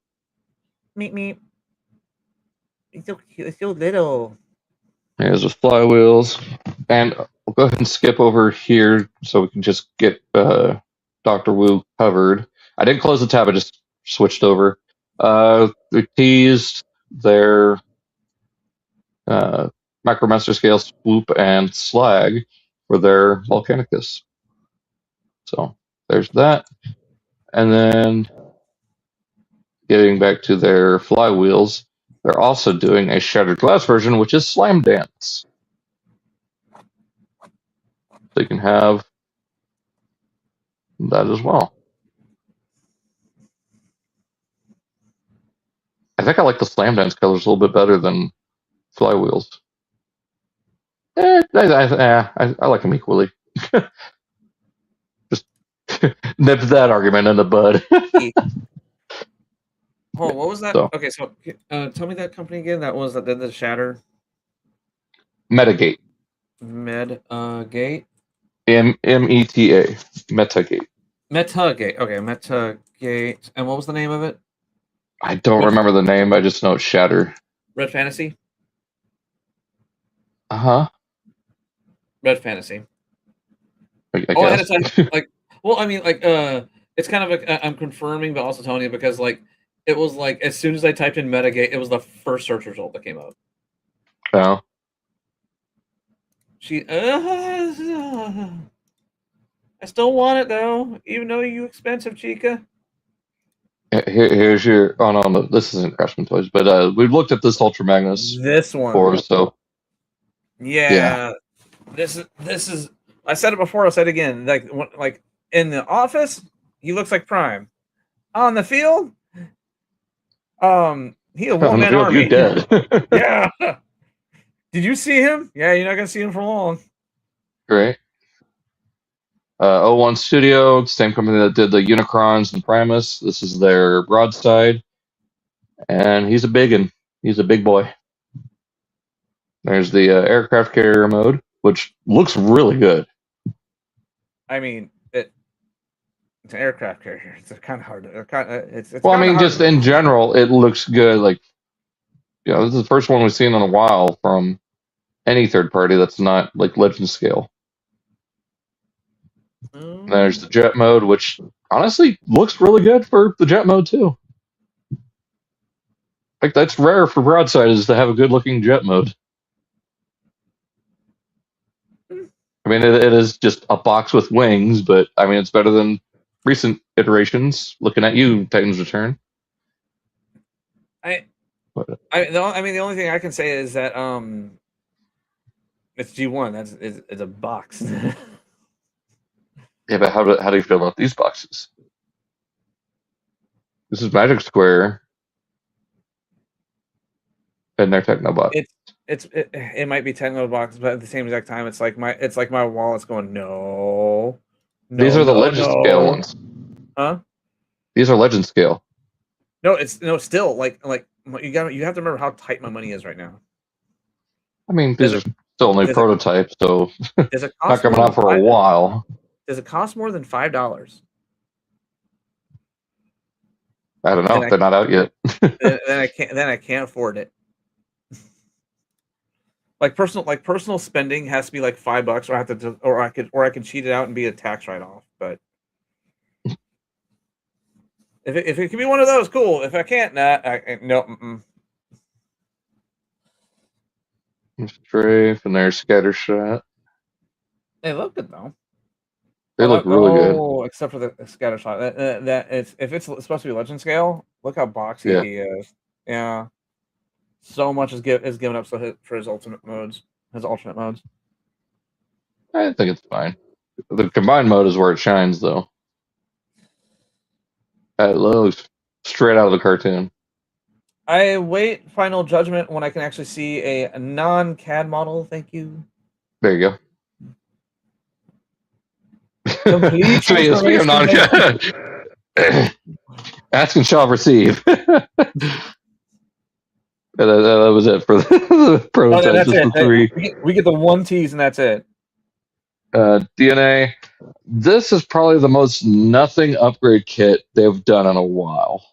Meep. It's so cute. It's so little. Here's the flywheels. And we'll go ahead and skip over here so we can just get Dr. Wu covered. I didn't close the tab, I just switched over. They teased their Micromaster Scale Swoop and Slag for their Volcanicus. So there's that. And then getting back to their flywheels, they're also doing a Shattered Glass version, which is Slam Dance. So you can have that as well. I think I like the Slam Dance colors a little bit better than flywheels. I like them equally. Just nip that argument in the bud. Oh, what was that? So, okay, so tell me that company again. That was the Shatter. Metagate. Metagate. META. Metagate. Metagate. Okay, Metagate. And what was the name of it? I don't remember the name. I just know it's Shatter. Red Fantasy. Red Fantasy. I guess. It's kind of I'm confirming, but also telling you because it was as soon as I typed in Metagate, it was the first search result that came up. Oh. I still want it though, even though you expensive, Chica. Here's your. Oh no, this isn't Craftsman Toys, but we've looked at this Ultra Magnus. This one. Before, so. Yeah. This is. I said it before. I'll say it again. Like in the office, he looks like Prime. On the field, he a On the one-man field, army. you dead. Yeah. Did you see him? Yeah, you're not gonna see him for long. Great. 01 Studio, same company that did the Unicrons and Primus. This is their broadside, and he's a big one. He's a big boy. There's the aircraft carrier mode, which looks really good. I mean, it's an aircraft carrier. It's kind of hard to. It's Well, I kind of mean, hard. just in general, it looks good. Like, you know, this is the first one we've seen in a while from any third party that's not like Legend scale. There's the jet mode, which honestly looks really good for the jet mode too. Like, that's rare for broadside, is to have a good looking jet mode. I mean, it is just a box with wings, but I mean, it's better than recent iterations. Looking at you, Titan's Return. The only thing I can say is that it's G1. It's a box. Yeah, but how do you feel about these boxes? This is Magic Square and their Technobot. It might be Techno box, but at the same exact time, it's like my wallet's going no. These are the Legend scale ones. Huh? These are Legend scale. No, still like you have to remember how tight my money is right now. I mean, these are still only prototypes, so not coming out for a while. Does it cost more than $5? I don't know. They're not out yet. then I can't afford it. Like personal spending has to be like $5, or I have to, or I can cheat it out and be a tax write-off. But if it can be one of those, cool. If I can't, no. Strafe and there's Scattershot. They look good though. They look really good. Oh, except for the Scattershot. That if it's supposed to be Legend scale, look how boxy he is. Yeah. So much is given up for his ultimate modes, his alternate modes. I think it's fine. The combined mode is where it shines, though. It looks straight out of the cartoon. I await final judgment when I can actually see a non-CAD model. Thank you. There you go. Speaking of non-CAD, ask and shall receive. That was it for the prototypes. That's it. We get the one tease and that's it. DNA. This is probably the most nothing upgrade kit they've done in a while.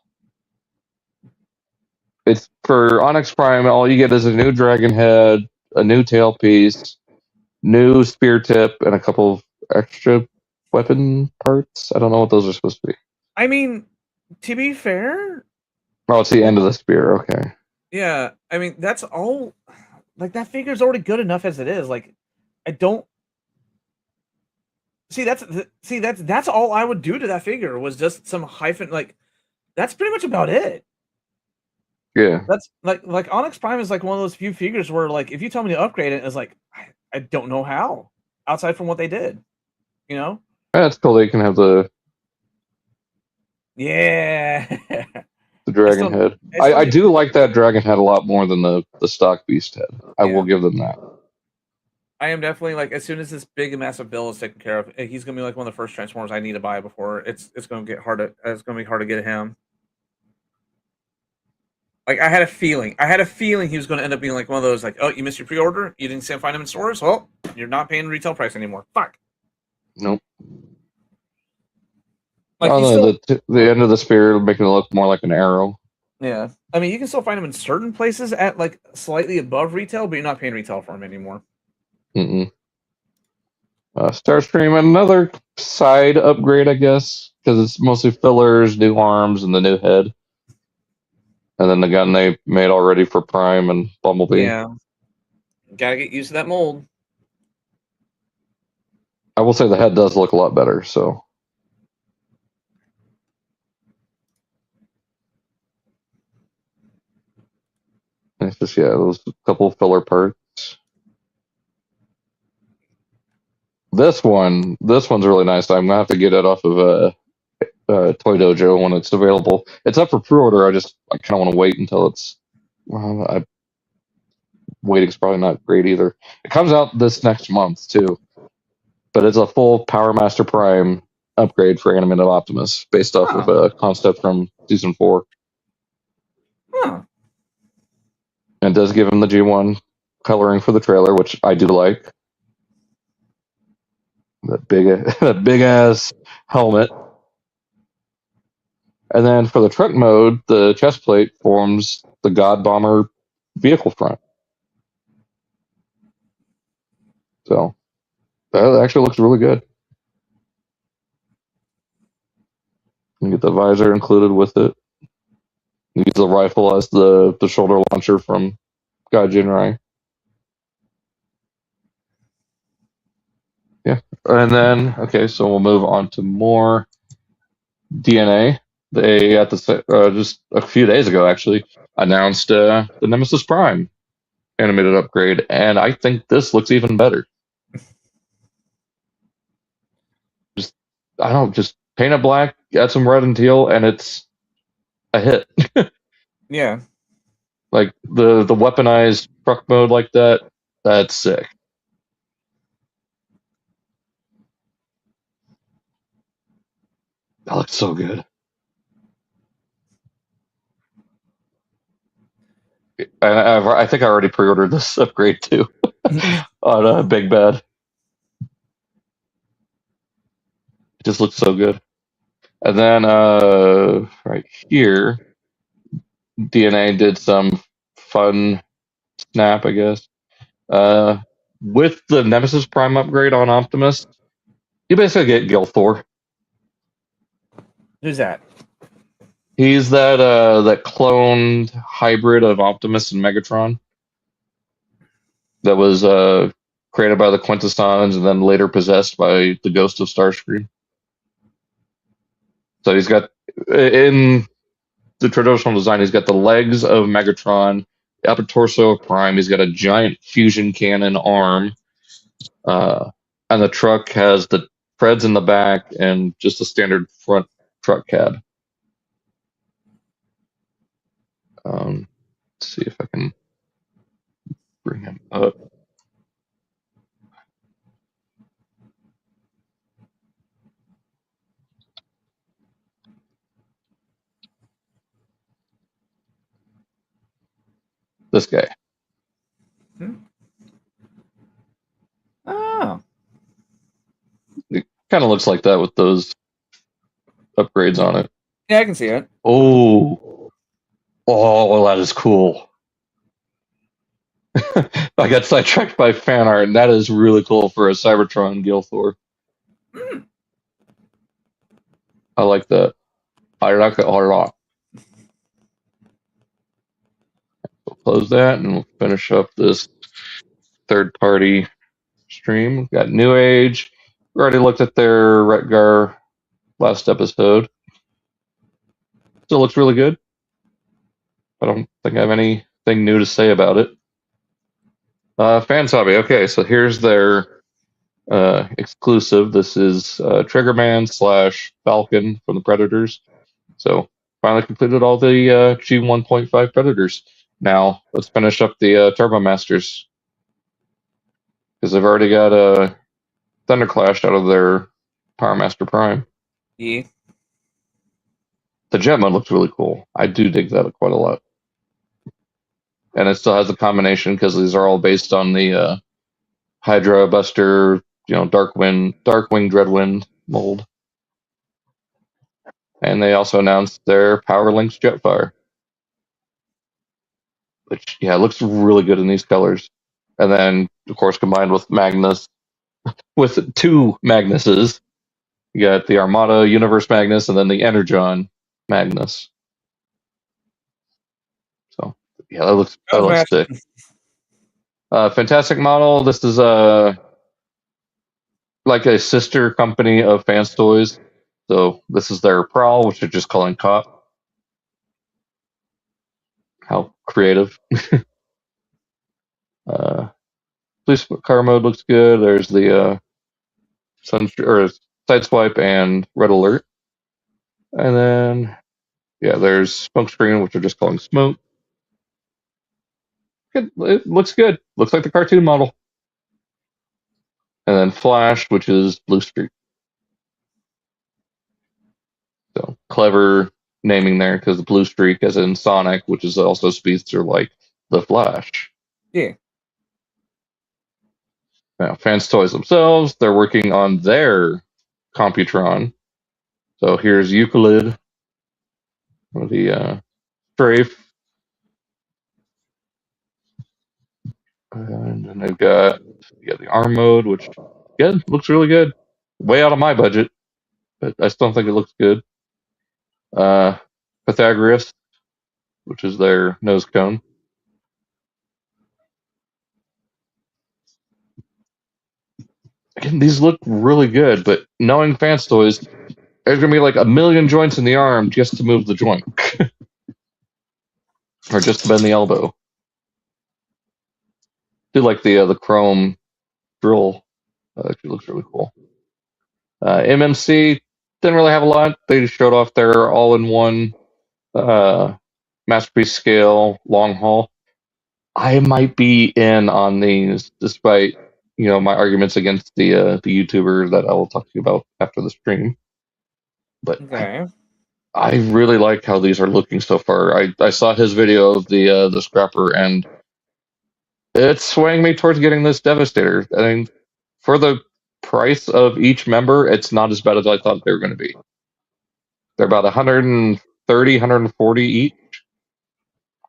It's for Onyx Prime. All you get is a new dragon head, a new tailpiece, new spear tip, and a couple of extra weapon parts. I don't know what those are supposed to be. I mean, to be fair, it's the end of the spear. Okay. Yeah, I mean that's all. Like that figure's already good enough as it is. Like, I don't see that's all I would do to that figure was just some hyphen. Like, that's pretty much about it. Yeah, that's like Onyx Prime is like one of those few figures where like if you tell me to upgrade it, it's like I don't know how outside from what they did. You know. That's cool. They can have the the dragon head. I do like that dragon head a lot more than the stock beast head. I will give them that. I am definitely like, as soon as this big and massive bill is taken care of, he's gonna be like one of the first Transformers I need to buy before it's gonna get hard to be hard to get him. Like I had a feeling he was gonna end up being like one of those like, oh, you missed your pre-order, you didn't find him in stores, well, you're not paying retail price anymore. Fuck. Nope. Like the end of the spear making it look more like an arrow. Yeah, I mean you can still find them in certain places at like slightly above retail, but you're not paying retail for them anymore. Starscream, another side upgrade, I guess, because it's mostly fillers, new arms, and the new head, and then the gun they made already for Prime and Bumblebee. Yeah, gotta get used to that mold. I will say the head does look a lot better, so. It's just, those couple filler parts. This one's really nice. I'm gonna have to get it off of Toy Dojo when it's available. It's up for pre-order. I kind of want to wait until it's. Well, waiting's probably not great either. It comes out this next month too, but it's a full Power Master Prime upgrade for animated Optimus based off of a concept from season 4. Huh. And it does give him the G1 coloring for the trailer, which I do like. That big ass helmet. And then for the truck mode, the chest plate forms the God Bomber vehicle front. So that actually looks really good. You get the visor included with it. You use the rifle as the shoulder launcher from God Jr. Yeah. And then, okay, so we'll move on to more DNA. They, at the just a few days ago, actually, announced the Nemesis Prime animated upgrade, and I think this looks even better. Just paint it black, add some red and teal, and it's a hit. Yeah. Like the weaponized truck mode like that, that's sick. That looks so good. I think I already pre-ordered this upgrade too on Big Bad. It just looks so good. And then right here, DNA did some fun snap, I guess. With the Nemesis Prime upgrade on Optimus, you basically get Gilthor. Who's that? He's that cloned hybrid of Optimus and Megatron that was created by the Quintessons and then later possessed by the ghost of Starscream. So he's got, in the traditional design, he's got the legs of Megatron, the upper torso of Prime. He's got a giant fusion cannon arm, and the truck has the treads in the back and just a standard front truck cab. Let's see if I can bring him up. This guy. Oh. It kind of looks like that with those upgrades on it. Yeah, I can see it. Oh, well, that is cool. I got sidetracked by fan art, and that is really cool for a Cybertron Gilthor. I like that. I like it a lot. We'll close that, and we'll finish up this third-party stream. We've got New Age. We already looked at their Retgar last episode. Still looks really good. I don't think I have anything new to say about it. Fans Hobby. Okay, so here's their exclusive. This is Triggerman / Falcon from the Predators. So finally completed all the G1.5 Predators. Now let's finish up the Turbo Masters because they've already got a Thunderclash out of their Power Master Prime. Yeah. The jet mode looks really cool. I do dig that quite a lot. And it still has a combination because these are all based on the Hydra Buster, Darkwing Dreadwind mold. And they also announced their Power Lynx Jetfire, which it looks really good in these colors. And then, of course, combined with Magnus, with 2 Magnuses, you got the Armada Universe Magnus and then the Energon Magnus. So that looks sick. Fantastic model. This is like a sister company of Fans Toys. So this is their Prowl, which they're just calling Cop. How creative. Police car mode looks good. There's the Sideswipe and Red Alert. And then, yeah, there's Smokescreen, which we're just calling Smoke. It looks good. Looks like the cartoon model. And then Flash, which is Bluestreak. So clever naming there because the Bluestreak, as in Sonic, which is also speedster like the Flash. Yeah. Now, Fans Toys themselves, they're working on their Computron. So here's Euclid, the Strafe. And then they've got the arm mode, which again looks really good. Way out of my budget, but I still think it looks good. Pythagoras, which is their nose cone. Again, these look really good, but knowing Fans Toys, there's gonna be like a million joints in the arm just to move the joint, or just to bend the elbow. Do like the chrome drill. Actually looks really cool. MMC didn't really have a lot. They just showed off their all-in-one masterpiece scale long haul. I might be in on these, despite my arguments against the YouTuber that I will talk to you about after the stream. But Okay. I really like how these are looking so far. I saw his video of the scrapper, and it's swaying me towards getting this Devastator. I mean, for the price of each member, it's not as bad as I thought they were going to be. They're about 130, 140 each,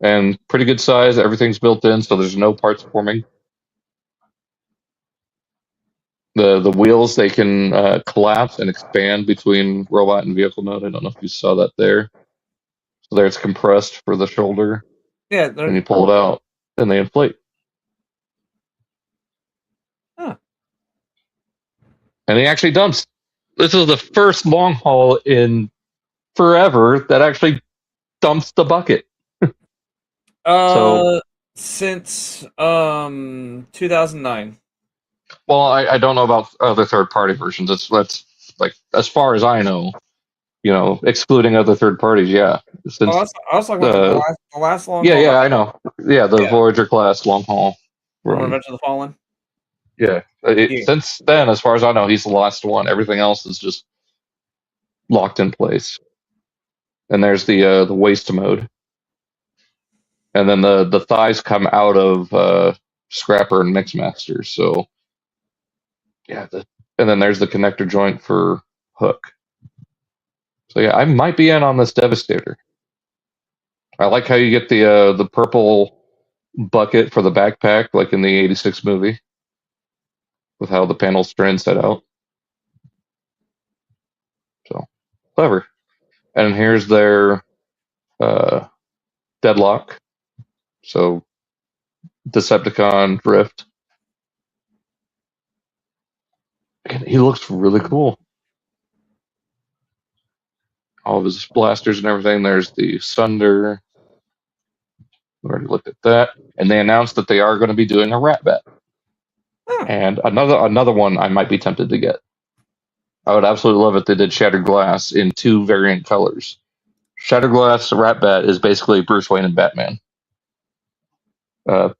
and pretty good size. Everything's built in, so there's no parts forming. The wheels, they can collapse and expand between robot and vehicle mode. I don't know if you saw that there. So there it's compressed for the shoulder. Yeah. And you pull it out, and they inflate. Huh. And he actually dumps. This is the first long haul in forever that actually dumps the bucket. So since 2009. Well, I don't know about other third-party versions. That's like as far as I know, excluding other third parties. Yeah, since I was talking about the last long haul. Yeah, I know. Yeah, the Voyager class long haul From run. Revenge of the Fallen. Yeah. Since then, as far as I know, he's the last one. Everything else is just locked in place. And there's the waist mode, and then the thighs come out of Scrapper and Mixmaster. So yeah, and then there's the connector joint for Hook. So yeah, I might be in on this Devastator. I like how you get the purple bucket for the backpack, like in the '86 movie, with how the panels strand set out. So clever. And here's their Deadlock. So Decepticon Drift. He looks really cool. All of his blasters and everything. There's the Sunder. We already looked at that. And they announced that they are going to be doing a Rat Bat. And another one I might be tempted to get. I would absolutely love it if they did Shattered Glass in 2 variant colors. Shattered Glass Rat Bat is basically Bruce Wayne and Batman. So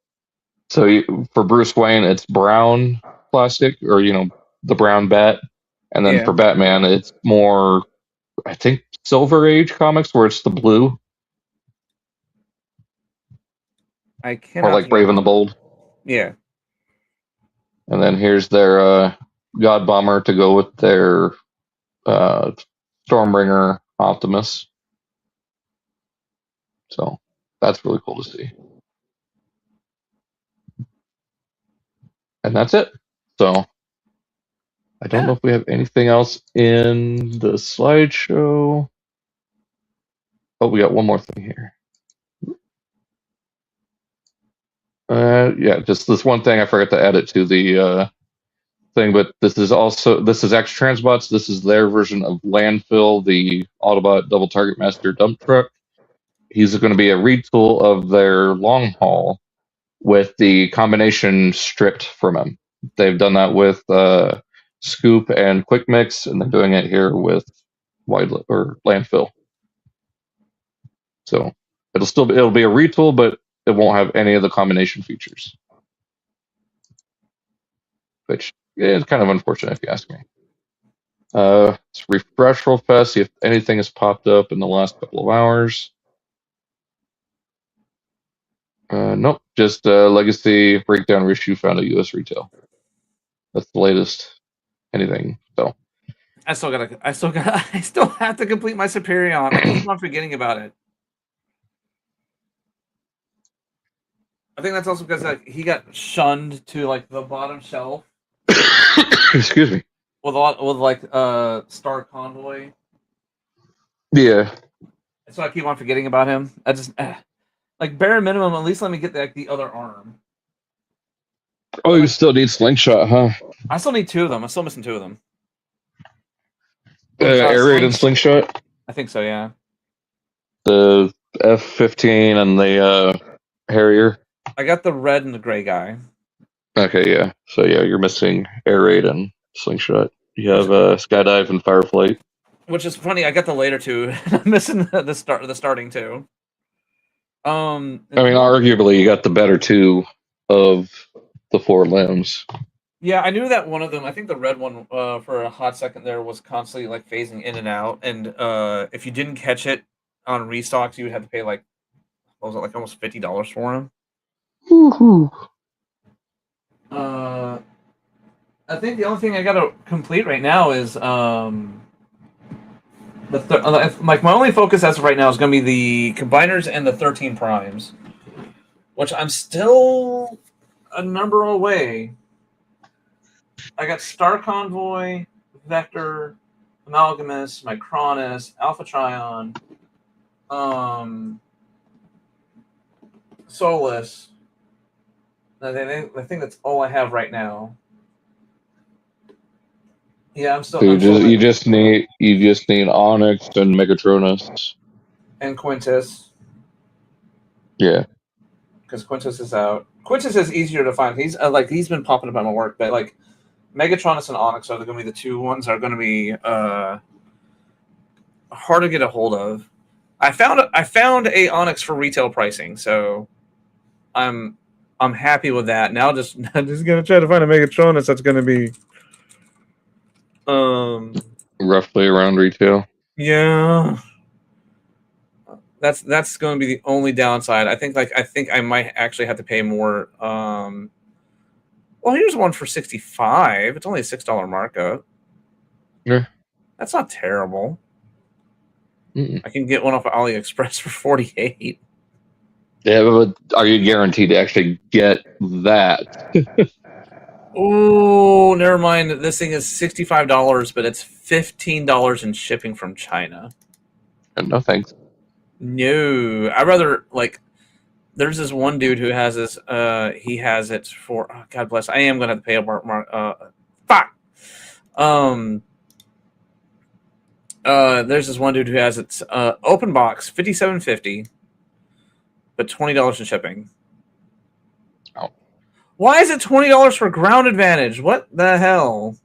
for Bruce Wayne, it's brown plastic, or the brown bat, and then for Batman, it's more, I think, Silver Age comics where it's the blue. I cannot. Or like Brave and the Bold. Yeah. And then here's their God Bomber to go with their Stormbringer Optimus. So that's really cool to see. And that's it. So I don't know if we have anything else in the slideshow. Oh, we got one more thing here. Yeah, just this one thing I forgot to add it to the thing, but this is X Transbots. This is their version of Landfill, the Autobot Double Target Master dump truck. He's going to be a retool of their long haul with the combination stripped from him. They've done that with Scoop and Quick Mix, and they're doing it here with landfill. So it'll be a retool, but it won't have any of the combination features, which is kind of unfortunate if you ask me. Let's refresh real fast, see if anything has popped up in the last couple of hours. Nope, just Legacy Breakdown Reissue found at US retail. That's the latest anything. So I still have to complete my Superion. I keep on forgetting about it. I think that's also because he got shunned to like the bottom shelf. Excuse me. With Star Convoy. Yeah. So I keep on forgetting about him. I just like bare minimum, at least let me get the other arm. Oh, you still need Slingshot, huh? I still need 2 of them. I'm still missing 2 of them. Air Raid and Slingshot? I think so, yeah. The F-15 and the Harrier? I got the red and the gray guy. Okay, yeah. So yeah, you're missing Air Raid and Slingshot. You have Skydive and Fireflight. Which is funny, I got the later 2. I'm missing the starting 2. I mean, arguably, you got the better 2 of the 4 limbs. Yeah, I knew that one of them. I think the red one, for a hot second there, was constantly like phasing in and out. And if you didn't catch it on restocks, you would have to pay like, what was it, like almost $50 for him. Woohoo! I think the only thing I got to complete right now is like my only focus as of right now is going to be the combiners and the 13 primes, which I'm still a number away. I got Star Convoy, Vector, Amalgamus, Micronus, Alpha Trion, Solus. I think that's all I have right now. Yeah, I'm still. So you just need Onyx and Megatronus and Quintus. Yeah, because Quintus is out. Quintus is easier to find. He's he's been popping up on my work, but like Megatronus and Onyx are going to be the 2 ones that are going to be hard to get a hold of. I found a Onyx for retail pricing, so I'm happy with that. Now I'm just gonna try to find a Megatronus that's going to be roughly around retail. Yeah, that's going to be the only downside. I think I might actually have to pay more. Well, here's one for $65. It's only a $6 markup. Yeah, that's not terrible. Mm-mm. I can get one off of AliExpress for $48. Yeah, but are you guaranteed to actually get that? Oh, never mind. This thing is $65, but it's $15 in shipping from China. No thanks. No, I'd rather there's this one dude who has this. He has it for. Oh, God bless. I am gonna have to pay a fuck. There's this one dude who has it. Open box, $57.50, but $20 in shipping. Oh. Why is it $20 for ground advantage? What the hell?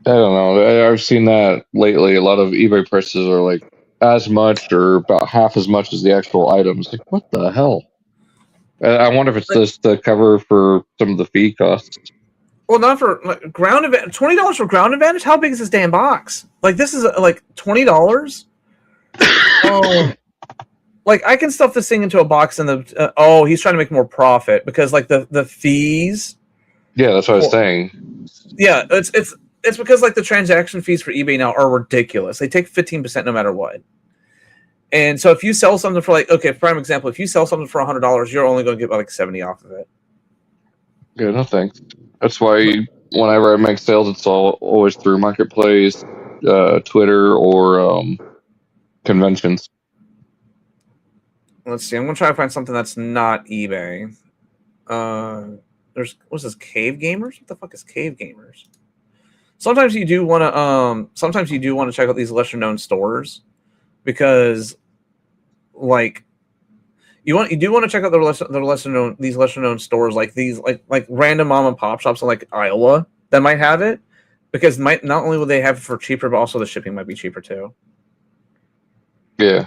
I don't know. I've seen that lately. A lot of eBay prices are like as much or about half as much as the actual items. Like, what the hell? I wonder if it's just the cover for some of the fee costs. Well, not for ground advantage. $20 for ground advantage? How big is this damn box? This is $20. Oh, I can stuff this thing into a box and he's trying to make more profit because the fees. Yeah, that's what I was saying. Yeah, it's because the transaction fees for eBay now are ridiculous. They take 15% no matter what. And so if you sell something for prime example, if you sell something for $100, you're only going to get 70 off of it. Yeah, no thanks. That's why whenever I make sales, it's always through Marketplace, Twitter, or conventions. Let's see. I'm going to try to find something that's not eBay. What's this? Cave Gamers? What the fuck is Cave Gamers? Sometimes you do want to check out these lesser known stores because you do want to check out these lesser known stores like these like random mom and pop shops in Iowa that might have it, because not only will they have it for cheaper, but also the shipping might be cheaper too. Yeah.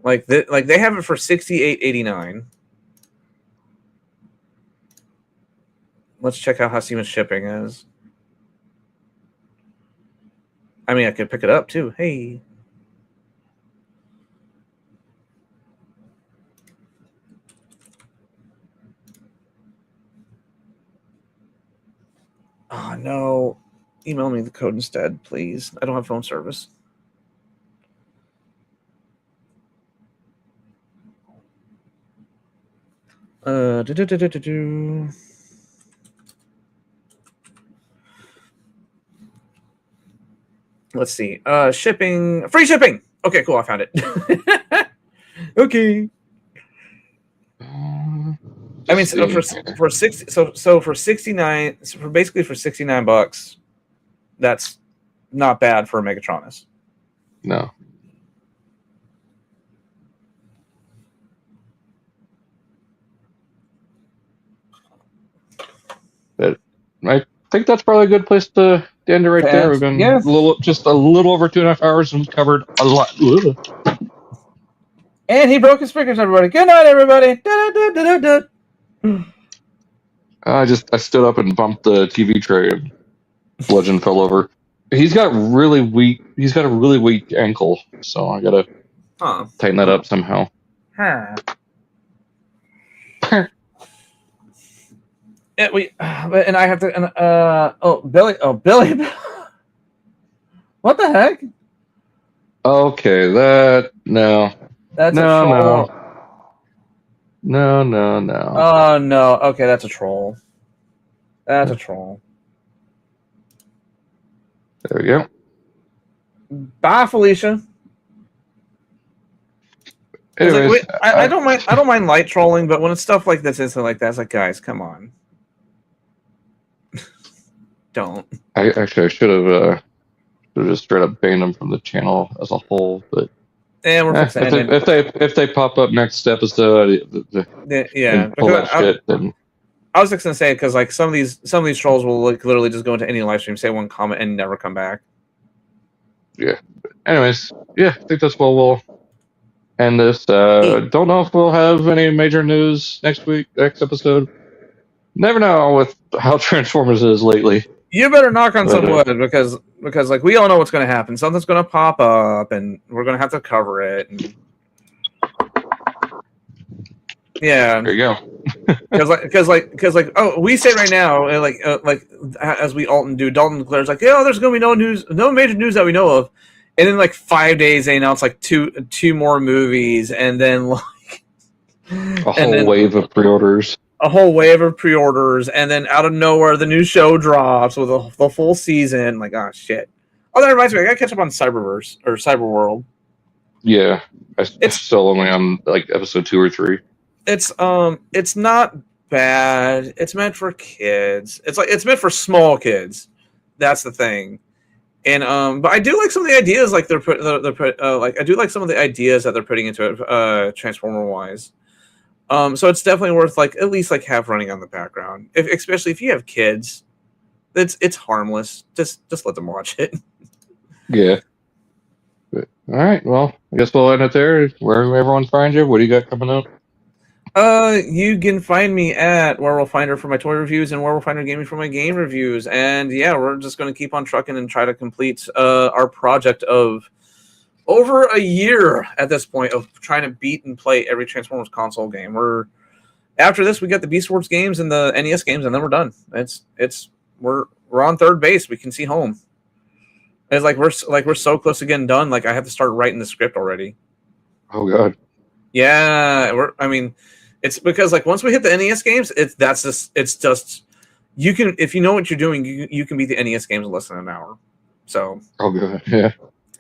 Like they have it for $68.89. Let's check out how much shipping is. I mean, I could pick it up too. Hey. Oh no. Email me the code instead, please. I don't have phone service. Let's see. Shipping. Free shipping. Okay, cool. I found it. Okay. I mean, so for 60, so for 69, so for basically for $69, that's not bad for a Megatronus. No. But I think that's probably a good place to end it right there. We've been just a little over 2.5 hours and covered a lot. And he broke his speakers, everybody. Good night, everybody. I stood up and bumped the TV tray and Legend fell over. He's got a really weak ankle, so I gotta tighten that up somehow. And I have to. Billy. What the heck? Okay, no. That's a troll. No. Oh no. Okay, that's a troll. That's a troll. There we go. Bye, Felicia. Anyways, I don't mind light trolling, but when it's stuff like this, instant like that, it's like, guys, come on. Don't. I should have just straight up banned them from the channel as a whole, but if they pop up next episode, pull that shit, then I was just gonna say, because like some of these trolls will like literally just go into any live stream, say one comment, and never come back. Yeah. Anyways, yeah, I think that's where we'll end this. Don't know if we'll have any major news next episode. Never know with how Transformers is lately. You better knock on some wood because like we all know what's going to happen. Something's going to pop up, and we're going to have to cover it. And... Yeah, there you go. Because we say right now, like as we Alton do, Dalton declares like, yeah, there's going to be no major news that we know of, and then like 5 days they announce like two more movies, and then like a whole wave of pre-orders. A whole wave of pre-orders, and then out of nowhere, the new show drops with the full season. Like, oh shit! Oh, that reminds me, I gotta catch up on Cyberverse or Cyberworld. Yeah, it's still only on like episode 2 or 3. It's not bad. It's meant for kids. It's meant for small kids. That's the thing. And but I do like some of the ideas, like I do like some of the ideas that they're putting into it, Transformer wise. So it's definitely worth like at least like have running on the background, especially if you have kids. It's harmless. Just let them watch it. Yeah. But, all right. Well, I guess we'll end it there. Where everyone find you? What do you got coming up? You can find me at Where We'll Find Her for my toy reviews and Where We'll Find Her Gaming for my game reviews. And yeah, we're just going to keep on trucking and try to complete our project of over a year at this point of trying to beat and play every Transformers console game. After this, we got the Beast Wars games and the NES games, and then we're done. We're on third base. We can see home. It's like we're so close to getting done. Like I have to start writing the script already. Oh god. Yeah, it's because like once we hit the NES games, it's just you can, if you know what you're doing, you can beat the NES games in less than an hour. So. Oh god. Yeah.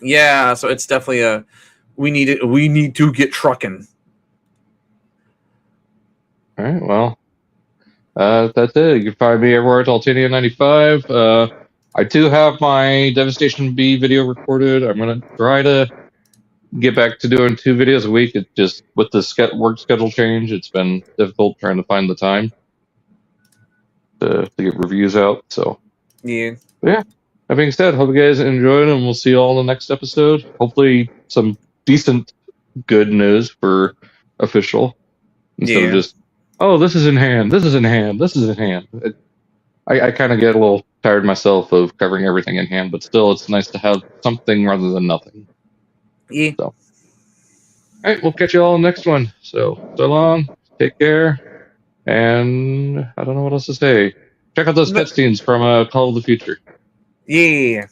Yeah, so it's definitely we need to get trucking. All right, well, that's it. You can find me everywhere at Altania95. I do have my Devastation B video recorded. I'm gonna try to get back to doing 2 videos a week. It just with the work schedule change, it's been difficult trying to find the time to get reviews out. So yeah. Yeah. that being said, hope you guys enjoyed, and we'll see you all in the next episode. Hopefully, some decent, good news for official instead of just, oh, this is in hand, this is in hand, this is in hand. I kind of get a little tired myself of covering everything in hand, but still, it's nice to have something rather than nothing. Yeah. So, all right, we'll catch you all in the next one. So long, take care, and I don't know what else to say. Check out those cutscenes from Call of the Future. Yeah.